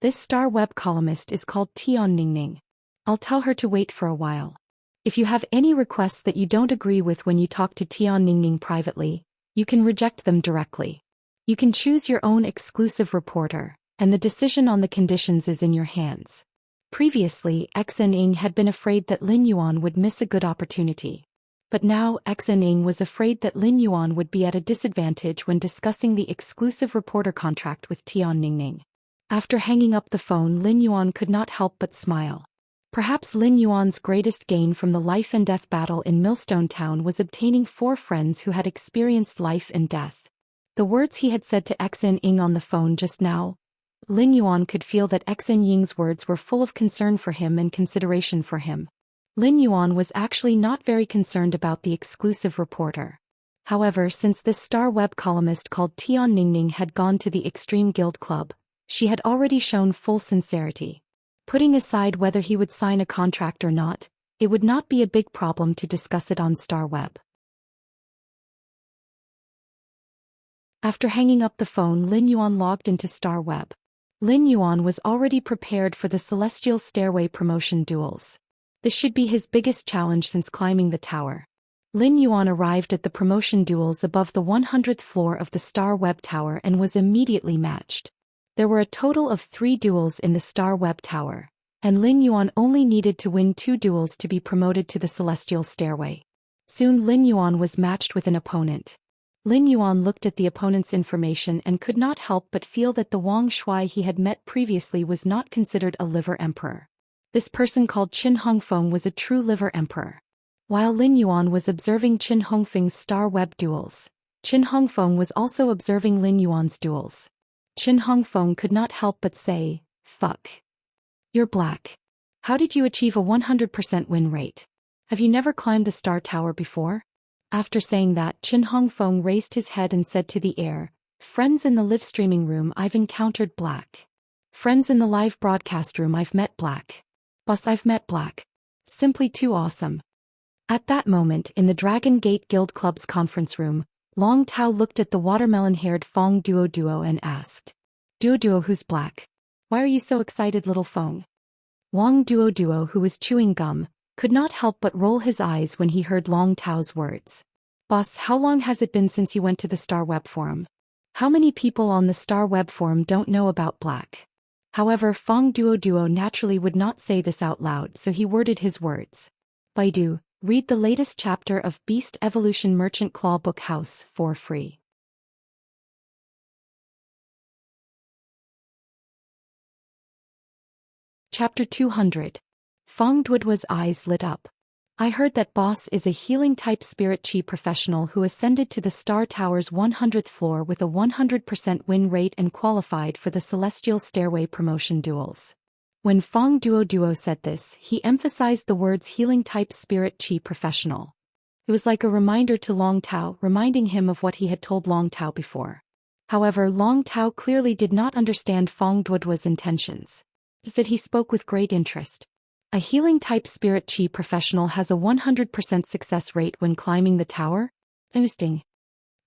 "This StarWeb columnist is called Tian Ningning. I'll tell her to wait for a while. If you have any requests that you don't agree with when you talk to Tian Ningning privately, you can reject them directly. You can choose your own exclusive reporter, and the decision on the conditions is in your hands." Previously, Xening had been afraid that Lin Yuan would miss a good opportunity. But now Xening was afraid that Lin Yuan would be at a disadvantage when discussing the exclusive reporter contract with Tian Ningning. After hanging up the phone, Lin Yuan could not help but smile. Perhaps Lin Yuan's greatest gain from the life and death battle in Millstone Town was obtaining 4 friends who had experienced life and death. The words he had said to Xin Ying on the phone just now, Lin Yuan could feel that Xin Ying's words were full of concern for him and consideration for him. Lin Yuan was actually not very concerned about the exclusive reporter. However, since this star web columnist called Tian Ningning had gone to the Extreme Guild Club, she had already shown full sincerity. Putting aside whether he would sign a contract or not, it would not be a big problem to discuss it on Star Web. After hanging up the phone, Lin Yuan logged into Star Web. Lin Yuan was already prepared for the Celestial Stairway promotion duels. This should be his biggest challenge since climbing the tower. Lin Yuan arrived at the promotion duels above the 100th floor of the Star Web Tower and was immediately matched. There were a total of 3 duels in the Star Web Tower, and Lin Yuan only needed to win 2 duels to be promoted to the Celestial Stairway. Soon Lin Yuan was matched with an opponent. Lin Yuan looked at the opponent's information and could not help but feel that the Wang Shuai he had met previously was not considered a liver emperor. This person called Qin Hongfeng was a true liver emperor. While Lin Yuan was observing Qin Hongfeng's Star Web duels, Qin Hongfeng was also observing Lin Yuan's duels. Qin Hongfeng could not help but say, "Fuck. You're black. How did you achieve a 100% win rate? Have you never climbed the Star Tower before?" After saying that, Qin Hongfeng raised his head and said to the air, "Friends in the live streaming room, I've encountered black. Friends in the live broadcast room, I've met black. Boss, I've met black. Simply too awesome." At that moment, in the Dragon Gate Guild Club's conference room, Long Tao looked at the watermelon-haired Fong Duo and asked, "Duo, who's black? Why are you so excited, little Fong?" Wang Duo, who was chewing gum, could not help but roll his eyes when he heard Long Tao's words. "Boss, how long has it been since you went to the Star Web Forum? How many people on the Star Web Forum don't know about black?" However, Fong Duo naturally would not say this out loud, so he worded his words. "Baidu, read the latest chapter of Beast Evolution Merchant Claw Book House for free." Chapter 200. Fong Duo's eyes lit up. "I heard that boss is a healing-type spirit chi professional who ascended to the Star Tower's 100th floor with a 100% win rate and qualified for the Celestial Stairway promotion duels." When Fong Duo said this, he emphasized the words healing-type spirit chi professional. It was like a reminder to Long Tao, reminding him of what he had told Long Tao before. However, Long Tao clearly did not understand Fong Duo's intentions. Instead, he spoke with great interest. "A healing-type spirit chi professional has a 100% success rate when climbing the tower? Interesting."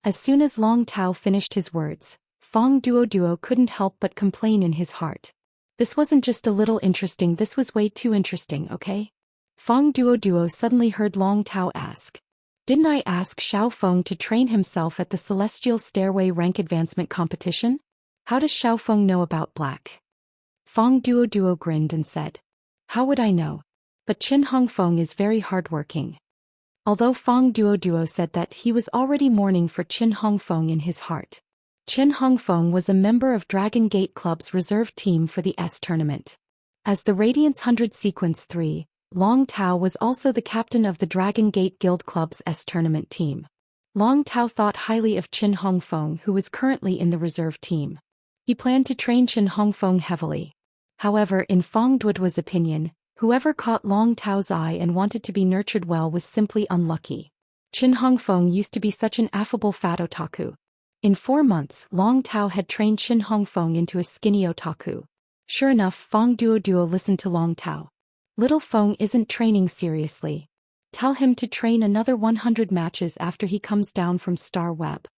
As soon as Long Tao finished his words, Fong Duo couldn't help but complain in his heart. "This wasn't just a little interesting, this was way too interesting, okay?" Fong Duo suddenly heard Long Tao ask, "Didn't I ask Xiao Feng to train himself at the Celestial Stairway rank advancement competition? How does Xiao Feng know about black?" Fong Duo grinned and said, "How would I know? But Qin Hongfeng is very hardworking." Although Fong Duo said that, he was already mourning for Qin Hongfeng in his heart. Qin Hongfeng was a member of Dragon Gate Club's reserve team for the S tournament. As the Radiance 100 Sequence 3, Long Tao was also the captain of the Dragon Gate Guild Club's S tournament team. Long Tao thought highly of Qin Hongfeng, who was currently in the reserve team. He planned to train Qin Hongfeng heavily. However, in Fong Duo's opinion, whoever caught Long Tao's eye and wanted to be nurtured well was simply unlucky. Qin Hongfeng used to be such an affable fat otaku. In 4 months, Long Tao had trained Qin Hongfeng into a skinny otaku. Sure enough, Fong Duo listened to Long Tao. "Little Feng isn't training seriously. Tell him to train another 100 matches after he comes down from Star Web."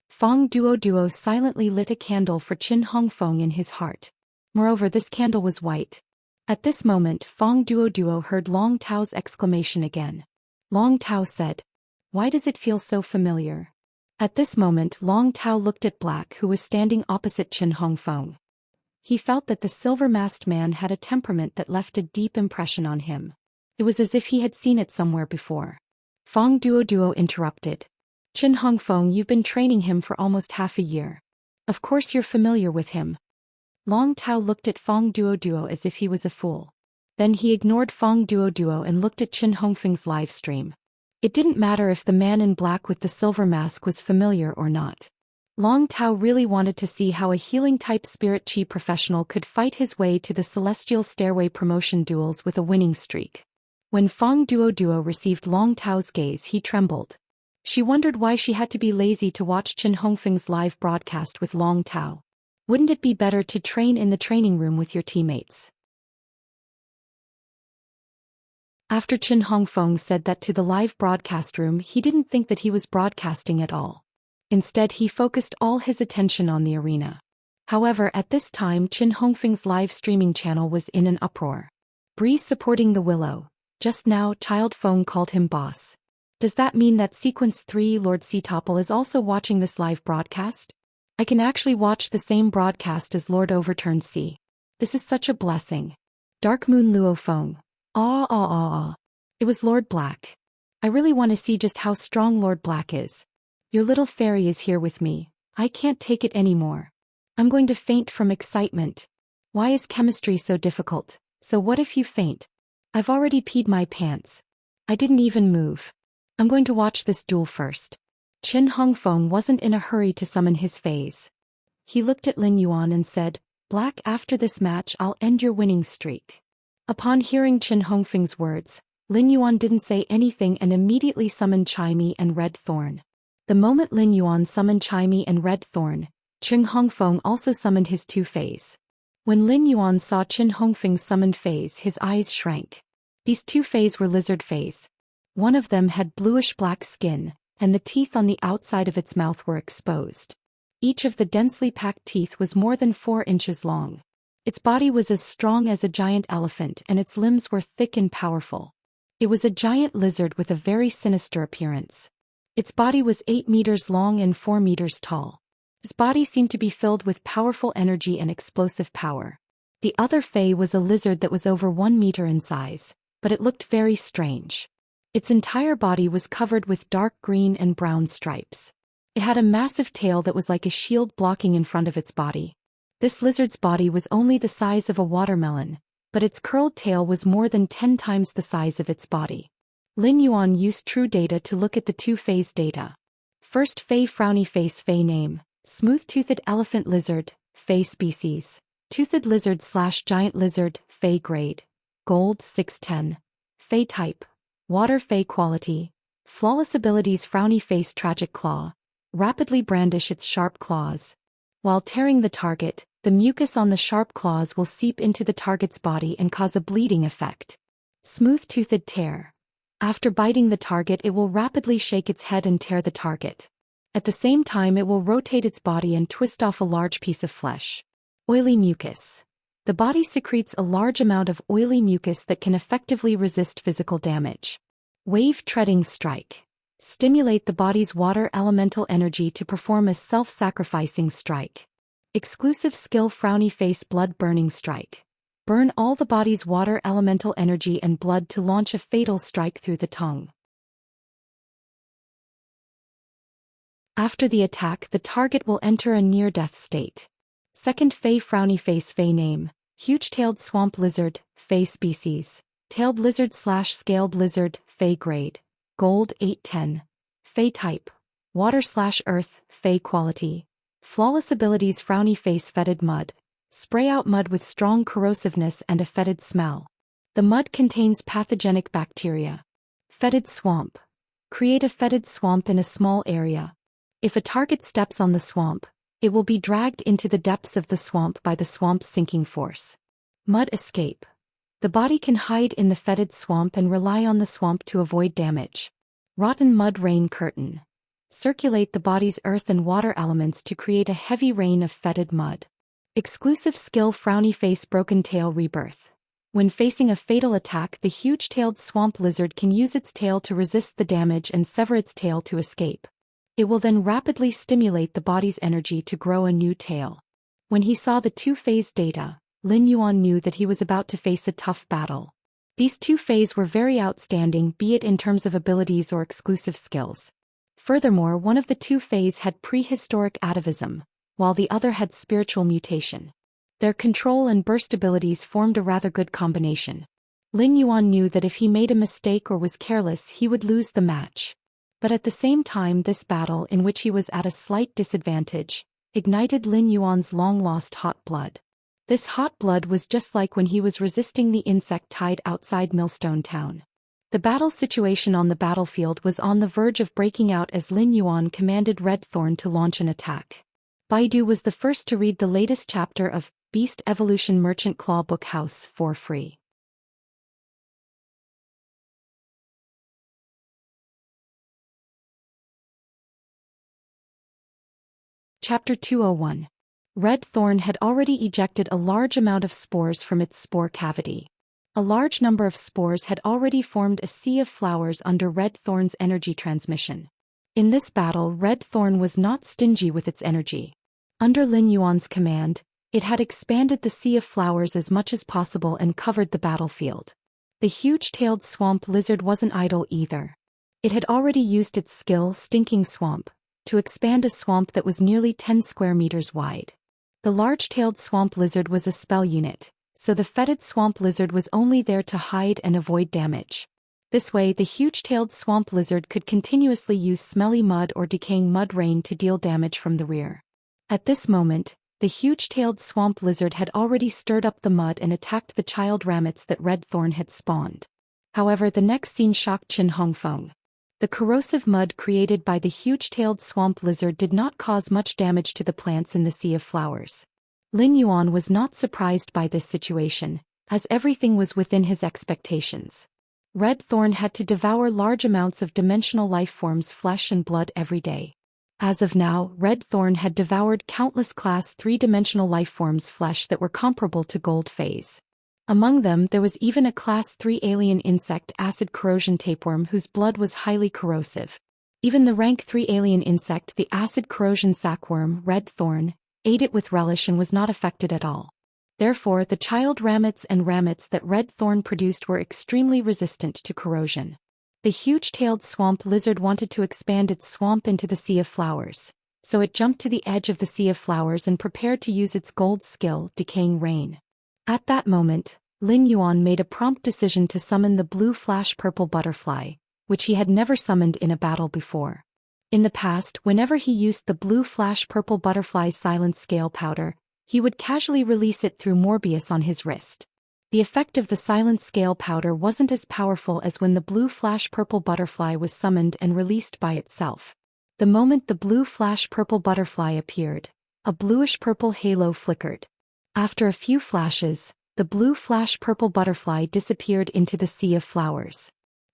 Fong Duo silently lit a candle for Qin Hongfeng in his heart. Moreover, this candle was white. At this moment, Fong Duo heard Long Tao's exclamation again. Long Tao said, "Why does it feel so familiar?" At this moment, Long Tao looked at Black, who was standing opposite Qin Hongfeng. He felt that the silver-masked man had a temperament that left a deep impression on him. It was as if he had seen it somewhere before. Fong Duo interrupted. "Qin Hongfeng, you've been training him for almost half a year. Of course you're familiar with him." Long Tao looked at Fong Duo as if he was a fool. Then he ignored Fong Duo and looked at Qin Hongfeng's live stream. It didn't matter if the man in black with the silver mask was familiar or not. Long Tao really wanted to see how a healing-type spirit chi professional could fight his way to the celestial stairway promotion duels with a winning streak. When Fong Duo received Long Tao's gaze, he trembled. She wondered why she had to be lazy to watch Qin Hongfeng's live broadcast with Long Tao. Wouldn't it be better to train in the training room with your teammates? After Qin Hongfeng said that to the live broadcast room, he didn't think that he was broadcasting at all. Instead, he focused all his attention on the arena. However, at this time, Qin Hongfeng's live streaming channel was in an uproar. Breeze supporting the willow. Just now, Child Feng called him boss. Does that mean that Sequence 3 Lord Sitopple is also watching this live broadcast? I can actually watch the same broadcast as Lord Overturned C. This is such a blessing. Dark Moon Luo Feng. It was Lord Black. I really want to see just how strong Lord Black is. Your little fairy is here with me. I can't take it anymore. I'm going to faint from excitement. Why is chemistry so difficult? So what if you faint? I've already peed my pants. I didn't even move. I'm going to watch this duel first. Qin Hongfeng wasn't in a hurry to summon his phase. He looked at Lin Yuan and said, Black, after this match I'll end your winning streak. Upon hearing Qin Hongfeng's words, Lin Yuan didn't say anything and immediately summoned Chimey and Red Thorn. The moment Lin Yuan summoned Chimey and Red Thorn, Qin Hongfeng also summoned his two phase. When Lin Yuan saw Qin Hongfeng's summoned phase, his eyes shrank. These two phase were lizard phase. One of them had bluish-black skin, and the teeth on the outside of its mouth were exposed. Each of the densely packed teeth was more than 4 inches long. Its body was as strong as a giant elephant and its limbs were thick and powerful. It was a giant lizard with a very sinister appearance. Its body was 8 meters long and 4 meters tall. Its body seemed to be filled with powerful energy and explosive power. The other Fey was a lizard that was over 1 meter in size, but it looked very strange. Its entire body was covered with dark green and brown stripes. It had a massive tail that was like a shield blocking in front of its body. This lizard's body was only the size of a watermelon, but its curled tail was more than 10 times the size of its body. Lin Yuan used True Data to look at the two phase data. First Fey frowny face Fey name, smooth-toothed elephant lizard, Fey species, toothed lizard / giant lizard, Fey grade, gold 610, Fey type, water Fey quality, flawless abilities frowny face tragic claw, rapidly brandish its sharp claws. While tearing the target, the mucus on the sharp claws will seep into the target's body and cause a bleeding effect. Smooth-toothed tear. After biting the target, it will rapidly shake its head and tear the target. At the same time, it will rotate its body and twist off a large piece of flesh. Oily mucus. The body secretes a large amount of oily mucus that can effectively resist physical damage. Wave treading strike. Stimulate the body's water elemental energy to perform a self-sacrificing strike. Exclusive skill frowny face blood burning strike. Burn all the body's water elemental energy and blood to launch a fatal strike through the tongue. After the attack, the target will enter a near-death state. Second Fey frowny face Fey name, huge-tailed swamp lizard, Fey species, tailed lizard / scaled lizard, Fey grade, gold 810, Fey type, water / earth, Fey quality, flawless abilities frowny face fetid mud, spray out mud with strong corrosiveness and a fetid smell. The mud contains pathogenic bacteria. Fetid swamp. Create a fetid swamp in a small area. If a target steps on the swamp, it will be dragged into the depths of the swamp by the swamp's sinking force. Mud escape. The body can hide in the fetid swamp and rely on the swamp to avoid damage. Rotten mud rain curtain. Circulate the body's earth and water elements to create a heavy rain of fetid mud. Exclusive skill frowny face broken tail rebirth. When facing a fatal attack, the huge-tailed swamp lizard can use its tail to resist the damage and sever its tail to escape. It will then rapidly stimulate the body's energy to grow a new tail. When he saw the two-phase data, Lin Yuan knew that he was about to face a tough battle. These two phases were very outstanding, be it in terms of abilities or exclusive skills. Furthermore, one of the two phases had prehistoric atavism, while the other had spiritual mutation. Their control and burst abilities formed a rather good combination. Lin Yuan knew that if he made a mistake or was careless, he would lose the match. But at the same time, this battle, in which he was at a slight disadvantage, ignited Lin Yuan's long-lost hot blood. This hot blood was just like when he was resisting the insect tide outside Millstone Town. The battle situation on the battlefield was on the verge of breaking out as Lin Yuan commanded Red Thorn to launch an attack. Baidu was the first to read the latest chapter of Beast Evolution Merchant Claw Book House for free. Chapter 201. Red Thorn had already ejected a large amount of spores from its spore cavity. A large number of spores had already formed a sea of flowers under Red Thorn's energy transmission. In this battle, Red Thorn was not stingy with its energy. Under Lin Yuan's command, it had expanded the sea of flowers as much as possible and covered the battlefield. The huge-tailed swamp lizard wasn't idle either. It had already used its skill, Stinking Swamp, to expand a swamp that was nearly 10 square meters wide. The large-tailed swamp lizard was a spell unit, so the fetid swamp lizard was only there to hide and avoid damage. This way, the huge-tailed swamp lizard could continuously use smelly mud or decaying mud rain to deal damage from the rear. At this moment, the huge-tailed swamp lizard had already stirred up the mud and attacked the child rabbits that Red Thorn had spawned. However, the next scene shocked Qin Hongfeng. The corrosive mud created by the huge-tailed swamp lizard did not cause much damage to the plants in the sea of flowers. Lin Yuan was not surprised by this situation, as everything was within his expectations. Red Thorn had to devour large amounts of dimensional life forms' flesh and blood every day. As of now, Red Thorn had devoured countless Class 3-dimensional life forms' flesh that were comparable to Gold Phase. Among them, there was even a Class 3 alien insect acid corrosion tapeworm whose blood was highly corrosive. Even the Rank 3 alien insect, the acid corrosion sackworm, Red Thorn, ate it with relish and was not affected at all. Therefore, the child rabbits and rabbits that Red Thorn produced were extremely resistant to corrosion. The huge-tailed swamp lizard wanted to expand its swamp into the sea of flowers, so it jumped to the edge of the sea of flowers and prepared to use its gold skill, Decaying Rain. At that moment, Lin Yuan made a prompt decision to summon the blue flash purple butterfly, which he had never summoned in a battle before. In the past, whenever he used the blue flash purple butterfly's silent scale powder, he would casually release it through Morbius on his wrist. The effect of the silent scale powder wasn't as powerful as when the blue flash purple butterfly was summoned and released by itself. The moment the blue flash purple butterfly appeared, a bluish-purple halo flickered. After a few flashes, the blue flash purple butterfly disappeared into the sea of flowers.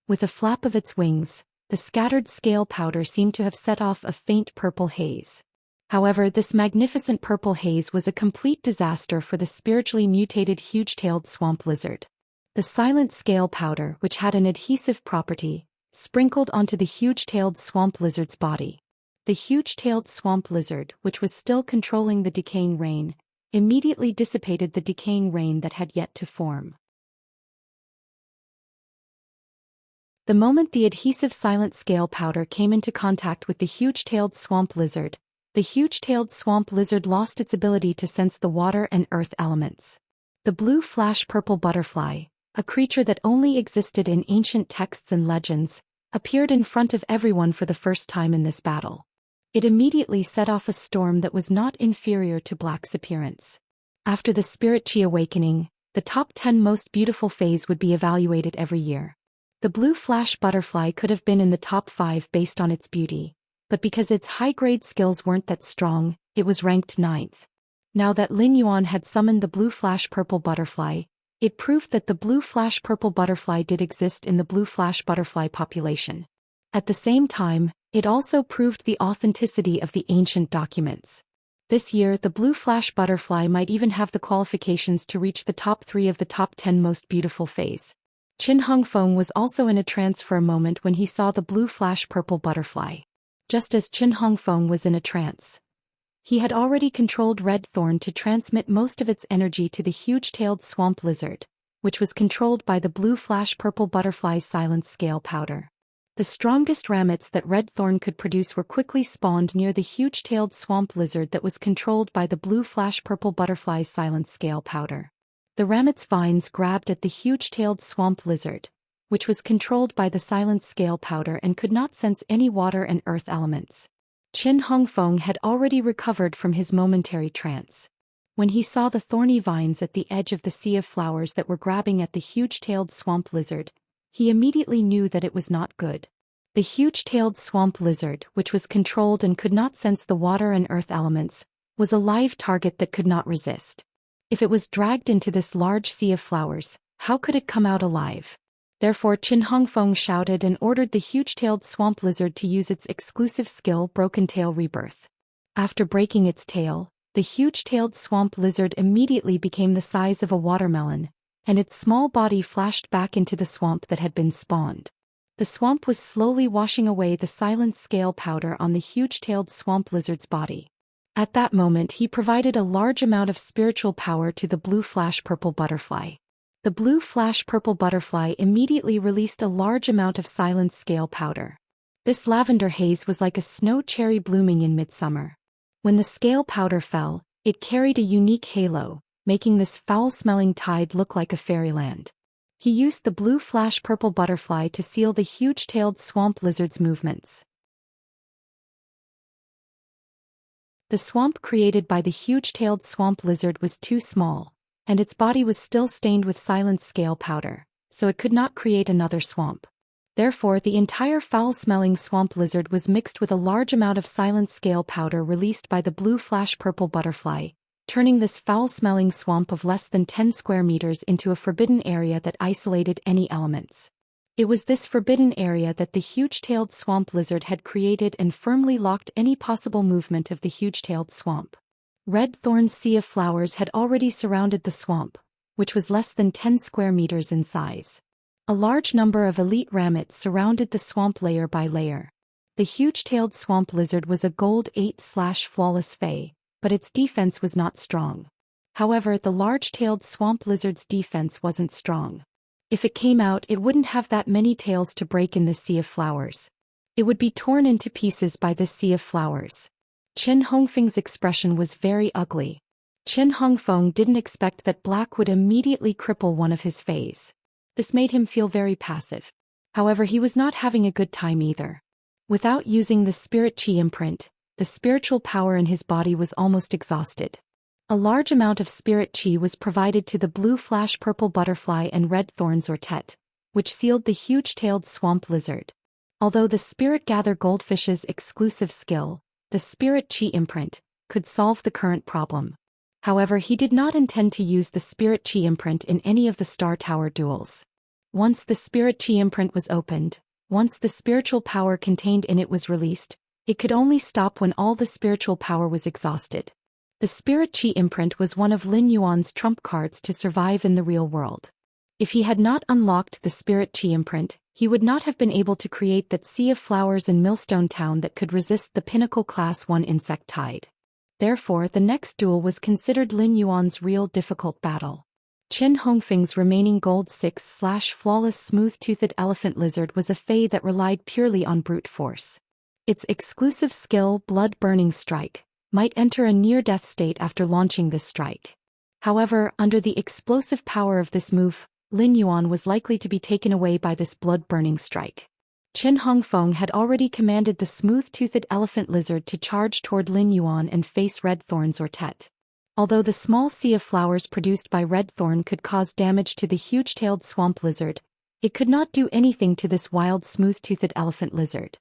With a flap of its wings, the scattered scale powder seemed to have set off a faint purple haze. However, this magnificent purple haze was a complete disaster for the spiritually mutated huge-tailed swamp lizard. The silent scale powder, which had an adhesive property, sprinkled onto the huge-tailed swamp lizard's body. The huge-tailed swamp lizard, which was still controlling the decaying rain, immediately dissipated the decaying rain that had yet to form. The moment the adhesive silent scale powder came into contact with the huge-tailed swamp lizard, the huge-tailed swamp lizard lost its ability to sense the water and earth elements. The blue flash purple butterfly, a creature that only existed in ancient texts and legends, appeared in front of everyone for the first time in this battle. It immediately set off a storm that was not inferior to Black's appearance. After the Spirit Chi awakening, the top 10 most beautiful phase would be evaluated every year. The blue flash butterfly could have been in the top 5 based on its beauty, but because its high-grade skills weren't that strong, it was ranked 9th. Now that Lin Yuan had summoned the blue flash purple butterfly, it proved that the blue flash purple butterfly did exist in the blue flash butterfly population. At the same time, it also proved the authenticity of the ancient documents. This year, the blue flash butterfly might even have the qualifications to reach the top 3 of the top 10 most beautiful phase. Qin Hongfeng was also in a trance for a moment when he saw the blue flash purple butterfly. Just as Qin Hongfeng was in a trance, he had already controlled Red Thorn to transmit most of its energy to the huge-tailed swamp lizard, which was controlled by the blue flash purple butterfly's silent scale powder. The strongest rabbits that Red Thorn could produce were quickly spawned near the huge-tailed swamp lizard that was controlled by the blue flash purple butterfly's silent scale powder. The rabbit's vines grabbed at the huge-tailed swamp lizard, which was controlled by the silent scale powder and could not sense any water and earth elements. Qin Hongfeng had already recovered from his momentary trance. When he saw the thorny vines at the edge of the sea of flowers that were grabbing at the huge-tailed swamp lizard, he immediately knew that it was not good. The huge-tailed swamp lizard, which was controlled and could not sense the water and earth elements, was a live target that could not resist. If it was dragged into this large sea of flowers, how could it come out alive? Therefore Qin Hongfeng shouted and ordered the huge-tailed swamp lizard to use its exclusive skill Broken Tail Rebirth. After breaking its tail, the huge-tailed swamp lizard immediately became the size of a watermelon, and its small body flashed back into the swamp that had been spawned. The swamp was slowly washing away the silent scale powder on the huge-tailed swamp lizard's body. At that moment he provided a large amount of spiritual power to the blue flash purple butterfly. The blue flash purple butterfly immediately released a large amount of silent scale powder. This lavender haze was like a snow cherry blooming in midsummer. When the scale powder fell, it carried a unique halo, making this foul-smelling tide look like a fairyland. He used the blue flash purple butterfly to seal the huge-tailed swamp lizard's movements. The swamp created by the huge-tailed swamp lizard was too small, and its body was still stained with silent scale powder, so it could not create another swamp. Therefore the entire foul-smelling swamp lizard was mixed with a large amount of silent scale powder released by the blue flash purple butterfly, turning this foul-smelling swamp of less than 10 square meters into a forbidden area that isolated any elements. It was this forbidden area that the huge-tailed swamp lizard had created and firmly locked any possible movement of the huge-tailed swamp. Red thorn's sea of flowers had already surrounded the swamp, which was less than 10 square meters in size. A large number of elite ramets surrounded the swamp layer by layer. The huge-tailed swamp lizard was a gold 8/flawless fae, but its defense was not strong. However, the large-tailed swamp lizard's defense wasn't strong. If it came out, it wouldn't have that many tails to break in this sea of flowers. It would be torn into pieces by this sea of flowers. Qin Hongfeng's expression was very ugly. Qin Hongfeng didn't expect that black would immediately cripple one of his fays. This made him feel very passive. However, he was not having a good time either. Without using the spirit chi imprint, the spiritual power in his body was almost exhausted. A large amount of spirit chi was provided to the blue flash purple butterfly and red thorns or tet, which sealed the huge-tailed swamp lizard. Although the spirit gather goldfish's exclusive skill, the spirit chi imprint, could solve the current problem. However, he did not intend to use the spirit chi imprint in any of the Star Tower duels. Once the spirit chi imprint was opened, once the spiritual power contained in it was released, it could only stop when all the spiritual power was exhausted. The spirit chi imprint was one of Lin Yuan's trump cards to survive in the real world. If he had not unlocked the spirit chi imprint, he would not have been able to create that sea of flowers in Millstone Town that could resist the pinnacle class 1 insect tide. Therefore, the next duel was considered Lin Yuan's real difficult battle. Qin Hongfeng's remaining gold 6/flawless smooth-toothed elephant lizard was a fae that relied purely on brute force. Its exclusive skill, Blood-Burning Strike, might enter a near-death state after launching this strike. However, under the explosive power of this move, Lin Yuan was likely to be taken away by this blood-burning strike. Qin Hongfeng had already commanded the smooth-toothed elephant lizard to charge toward Lin Yuan and face red thorns or tet. Although the small sea of flowers produced by red thorn could cause damage to the huge-tailed swamp lizard, it could not do anything to this wild smooth-toothed elephant lizard.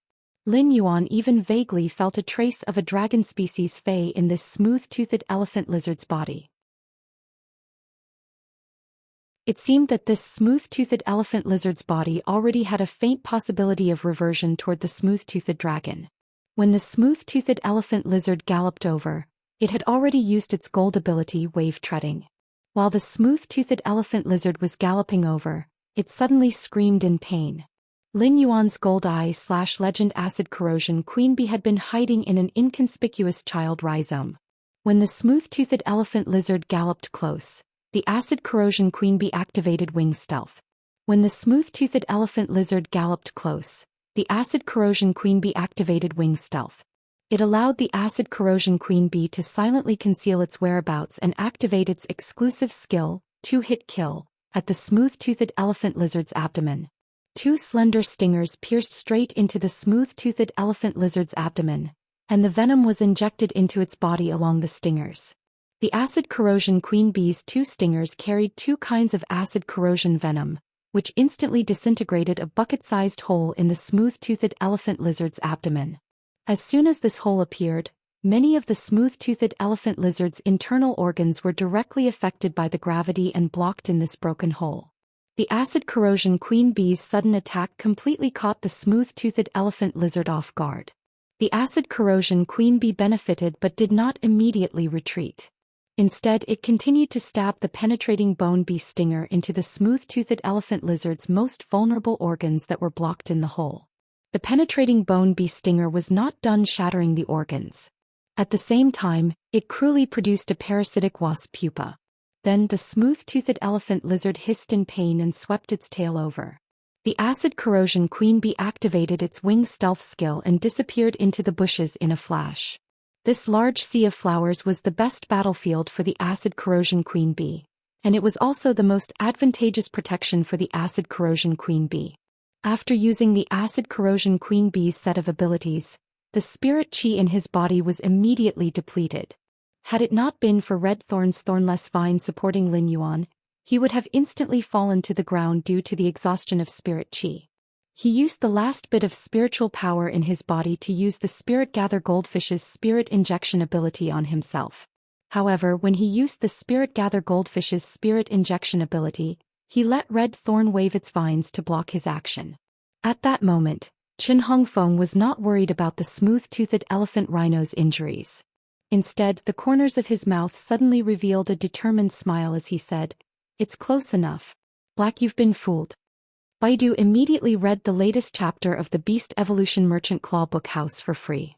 Lin Yuan even vaguely felt a trace of a dragon species fae in this smooth-toothed elephant lizard's body. It seemed that this smooth-toothed elephant lizard's body already had a faint possibility of reversion toward the smooth-toothed dragon. When the smooth-toothed elephant lizard galloped over, it had already used its gold ability Wave Treading. While the smooth-toothed elephant lizard was galloping over, it suddenly screamed in pain. Lin Yuan's gold eye/legend acid corrosion queen bee had been hiding in an inconspicuous child rhizome. When the smooth-toothed elephant lizard galloped close, the acid corrosion queen bee activated wing stealth. When the smooth-toothed elephant lizard galloped close, the acid corrosion queen bee activated wing stealth. It allowed the acid corrosion queen bee to silently conceal its whereabouts and activate its exclusive skill, 2-hit kill, at the smooth-toothed elephant lizard's abdomen. Two slender stingers pierced straight into the smooth-toothed elephant lizard's abdomen, and the venom was injected into its body along the stingers. The acid corrosion queen bee's two stingers carried two kinds of acid corrosion venom, which instantly disintegrated a bucket-sized hole in the smooth-toothed elephant lizard's abdomen. As soon as this hole appeared, many of the smooth-toothed elephant lizard's internal organs were directly affected by the gravity and blocked in this broken hole. The acid corrosion queen bee's sudden attack completely caught the smooth-toothed elephant lizard off guard. The acid corrosion queen bee benefited but did not immediately retreat. Instead, it continued to stab the penetrating bone bee stinger into the smooth-toothed elephant lizard's most vulnerable organs that were blocked in the hole. The penetrating bone bee stinger was not done shattering the organs. At the same time, it cruelly produced a parasitic wasp pupa. Then the smooth-toothed elephant lizard hissed in pain and swept its tail over. The acid corrosion queen bee activated its wing stealth skill and disappeared into the bushes in a flash. This large sea of flowers was the best battlefield for the acid corrosion queen bee, and it was also the most advantageous protection for the acid corrosion queen bee. After using the acid corrosion queen bee's set of abilities, the spirit chi in his body was immediately depleted. Had it not been for Red Thorn's thornless vine supporting Lin Yuan, he would have instantly fallen to the ground due to the exhaustion of spirit chi. He used the last bit of spiritual power in his body to use the Spirit Gather Goldfish's spirit injection ability on himself. However, when he used the Spirit Gather Goldfish's spirit injection ability, he let Red Thorn wave its vines to block his action. At that moment, Qin Hongfeng was not worried about the smooth-toothed elephant rhino's injuries. Instead, the corners of his mouth suddenly revealed a determined smile as he said, "It's close enough. Black, you've been fooled." Baidu immediately read the latest chapter of the Beast Evolution Merchant Claw Book House for free.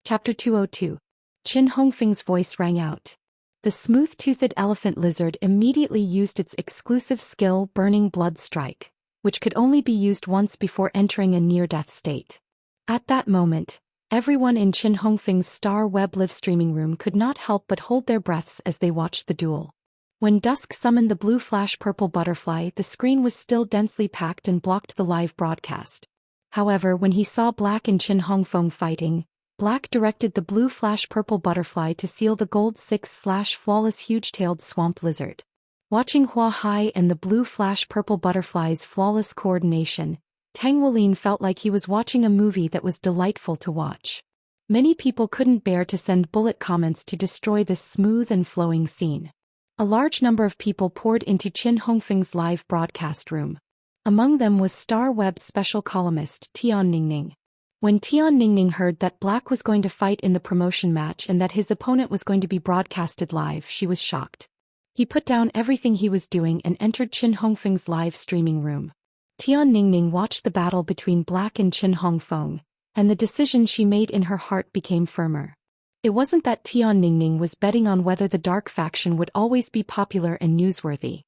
Chapter 202. Qin Hongfeng's voice rang out. The smooth-toothed elephant lizard immediately used its exclusive skill Burning Blood Strike, which could only be used once before entering a near-death state. At that moment, everyone in Qin Hongfeng's Star Web live streaming room could not help but hold their breaths as they watched the duel. When Dusk summoned the blue flash purple butterfly, the screen was still densely packed and blocked the live broadcast. However, when he saw Black and Qin Hongfeng fighting, Black directed the blue flash purple butterfly to seal the gold 6/flawless huge-tailed swamp lizard. Watching Hua Hai and the blue flash purple butterfly's flawless coordination, Tang Wolin felt like he was watching a movie that was delightful to watch. Many people couldn't bear to send bullet comments to destroy this smooth and flowing scene. A large number of people poured into Qin Hongfeng's live broadcast room. Among them was Star Web's special columnist Tian Ningning. When Tian Ningning heard that Black was going to fight in the promotion match and that his opponent was going to be broadcasted live, she was shocked. He put down everything he was doing and entered Qin Hongfeng's live streaming room. Tian Ningning watched the battle between Black and Qin Hongfeng, and the decision she made in her heart became firmer. It wasn't that Tian Ningning was betting on whether the dark faction would always be popular and newsworthy.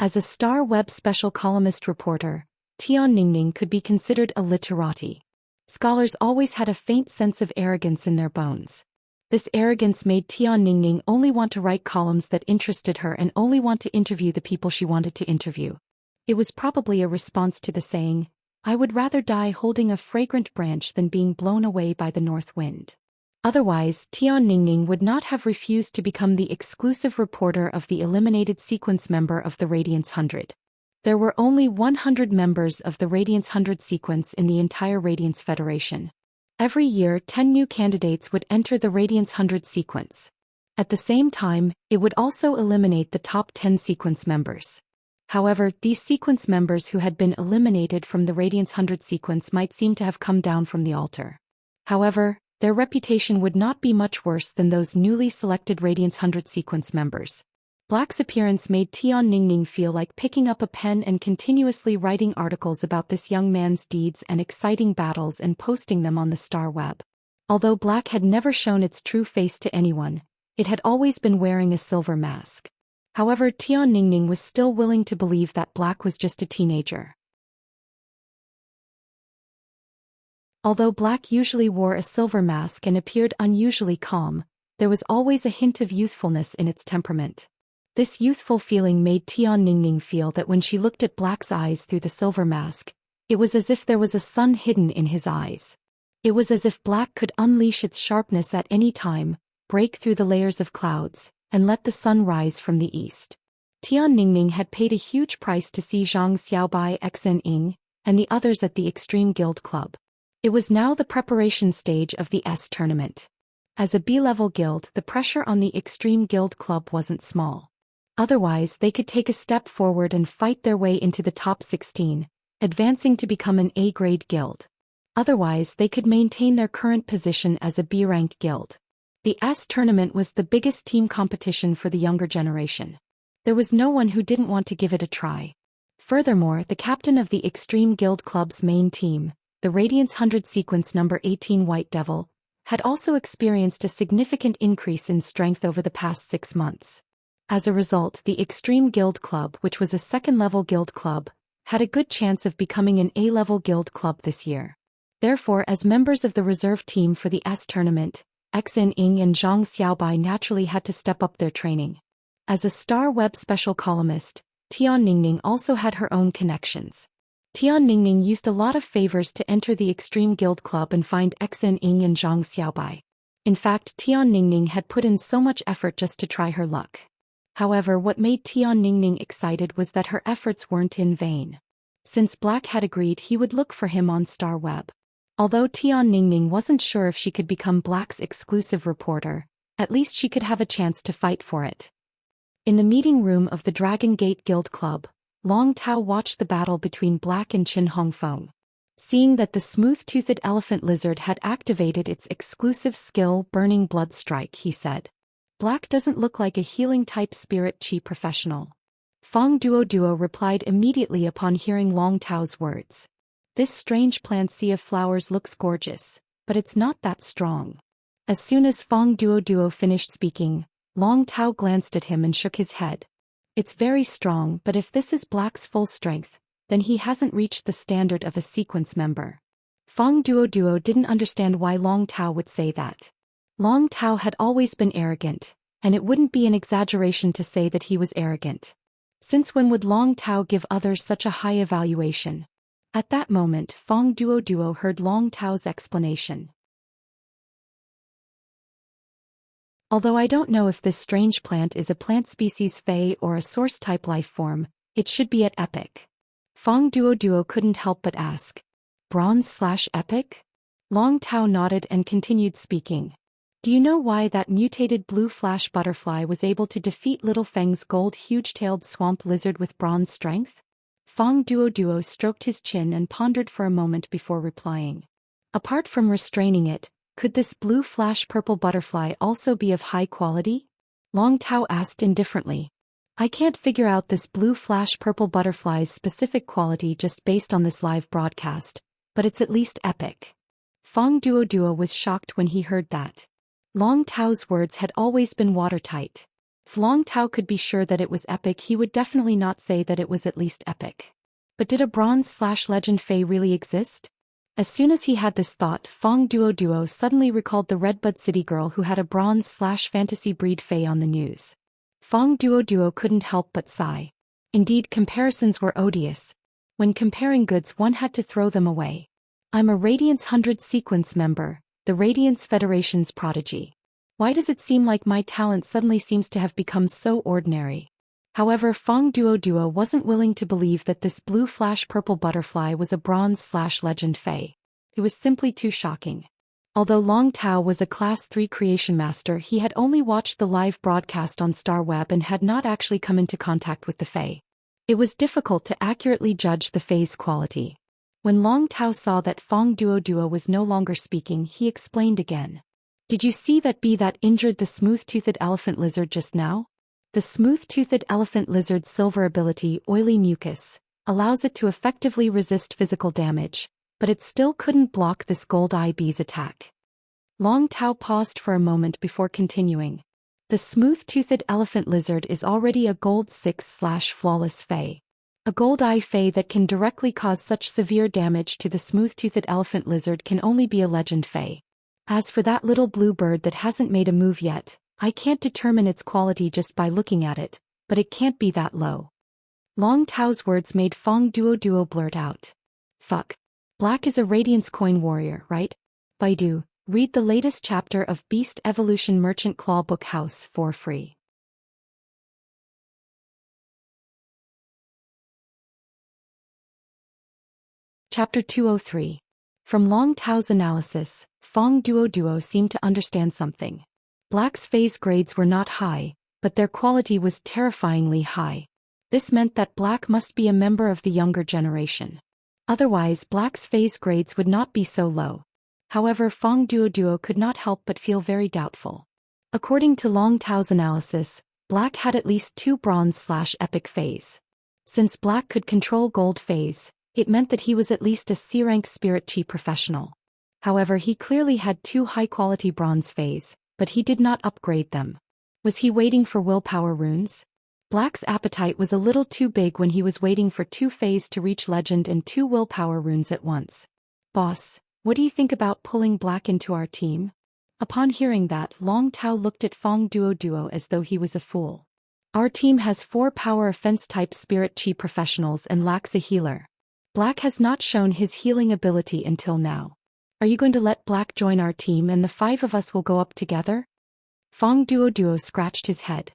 As a Star Web special columnist reporter, Tian Ningning could be considered a literati. Scholars always had a faint sense of arrogance in their bones. This arrogance made Tian Ningning only want to write columns that interested her and only want to interview the people she wanted to interview. It was probably a response to the saying, "I would rather die holding a fragrant branch than being blown away by the north wind." Otherwise, Tian Ningning would not have refused to become the exclusive reporter of the eliminated sequence member of the Radiance 100. There were only 100 members of the Radiance 100 sequence in the entire Radiance Federation. Every year 10 new candidates would enter the Radiance 100 sequence. At the same time, it would also eliminate the top 10 sequence members. However, these sequence members who had been eliminated from the Radiance 100 sequence might seem to have come down from the altar. However, their reputation would not be much worse than those newly selected Radiance 100 sequence members. Black's appearance made Tian Ningning feel like picking up a pen and continuously writing articles about this young man's deeds and exciting battles and posting them on the Star Web. Although Black had never shown its true face to anyone, it had always been wearing a silver mask. However, Tian Ningning was still willing to believe that Black was just a teenager. Although Black usually wore a silver mask and appeared unusually calm, there was always a hint of youthfulness in its temperament. This youthful feeling made Tian Ningning feel that when she looked at Black's eyes through the silver mask, it was as if there was a sun hidden in his eyes. It was as if Black could unleash its sharpness at any time, break through the layers of clouds, and let the sun rise from the east. Tian Ningning had paid a huge price to see Zhang Xiaobai, Xen Ying, and the others at the Extreme Guild Club. It was now the preparation stage of the S tournament. As a B-level guild, the pressure on the Extreme Guild Club wasn't small. Otherwise, they could take a step forward and fight their way into the top 16, advancing to become an A-grade guild. Otherwise, they could maintain their current position as a B-ranked guild. The S tournament was the biggest team competition for the younger generation. There was no one who didn't want to give it a try. Furthermore, the captain of the Extreme Guild Club's main team, the Radiance 100 Sequence number 18 White Devil, had also experienced a significant increase in strength over the past 6 months. As a result, the Extreme Guild Club, which was a second-level guild club, had a good chance of becoming an A-level guild club this year. Therefore, as members of the reserve team for the S tournament, Xen Ying and Zhang Xiaobai naturally had to step up their training. As a Star Web special columnist, Tian Ningning also had her own connections. Tian Ningning used a lot of favors to enter the Extreme Guild Club and find Xen Ying and Zhang Xiaobai. In fact, Tian Ningning had put in so much effort just to try her luck. However, what made Tian Ningning excited was that her efforts weren't in vain. Since Black had agreed he would look for him on Star Web. Although Tian Ningning wasn't sure if she could become Black's exclusive reporter, at least she could have a chance to fight for it. In the meeting room of the Dragon Gate Guild Club, Long Tao watched the battle between Black and Qin Hongfeng. Seeing that the smooth-toothed elephant lizard had activated its exclusive skill Burning Blood Strike, he said. Black doesn't look like a healing-type spirit chi professional. Fong Duo replied immediately upon hearing Long Tao's words. This strange plant sea of flowers looks gorgeous, but it's not that strong. As soon as Fong Duo finished speaking, Long Tao glanced at him and shook his head. It's very strong, but if this is Black's full strength, then he hasn't reached the standard of a sequence member. Fong Duo didn't understand why Long Tao would say that. Long Tao had always been arrogant, and it wouldn't be an exaggeration to say that he was arrogant. Since when would Long Tao give others such a high evaluation? At that moment, Fong Duo heard Long Tao's explanation. Although I don't know if this strange plant is a plant species Fey or a source-type life form, it should be at epic. Fong Duo couldn't help but ask. Bronze/epic? Long Tao nodded and continued speaking. Do you know why that mutated blue flash butterfly was able to defeat Little Feng's gold huge-tailed swamp lizard with bronze strength? Fong Duo stroked his chin and pondered for a moment before replying. Apart from restraining it, could this blue flash purple butterfly also be of high quality? Long Tao asked indifferently. I can't figure out this blue flash purple butterfly's specific quality just based on this live broadcast, but it's at least epic. Fong Duo was shocked when he heard that. Long Tao's words had always been watertight. If Long Tao could be sure that it was epic, he would definitely not say that it was at least epic. But did a bronze/legend Fey really exist? As soon as he had this thought, Fong Duo suddenly recalled the Redbud City girl who had a bronze/fantasy breed Fey on the news. Fong Duo couldn't help but sigh. Indeed, comparisons were odious. When comparing goods, one had to throw them away. I'm a Radiance 100 Sequence member, the Radiance Federation's prodigy. Why does it seem like my talent suddenly seems to have become so ordinary? However, Fong Duo wasn't willing to believe that this blue flash purple butterfly was a bronze/legend Fey. It was simply too shocking. Although Long Tao was a Class 3 creation master, he had only watched the live broadcast on Star Web and had not actually come into contact with the Fey. It was difficult to accurately judge the Fey's quality. When Long Tao saw that Fong Duo was no longer speaking, he explained again. Did you see that bee that injured the smooth-toothed elephant lizard just now? The smooth-toothed elephant lizard's silver ability, Oily Mucus, allows it to effectively resist physical damage, but it still couldn't block this gold eye bee's attack. Long Tao paused for a moment before continuing. The smooth-toothed elephant lizard is already a gold 6/flawless Fey. A gold eye Fey that can directly cause such severe damage to the smooth-toothed elephant lizard can only be a legend Fey. As for that little blue bird that hasn't made a move yet, I can't determine its quality just by looking at it, but it can't be that low. Long Tao's words made Fong Duo blurt out. Fuck. Black is a Radiance Coin Warrior, right? Baidu, read the latest chapter of Beast Evolution Merchant Claw Book House for free. Chapter 203. From Long Tao's analysis, Fong Duo seemed to understand something. Black's phase grades were not high, but their quality was terrifyingly high. This meant that Black must be a member of the younger generation. Otherwise, Black's phase grades would not be so low. However, Fong Duo could not help but feel very doubtful. According to Long Tao's analysis, Black had at least 2 bronze/epic phase. Since Black could control gold phase, it meant that he was at least a C-rank spirit chi professional. However, he clearly had 2 high-quality bronze phase, but he did not upgrade them. Was he waiting for willpower runes? Black's appetite was a little too big when he was waiting for 2 phase to reach legend and 2 willpower runes at once. Boss, what do you think about pulling Black into our team? Upon hearing that, Long Tao looked at Fong Duo as though he was a fool. Our team has 4 power offense-type spirit chi professionals and lacks a healer. Black has not shown his healing ability until now. Are you going to let Black join our team and the 5 of us will go up together? Fong Duo scratched his head.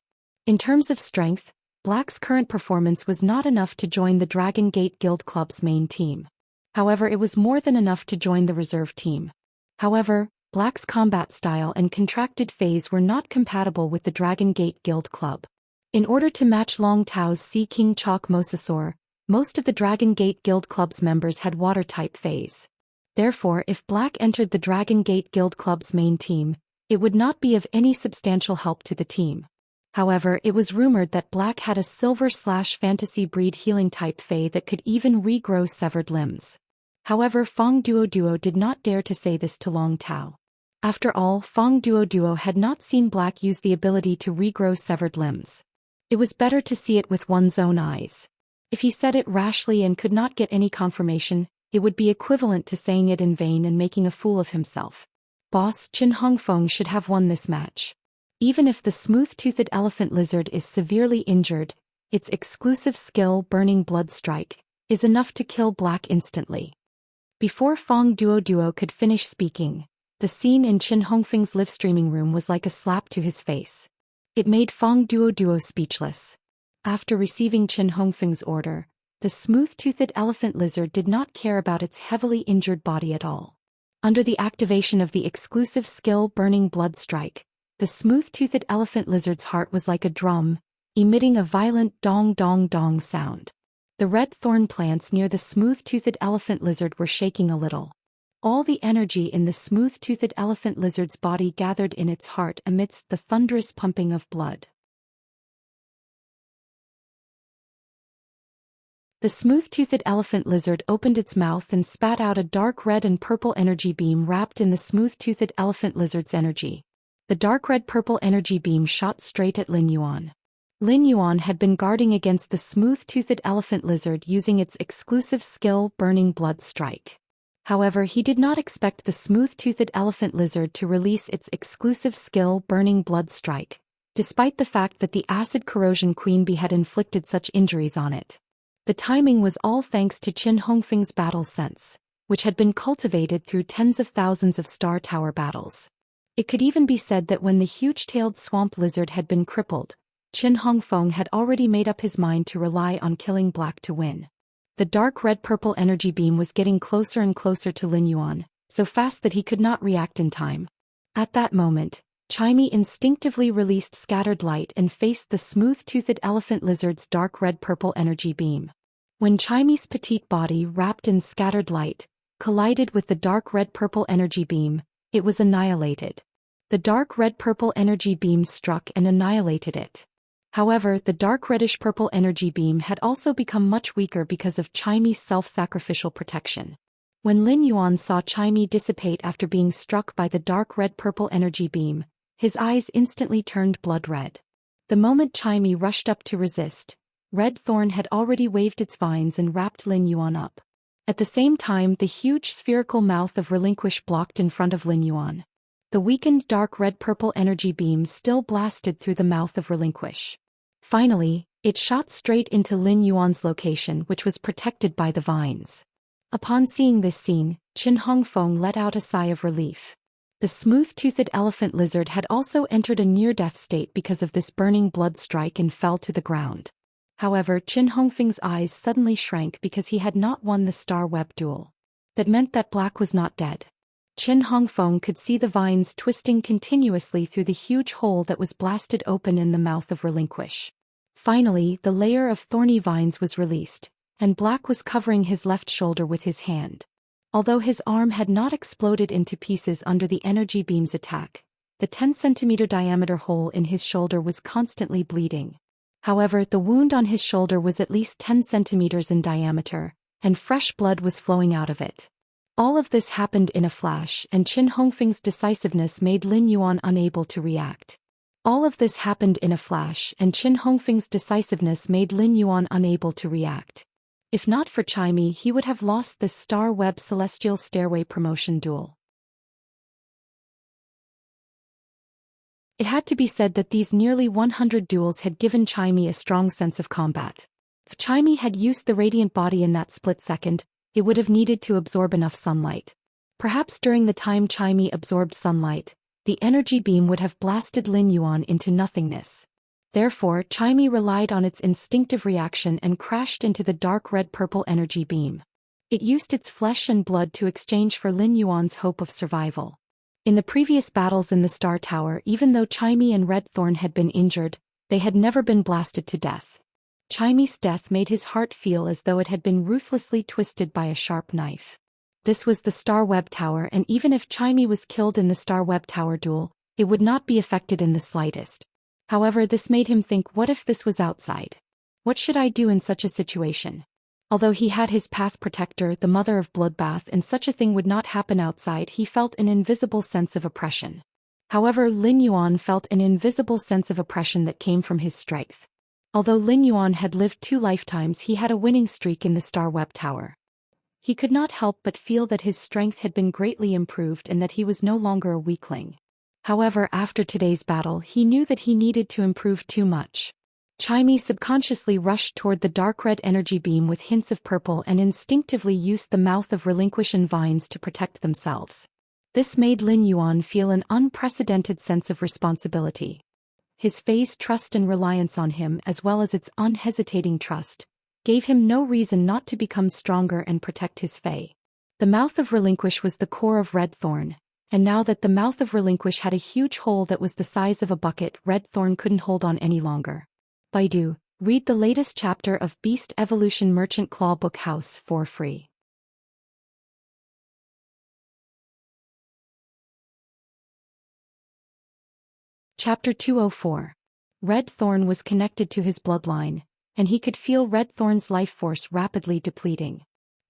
In terms of strength, Black's current performance was not enough to join the Dragon Gate Guild Club's main team. However, it was more than enough to join the reserve team. However, Black's combat style and contracted phase were not compatible with the Dragon Gate Guild Club. In order to match Long Tao's Sea King Chalk Mosasaur, most of the Dragon Gate Guild Club's members had water-type phase. Therefore, if Black entered the Dragon Gate Guild Club's main team, it would not be of any substantial help to the team. However, it was rumored that Black had a silver/fantasy breed healing type Fae that could even regrow severed limbs. However, Fong Duo did not dare to say this to Long Tao. After all, Fong Duo had not seen Black use the ability to regrow severed limbs. It was better to see it with one's own eyes. If he said it rashly and could not get any confirmation, it would be equivalent to saying it in vain and making a fool of himself. Boss Qin Hongfeng should have won this match. Even if the smooth-toothed elephant lizard is severely injured, its exclusive skill Burning Blood Strike is enough to kill Black instantly. Before Fong Duo could finish speaking, the scene in Qin Hongfeng's live streaming room was like a slap to his face. It made Fong Duo speechless. After receiving Qin Hongfeng's order, the smooth-toothed elephant lizard did not care about its heavily injured body at all. Under the activation of the exclusive skill Burning Blood Strike, the smooth-toothed elephant lizard's heart was like a drum, emitting a violent dong sound. The red thorn plants near the smooth-toothed elephant lizard were shaking a little. All the energy in the smooth-toothed elephant lizard's body gathered in its heart amidst the thunderous pumping of blood. The smooth-toothed elephant lizard opened its mouth and spat out a dark red and purple energy beam wrapped in the smooth-toothed elephant lizard's energy. The dark red-purple energy beam shot straight at Lin Yuan. Lin Yuan had been guarding against the smooth-toothed elephant lizard using its exclusive skill Burning Blood Strike. However, he did not expect the smooth-toothed elephant lizard to release its exclusive skill Burning Blood Strike, despite the fact that the acid corrosion queen bee had inflicted such injuries on it. The timing was all thanks to Qin Hongfeng's battle sense, which had been cultivated through tens of thousands of Star Tower battles. It could even be said that when the huge-tailed swamp lizard had been crippled, Qin Hongfeng had already made up his mind to rely on killing Black to win. The dark red-purple energy beam was getting closer and closer to Lin Yuan, so fast that he could not react in time. At that moment, Chimey instinctively released scattered light and faced the smooth-toothed elephant lizard's dark red-purple energy beam. When Chimey's petite body, wrapped in scattered light, collided with the dark red-purple energy beam, it was annihilated. The dark red-purple energy beam struck and annihilated it. However, the dark reddish-purple energy beam had also become much weaker because of Chimey's self-sacrificial protection. When Lin Yuan saw Chimey dissipate after being struck by the dark red-purple energy beam, his eyes instantly turned blood red. The moment Chimey rushed up to resist, Red Thorn had already waved its vines and wrapped Lin Yuan up. At the same time, the huge spherical mouth of Relinquish blocked in front of Lin Yuan. The weakened dark red-purple energy beam still blasted through the mouth of Relinquish. Finally, it shot straight into Lin Yuan's location, which was protected by the vines. Upon seeing this scene, Qin Hongfeng let out a sigh of relief. The smooth-toothed elephant lizard had also entered a near-death state because of this burning blood strike and fell to the ground. However, Qin Hongfeng's eyes suddenly shrank because he had not won the Star Web duel. That meant that Black was not dead. Qin Hongfeng could see the vines twisting continuously through the huge hole that was blasted open in the mouth of Relinquish. Finally, the layer of thorny vines was released, and Black was covering his left shoulder with his hand. Although his arm had not exploded into pieces under the energy beam's attack, the 10-centimeter diameter hole in his shoulder was constantly bleeding. However, the wound on his shoulder was at least 10 centimeters in diameter, and fresh blood was flowing out of it. All of this happened in a flash, and Qin Hongfeng's decisiveness made Lin Yuan unable to react. All of this happened in a flash, and Qin Hongfeng's decisiveness made Lin Yuan unable to react. If not for Chimey, he would have lost this Star Web Celestial Stairway promotion duel. It had to be said that these nearly 100 duels had given Chimey a strong sense of combat. If Chimey had used the radiant body in that split second, it would have needed to absorb enough sunlight. Perhaps during the time Chimey absorbed sunlight, the energy beam would have blasted Lin Yuan into nothingness. Therefore, Chimey relied on its instinctive reaction and crashed into the dark red-purple energy beam. It used its flesh and blood to exchange for Lin Yuan's hope of survival. In the previous battles in the Star Tower, even though Chimey and Red Thorn had been injured, they had never been blasted to death. Chimey's death made his heart feel as though it had been ruthlessly twisted by a sharp knife. This was the Star Web Tower, and even if Chimey was killed in the Star Web Tower duel, it would not be affected in the slightest. However, this made him think, what if this was outside? What should I do in such a situation? Although he had his path protector, the Mother of Bloodbath, and such a thing would not happen outside, he felt an invisible sense of oppression. However, Lin Yuan felt an invisible sense of oppression that came from his strength. Although Lin Yuan had lived 2 lifetimes, he had a winning streak in the Star Web Tower. He could not help but feel that his strength had been greatly improved and that he was no longer a weakling. However, after today's battle, he knew that he needed to improve too much. Chimey subconsciously rushed toward the dark red energy beam with hints of purple and instinctively used the mouth of Relinquish and vines to protect themselves. This made Lin Yuan feel an unprecedented sense of responsibility. His Fae's trust and reliance on him, as well as its unhesitating trust, gave him no reason not to become stronger and protect his Fae. The mouth of Relinquish was the core of Red Thorn, and now that the mouth of Relinquish had a huge hole that was the size of a bucket, Red Thorn couldn't hold on any longer. Baidu, read the latest chapter of Beast Evolution Merchant Claw Book House for free. Chapter 204. Red Thorn was connected to his bloodline, and he could feel Red Thorn's life force rapidly depleting.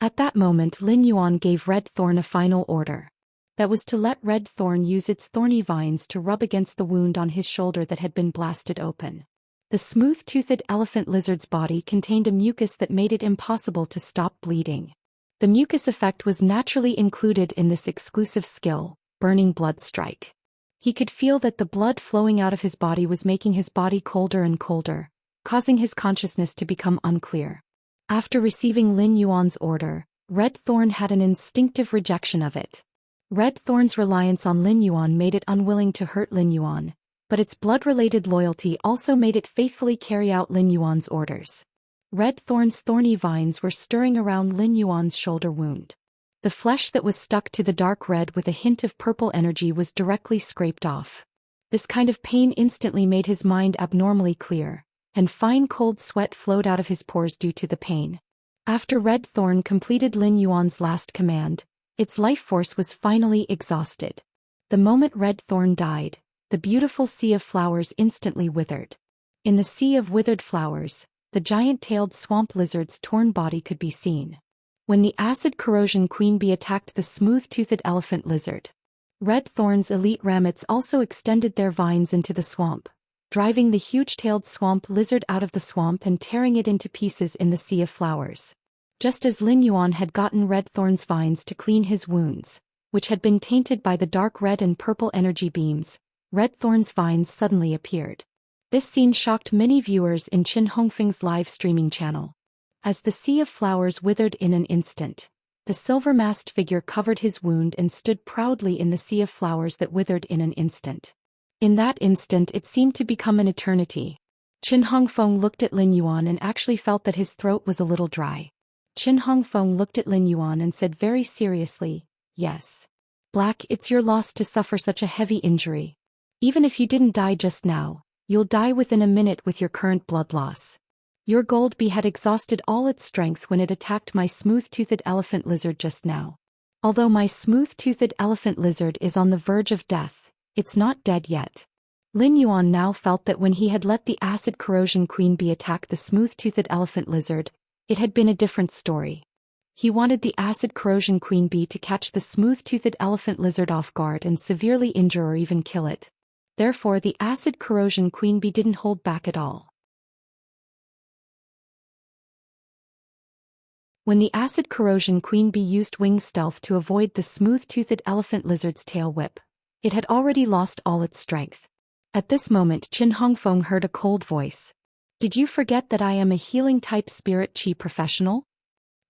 At that moment, Lin Yuan gave Red Thorn a final order. That was to let Red Thorn use its thorny vines to rub against the wound on his shoulder that had been blasted open. The smooth-toothed elephant lizard's body contained a mucus that made it impossible to stop bleeding. The mucus effect was naturally included in this exclusive skill, Burning Blood Strike. He could feel that the blood flowing out of his body was making his body colder and colder, causing his consciousness to become unclear. After receiving Lin Yuan's order, Red Thorn had an instinctive rejection of it. Red Thorn's reliance on Lin Yuan made it unwilling to hurt Lin Yuan, but its blood-related loyalty also made it faithfully carry out Lin Yuan's orders. Red Thorn's thorny vines were stirring around Lin Yuan's shoulder wound. The flesh that was stuck to the dark red with a hint of purple energy was directly scraped off. This kind of pain instantly made his mind abnormally clear, and fine cold sweat flowed out of his pores due to the pain. After Red Thorn completed Lin Yuan's last command, its life force was finally exhausted. The moment Red Thorn died, the beautiful sea of flowers instantly withered. In the sea of withered flowers, the giant-tailed swamp lizard's torn body could be seen. When the acid corrosion queen bee attacked the smooth-toothed elephant lizard, Red Thorn's elite ramets also extended their vines into the swamp, driving the huge-tailed swamp lizard out of the swamp and tearing it into pieces in the sea of flowers. Just as Lin Yuan had gotten Red Thorn's vines to clean his wounds, which had been tainted by the dark red and purple energy beams, red thorn's vines suddenly appeared. This scene shocked many viewers in Qin Hongfeng's live streaming channel. As the sea of flowers withered in an instant, the silver-masked figure covered his wound and stood proudly in the sea of flowers that withered in an instant. In that instant it seemed to become an eternity. Qin Hongfeng looked at Lin Yuan and actually felt that his throat was a little dry. Qin Hongfeng looked at Lin Yuan and said very seriously, "Yes. Black, it's your loss to suffer such a heavy injury. Even if you didn't die just now, you'll die within a minute with your current blood loss. Your gold bee had exhausted all its strength when it attacked my smooth-toothed elephant lizard just now. Although my smooth-toothed elephant lizard is on the verge of death, it's not dead yet." Lin Yuan now felt that when he had let the acid corrosion queen bee attack the smooth-toothed elephant lizard, it had been a different story. He wanted the acid corrosion queen bee to catch the smooth-toothed elephant lizard off guard and severely injure or even kill it. Therefore the acid corrosion queen bee didn't hold back at all. When the acid corrosion queen bee used wing stealth to avoid the smooth-toothed elephant lizard's tail whip, it had already lost all its strength. At this moment Qin Hongfeng heard a cold voice. "Did you forget that I am a healing-type spirit chi professional?"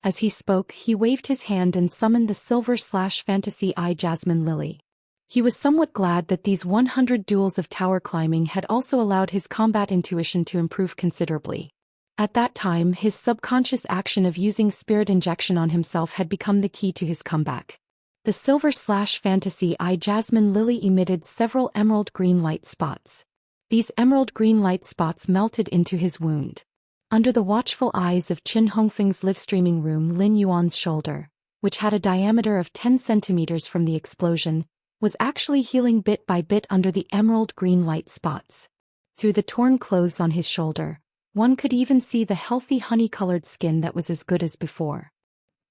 As he spoke, he waved his hand and summoned the silver-fantasy eye jasmine lily. He was somewhat glad that these 100 duels of tower climbing had also allowed his combat intuition to improve considerably. At that time, his subconscious action of using spirit injection on himself had become the key to his comeback. The silver-fantasy eye jasmine lily emitted several emerald green light spots. These emerald green light spots melted into his wound. Under the watchful eyes of Qin Hongfeng's live-streaming room, Lin Yuan's shoulder, which had a diameter of 10 centimeters from the explosion, was actually healing bit by bit under the emerald green light spots. Through the torn clothes on his shoulder, one could even see the healthy honey-colored skin that was as good as before.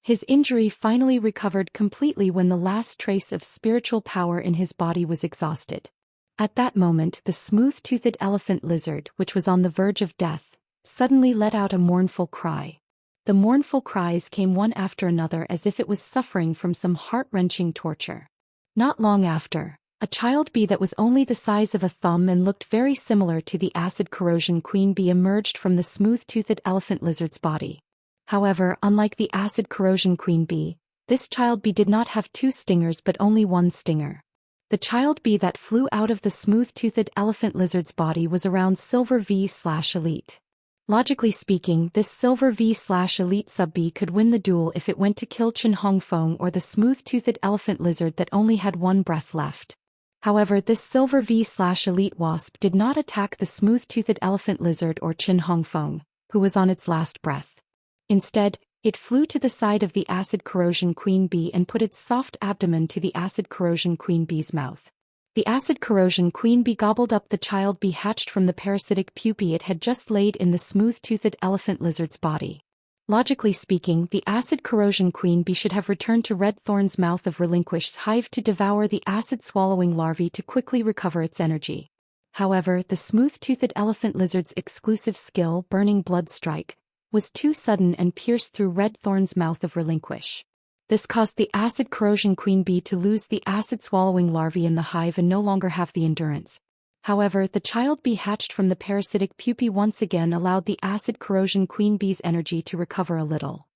His injury finally recovered completely when the last trace of spiritual power in his body was exhausted. At that moment the smooth-toothed elephant lizard, which was on the verge of death, suddenly let out a mournful cry. The mournful cries came one after another as if it was suffering from some heart-wrenching torture. Not long after, a child bee that was only the size of a thumb and looked very similar to the acid corrosion queen bee emerged from the smooth-toothed elephant lizard's body. However, unlike the acid corrosion queen bee, this child bee did not have 2 stingers but only 1 stinger. The child bee that flew out of the smooth-toothed elephant lizard's body was around Silver V/Elite. Logically speaking, this Silver V/Elite sub-bee could win the duel if it went to kill Qin Hongfeng or the smooth-toothed elephant lizard that only had 1 breath left. However, this Silver V/Elite wasp did not attack the smooth-toothed elephant lizard or Qin Hongfeng, who was on its last breath. Instead, it flew to the side of the acid corrosion queen bee and put its soft abdomen to the acid corrosion queen bee's mouth. The acid corrosion queen bee gobbled up the child bee hatched from the parasitic pupae it had just laid in the smooth-toothed elephant lizard's body. Logically speaking, the acid corrosion queen bee should have returned to Red Thorn's mouth of Relinquish's hive to devour the acid-swallowing larvae to quickly recover its energy. However, the smooth-toothed elephant lizard's exclusive skill, Burning Blood Strike, was too sudden and pierced through Red Thorn's mouth of Relinquish. This caused the acid corrosion queen bee to lose the acid-swallowing larvae in the hive and no longer have the endurance. However, the child bee hatched from the parasitic pupae once again allowed the acid corrosion queen bee's energy to recover a little.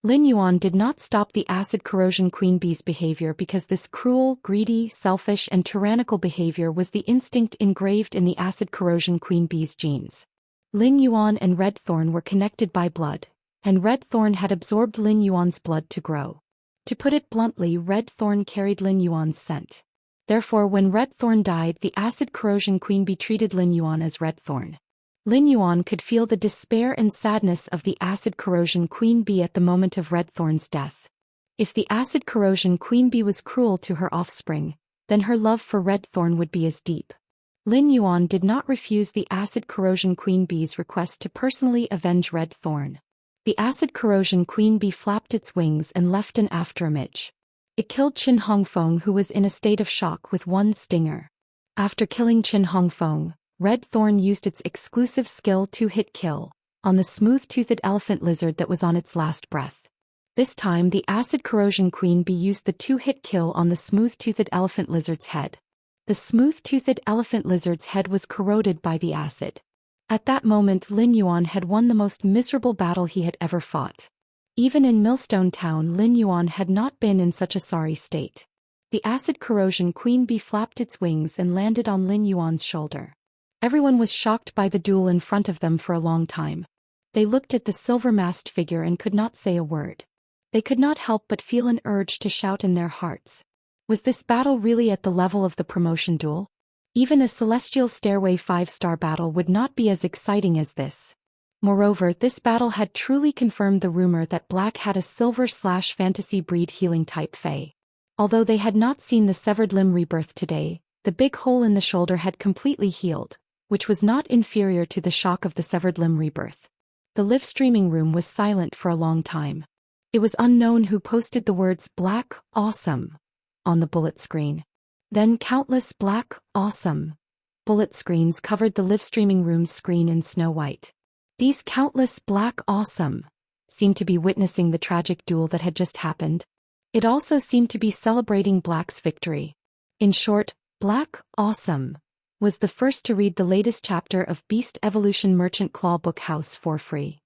Lin Yuan did not stop the acid corrosion queen bee's behavior because this cruel, greedy, selfish and tyrannical behavior was the instinct engraved in the acid corrosion queen bee's genes. Lin Yuan and Red Thorn were connected by blood, and Red Thorn had absorbed Lin Yuan's blood to grow. To put it bluntly, Red Thorn carried Lin Yuan's scent. Therefore, when Red Thorn died, the acid corrosion queen bee treated Lin Yuan as Red Thorn. Lin Yuan could feel the despair and sadness of the acid corrosion queen bee at the moment of Red Thorn's death. If the acid corrosion queen bee was cruel to her offspring, then her love for Red Thorn would be as deep. Lin Yuan did not refuse the acid corrosion queen bee's request to personally avenge Red Thorn. The acid corrosion queen bee flapped its wings and left an afterimage. It killed Qin Hongfeng, who was in a state of shock, with 1 stinger. After killing Qin Hongfeng, Red Thorn used its exclusive skill 2-hit kill on the smooth-toothed elephant lizard that was on its last breath. This time the Acid Corrosion Queen Bee used the two-hit kill on the smooth-toothed elephant lizard's head. The smooth-toothed elephant lizard's head was corroded by the acid. At that moment Lin Yuan had won the most miserable battle he had ever fought. Even in Millstone Town Lin Yuan had not been in such a sorry state. The Acid Corrosion Queen Bee flapped its wings and landed on Lin Yuan's shoulder. Everyone was shocked by the duel in front of them for a long time. They looked at the silver-masked figure and could not say a word. They could not help but feel an urge to shout in their hearts. Was this battle really at the level of the promotion duel? Even a Celestial Stairway 5-star battle would not be as exciting as this. Moreover, this battle had truly confirmed the rumor that Black had a silver/fantasy breed healing type Fae. Although they had not seen the severed limb rebirth today, the big hole in the shoulder had completely healed, which was not inferior to the shock of the severed limb rebirth. The live streaming room was silent for a long time. It was unknown who posted the words "Black, awesome" on the bullet screen. Then countless "Black, awesome" bullet screens covered the live streaming room's screen in snow white. These countless "Black, awesome" seemed to be witnessing the tragic duel that had just happened. It also seemed to be celebrating Black's victory. In short, Black, awesome was the first to read the latest chapter of Beast Evolution Merchant Claw Book House for free.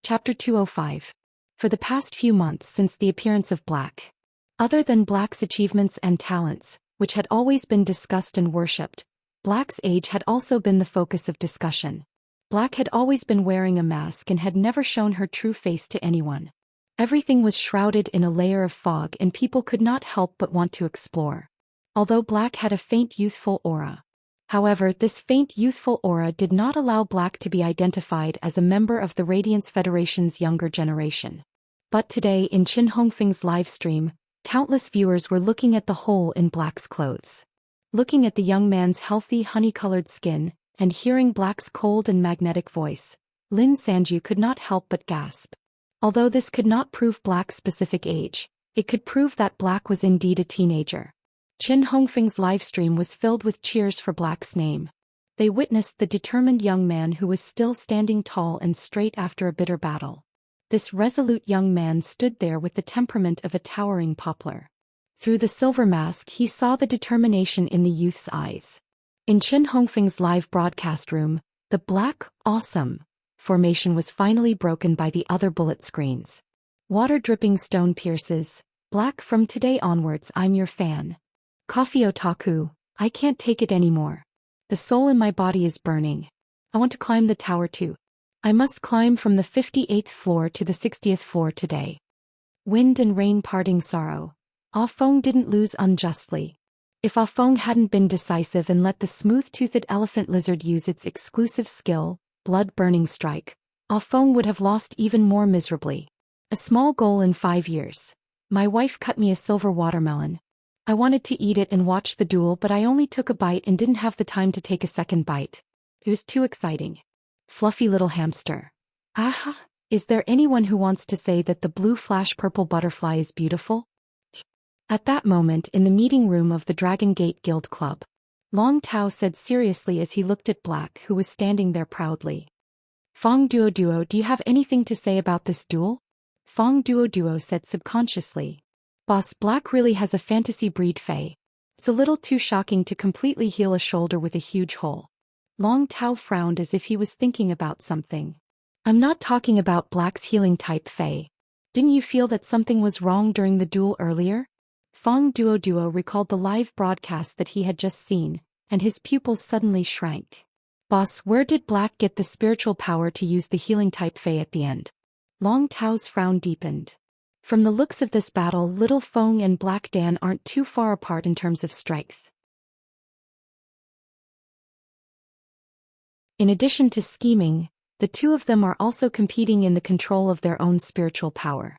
Chapter 205. For the past few months since the appearance of Black. Other than Black's achievements and talents, which had always been discussed and worshipped, Black's age had also been the focus of discussion. Black had always been wearing a mask and had never shown her true face to anyone. Everything was shrouded in a layer of fog and people could not help but want to explore. Although Black had a faint youthful aura. However, this faint youthful aura did not allow Black to be identified as a member of the Radiance Federation's younger generation. But today in Qin Hongfeng's live stream, countless viewers were looking at the hole in Black's clothes. Looking at the young man's healthy honey-colored skin, and hearing Black's cold and magnetic voice, Lin Sanju could not help but gasp. Although this could not prove Black's specific age, it could prove that Black was indeed a teenager. Qin Hongfeng's livestream was filled with cheers for Black's name. They witnessed the determined young man who was still standing tall and straight after a bitter battle. This resolute young man stood there with the temperament of a towering poplar. Through the silver mask he saw the determination in the youth's eyes. In Qin Hongfeng's live broadcast room, the Black, awesome formation was finally broken by the other bullet screens. Water-dripping stone pierces. Black, from today onwards I'm your fan. Coffee otaku, I can't take it anymore. The soul in my body is burning. I want to climb the tower too. I must climb from the 58th floor to the 60th floor today. Wind and rain parting sorrow. Ah Feng didn't lose unjustly. If Ah Feng hadn't been decisive and let the smooth-toothed elephant lizard use its exclusive skill, blood-burning strike, Ah Feng would have lost even more miserably. A small goal in 5 years. My wife cut me a silver watermelon. I wanted to eat it and watch the duel, but I only took a bite and didn't have the time to take a second bite. It was too exciting. Fluffy little hamster. Aha! Is there anyone who wants to say that the blue flash purple butterfly is beautiful? At that moment in the meeting room of the Dragon Gate Guild Club, Long Tao said seriously as he looked at Black, who was standing there proudly. Fong Duo, do you have anything to say about this duel? Fong Duo said subconsciously. Boss, Black really has a fantasy breed Fae. It's a little too shocking to completely heal a shoulder with a huge hole. Long Tao frowned as if he was thinking about something. I'm not talking about Black's healing type Fae. Didn't you feel that something was wrong during the duel earlier? Fong Duo recalled the live broadcast that he had just seen, and his pupils suddenly shrank. Boss, where did Black get the spiritual power to use the healing type Fae at the end? Long Tao's frown deepened. From the looks of this battle, Little Feng and Black Dan aren't too far apart in terms of strength. In addition to scheming, the two of them are also competing in the control of their own spiritual power.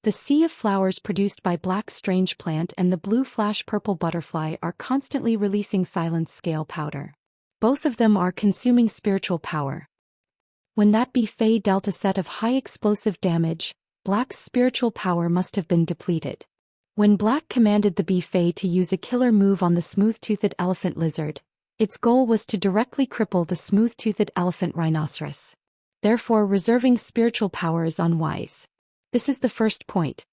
The sea of flowers produced by Black's strange plant and the blue flash purple butterfly are constantly releasing silence scale powder. Both of them are consuming spiritual power. When that bee Fae dealt a set of high explosive damage, Black's spiritual power must have been depleted. When Black commanded the bee Fae to use a killer move on the smooth-toothed elephant lizard, Its goal was to directly cripple the smooth-toothed elephant rhinoceros. Therefore, reserving spiritual power is unwise. This is the first point.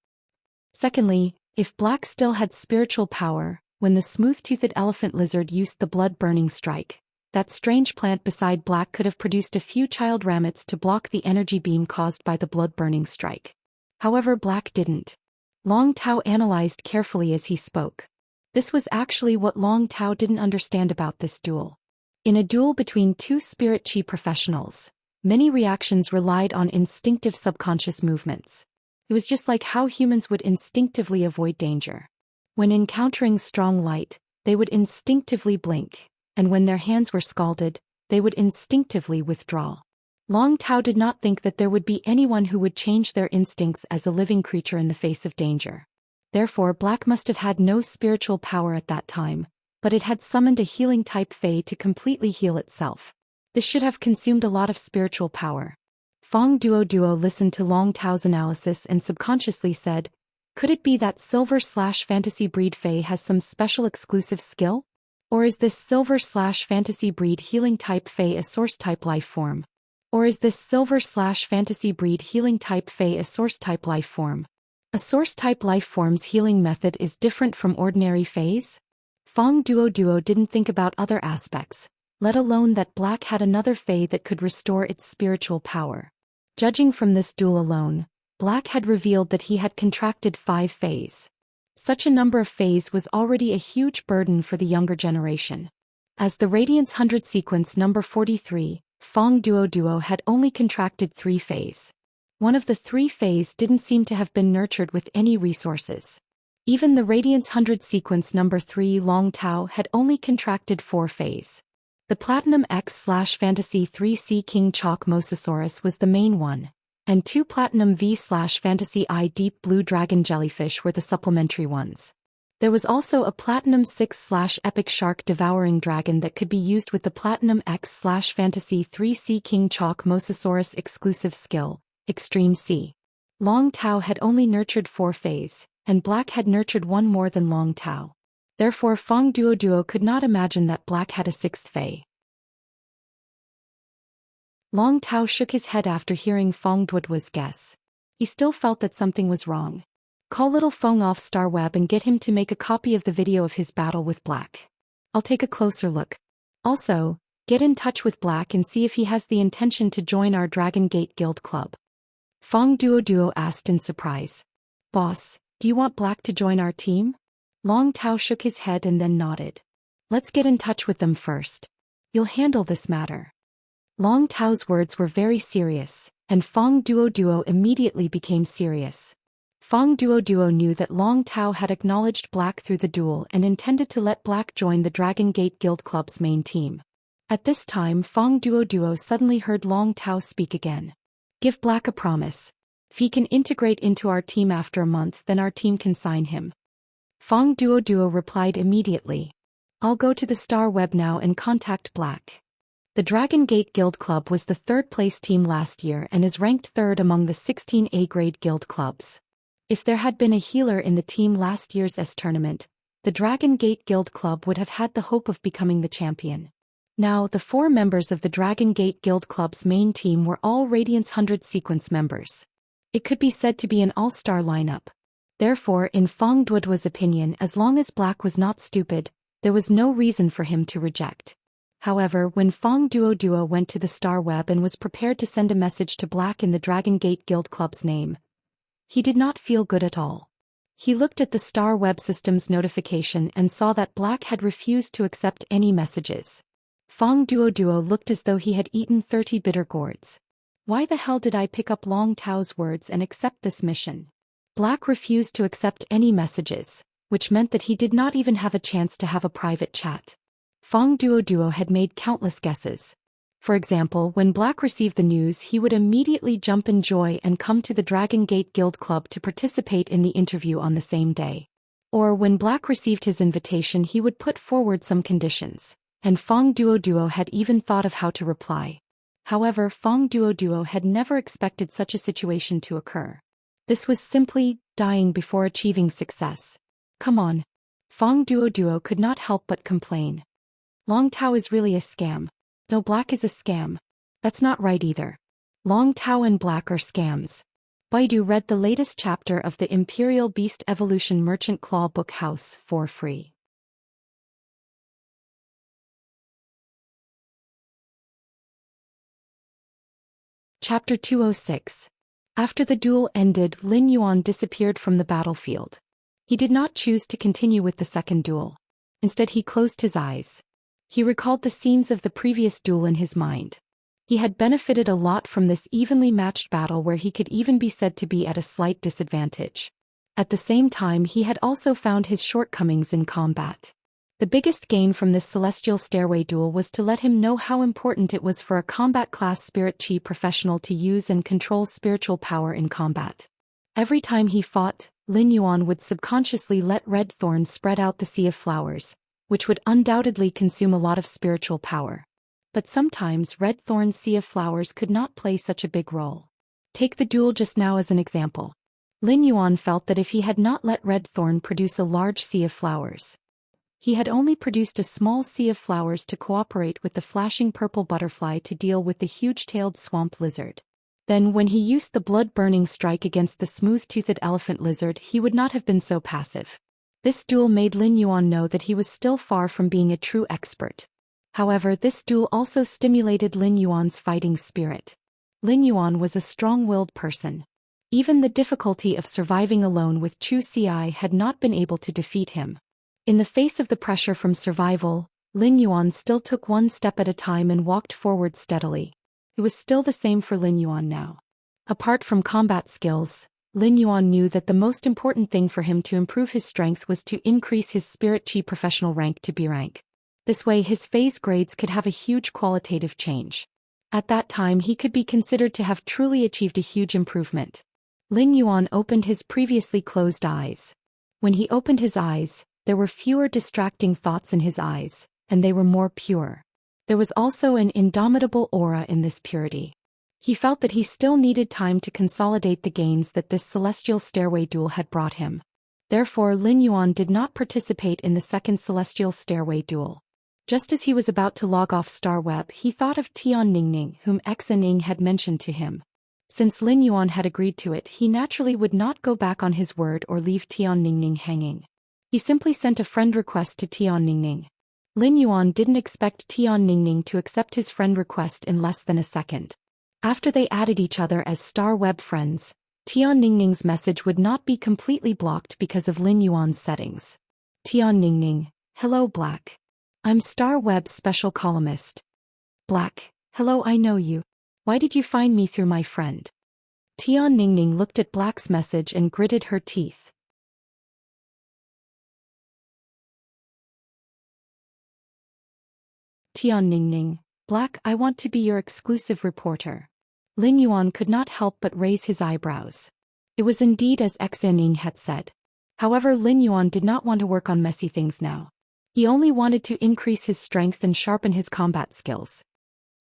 Secondly, if Black still had spiritual power, when the smooth-toothed elephant lizard used the blood-burning strike, that strange plant beside Black could have produced a few child ramets to block the energy beam caused by the blood-burning strike. However, Black didn't. Long Tao analyzed carefully as he spoke. This was actually what Long Tao didn't understand about this duel. In a duel between two spirit chi professionals, many reactions relied on instinctive subconscious movements. It was just like how humans would instinctively avoid danger. When encountering strong light, they would instinctively blink, and when their hands were scalded, they would instinctively withdraw. Long Tao did not think that there would be anyone who would change their instincts as a living creature in the face of danger. Therefore, Black must have had no spiritual power at that time, but it had summoned a healing-type Fey to completely heal itself. This should have consumed a lot of spiritual power. Fong Duo listened to Long Tao's analysis and subconsciously said, "Could it be that silver/fantasy breed Fey has some special exclusive skill? Or is this silver/fantasy breed healing-type Fey a source-type life form? Or is this silver/fantasy breed healing-type Fey a source-type life form? A source-type life form's healing method is different from ordinary Feys?" Fong Duo didn't think about other aspects, let alone that Black had another Fey that could restore its spiritual power. Judging from this duel alone, Black had revealed that he had contracted 5 Feys. Such a number of Feys was already a huge burden for the younger generation. As the Radiance 100 sequence number 43, Fong Duo had only contracted 3 Feys. One of the 3 Feys didn't seem to have been nurtured with any resources. Even the Radiance 100 sequence number 3 Long Tao had only contracted 4 Feys. The Platinum X/Fantasy 3C King Chalk Mosasaurus was the main one, and 2 Platinum V/Fantasy I Deep Blue Dragon Jellyfish were the supplementary ones. There was also a Platinum 6/Epic Shark Devouring Dragon that could be used with the Platinum X/Fantasy 3C King Chalk Mosasaurus exclusive skill, Extreme C. Long Tao had only nurtured 4 Feys, and Black had nurtured 1 more than Long Tao. Therefore, Fong Duo could not imagine that Black had a 6th Fey. Long Tao shook his head after hearing Fong Duo's guess. He still felt that something was wrong. Call little Fong off Starweb and get him to make a copy of the video of his battle with Black. I'll take a closer look. Also, get in touch with Black and see if he has the intention to join our Dragon Gate Guild Club. Fong Duo asked in surprise. "Boss, do you want Black to join our team?" Long Tao shook his head and then nodded. "Let's get in touch with them first. You'll handle this matter." Long Tao's words were very serious, and Fong Duo immediately became serious. Fong Duo knew that Long Tao had acknowledged Black through the duel and intended to let Black join the Dragon Gate Guild Club's main team. At this time, Fong Duo suddenly heard Long Tao speak again. "Give Black a promise. If he can integrate into our team after a month, then our team can sign him." Fong Duo replied immediately. "I'll go to the Star Web now and contact Black." The Dragon Gate Guild Club was the 3rd place team last year and is ranked 3rd among the 16 A-grade guild clubs. If there had been a healer in the team last year's S tournament, the Dragon Gate Guild Club would have had the hope of becoming the champion. Now, the 4 members of the Dragon Gate Guild Club's main team were all Radiance 100 sequence members. It could be said to be an all-star lineup. Therefore, in Fong Duo's opinion, as long as Black was not stupid, there was no reason for him to reject. However, when Fong Duo went to the Star Web and was prepared to send a message to Black in the Dragon Gate Guild Club's name, he did not feel good at all. He looked at the Star Web system's notification and saw that Black had refused to accept any messages. Fong Duo looked as though he had eaten 30 bitter gourds. Why the hell did I pick up Long Tao's words and accept this mission? Black refused to accept any messages, which meant that he did not even have a chance to have a private chat. Fong Duo had made countless guesses. For example, when Black received the news, he would immediately jump in joy and come to the Dragon Gate Guild Club to participate in the interview on the same day. Or when Black received his invitation, he would put forward some conditions, and Fong Duo had even thought of how to reply. However, Fong Duo had never expected such a situation to occur. This was simply dying before achieving success. Come on. Fong Duo could not help but complain. Long Tao is really a scam. No, Black is a scam. That's not right either. Long Tao and Black are scams. Baidu read the latest chapter of the Imperial Beast Evolution Merchant Claw Book House for free. Chapter 206. After the duel ended, Lin Yuan disappeared from the battlefield. He did not choose to continue with the second duel. Instead, he closed his eyes. He recalled the scenes of the previous duel in his mind. He had benefited a lot from this evenly matched battle where he could even be said to be at a slight disadvantage. At the same time, he had also found his shortcomings in combat. The biggest gain from this celestial stairway duel was to let him know how important it was for a combat class spirit chi professional to use and control spiritual power in combat. Every time he fought, Lin Yuan would subconsciously let red thorns spread out the sea of flowers, which would undoubtedly consume a lot of spiritual power. But sometimes red thorn's sea of flowers could not play such a big role. Take the duel just now as an example. Lin Yuan felt that if he had not let red thorn produce a large sea of flowers, he had only produced a small sea of flowers to cooperate with the flashing purple butterfly to deal with the huge-tailed swamp lizard. Then when he used the blood-burning strike against the smooth-toothed elephant lizard, he would not have been so passive. This duel made Lin Yuan know that he was still far from being a true expert. However, this duel also stimulated Lin Yuan's fighting spirit. Lin Yuan was a strong-willed person. Even the difficulty of surviving alone with Chu Ci had not been able to defeat him. In the face of the pressure from survival, Lin Yuan still took one step at a time and walked forward steadily. It was still the same for Lin Yuan now. Apart from combat skills, Lin Yuan knew that the most important thing for him to improve his strength was to increase his spirit chi professional rank to B rank. This way his phase grades could have a huge qualitative change. At that time he could be considered to have truly achieved a huge improvement. Lin Yuan opened his previously closed eyes. When he opened his eyes, there were fewer distracting thoughts in his eyes, and they were more pure. There was also an indomitable aura in this purity. He felt that he still needed time to consolidate the gains that this celestial stairway duel had brought him. Therefore Lin Yuan did not participate in the second celestial stairway duel. Just as he was about to log off Star Web, he thought of Tian Ningning, whom Xianxia had mentioned to him. Since Lin Yuan had agreed to it, he naturally would not go back on his word or leave Tian Ningning hanging. He simply sent a friend request to Tian Ningning. Lin Yuan didn't expect Tian Ningning to accept his friend request in less than a second. After they added each other as Star Web friends, Tian Ningning's message would not be completely blocked because of Lin Yuan's settings. Tian Ningning, hello Black. I'm Star Web's special columnist. Black, hello, I know you. Why did you find me through my friend? Tian Ningning looked at Black's message and gritted her teeth. Tian Ningning, Black, I want to be your exclusive reporter. Lin Yuan could not help but raise his eyebrows. It was indeed as Xianxia had said. However, Lin Yuan did not want to work on messy things now. He only wanted to increase his strength and sharpen his combat skills.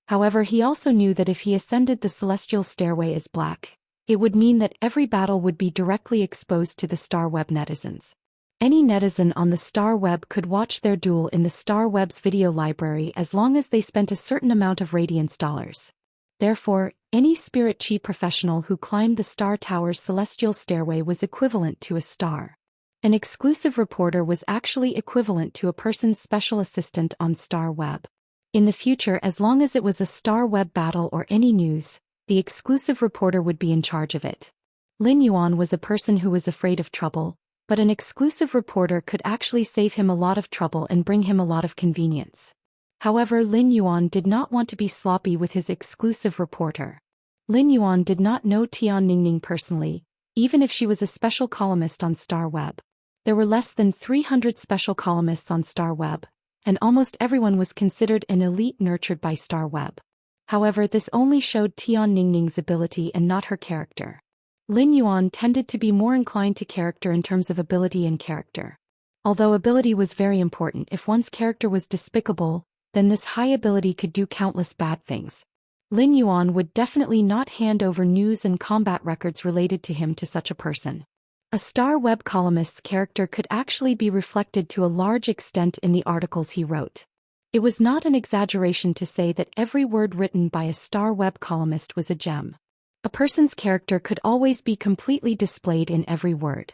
However, he also knew that if he ascended the celestial stairway as Black, it would mean that every battle would be directly exposed to the Star Web netizens. Any netizen on the Star Web could watch their duel in the Star Web's video library as long as they spent a certain amount of Radiance dollars. Therefore, any spirit chi professional who climbed the Star Tower's celestial stairway was equivalent to a star. An exclusive reporter was actually equivalent to a person's special assistant on Star Web. In the future, as long as it was a Star Web battle or any news, the exclusive reporter would be in charge of it. Lin Yuan was a person who was afraid of trouble, but an exclusive reporter could actually save him a lot of trouble and bring him a lot of convenience. However, Lin Yuan did not want to be sloppy with his exclusive reporter. Lin Yuan did not know Tian Ningning personally, even if she was a special columnist on Star Web. There were less than 300 special columnists on Star Web, and almost everyone was considered an elite nurtured by Star Web. However, this only showed Tian Ningning's ability and not her character. Lin Yuan tended to be more inclined to character in terms of ability and character. Although ability was very important, if one's character was despicable, then this high ability could do countless bad things. Lin Yuan would definitely not hand over news and combat records related to him to such a person. A Star Web columnist's character could actually be reflected to a large extent in the articles he wrote. It was not an exaggeration to say that every word written by a star web columnist was a gem. A person's character could always be completely displayed in every word.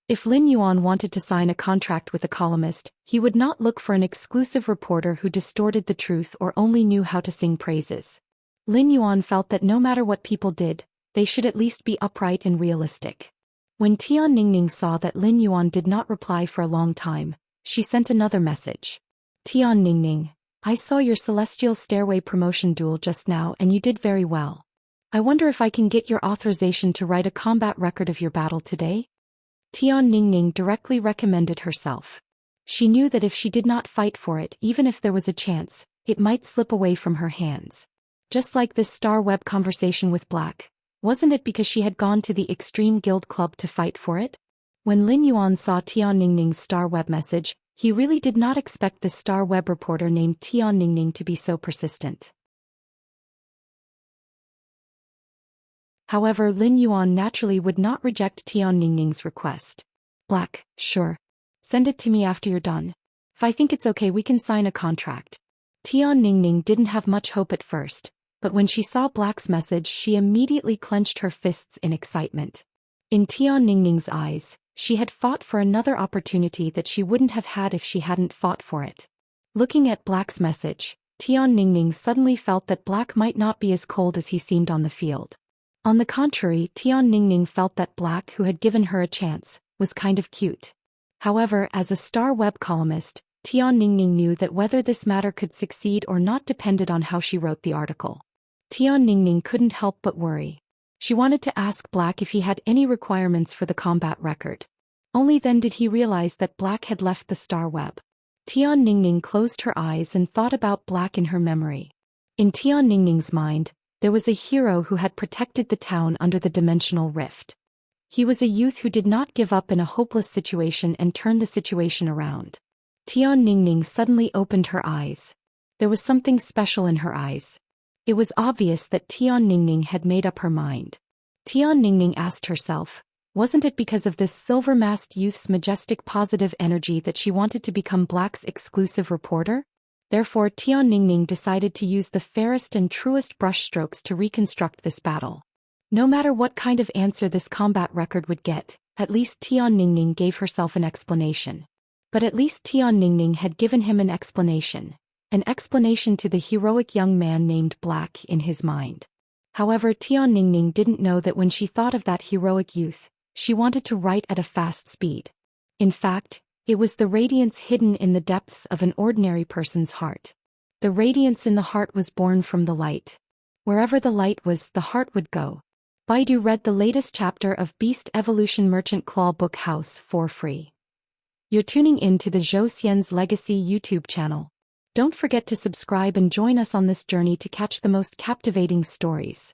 If Lin Yuan wanted to sign a contract with a columnist, he would not look for an exclusive reporter who distorted the truth or only knew how to sing praises. Lin Yuan felt that no matter what people did, they should at least be upright and realistic. When Tian Ningning saw that Lin Yuan did not reply for a long time, she sent another message. Tian Ningning, I saw your Celestial Stairway promotion duel just now and you did very well. I wonder if I can get your authorization to write a combat record of your battle today? Tian Ningning directly recommended herself. She knew that if she did not fight for it, even if there was a chance, it might slip away from her hands. Just like this star web conversation with Black, wasn't it because she had gone to the Extreme Guild Club to fight for it? When Lin Yuan saw Tian Ningning's star web message, he really did not expect this star web reporter named Tian Ningning to be so persistent. However, Lin Yuan naturally would not reject Tian Ningning's request. Black, sure. Send it to me after you're done. If I think it's okay, we can sign a contract. Tian Ningning didn't have much hope at first, but when she saw Black's message, she immediately clenched her fists in excitement. In Tian Ningning's eyes, she had fought for another opportunity that she wouldn't have had if she hadn't fought for it. Looking at Black's message, Tian Ningning suddenly felt that Black might not be as cold as he seemed on the field. On the contrary, Tian Ningning felt that Black, who had given her a chance, was kind of cute. However, as a star web columnist, Tian Ningning knew that whether this matter could succeed or not depended on how she wrote the article. Tian Ningning couldn't help but worry. She wanted to ask Black if he had any requirements for the combat record. Only then did he realize that Black had left the star web. Tian Ningning closed her eyes and thought about Black in her memory. In Tian Ningning's mind, there was a hero who had protected the town under the dimensional rift. He was a youth who did not give up in a hopeless situation and turned the situation around. Tian Ningning suddenly opened her eyes. There was something special in her eyes. It was obvious that Tian Ningning had made up her mind. Tian Ningning asked herself, wasn't it because of this silver-masked youth's majestic positive energy that she wanted to become Black's exclusive reporter? Therefore, Tian Ningning decided to use the fairest and truest brushstrokes to reconstruct this battle. No matter what kind of answer this combat record would get, at least Tian Ningning gave herself an explanation. But at least Tian Ningning had given him an explanation to the heroic young man named Black in his mind. However, Tian Ningning didn't know that when she thought of that heroic youth, she wanted to write at a fast speed. In fact, it was the radiance hidden in the depths of an ordinary person's heart. The radiance in the heart was born from the light. Wherever the light was, the heart would go. Baidu read the latest chapter of Beast Evolution Merchant Claw Book House for free. You're tuning in to the Zhou Xian's Legacy YouTube channel. Don't forget to subscribe and join us on this journey to catch the most captivating stories.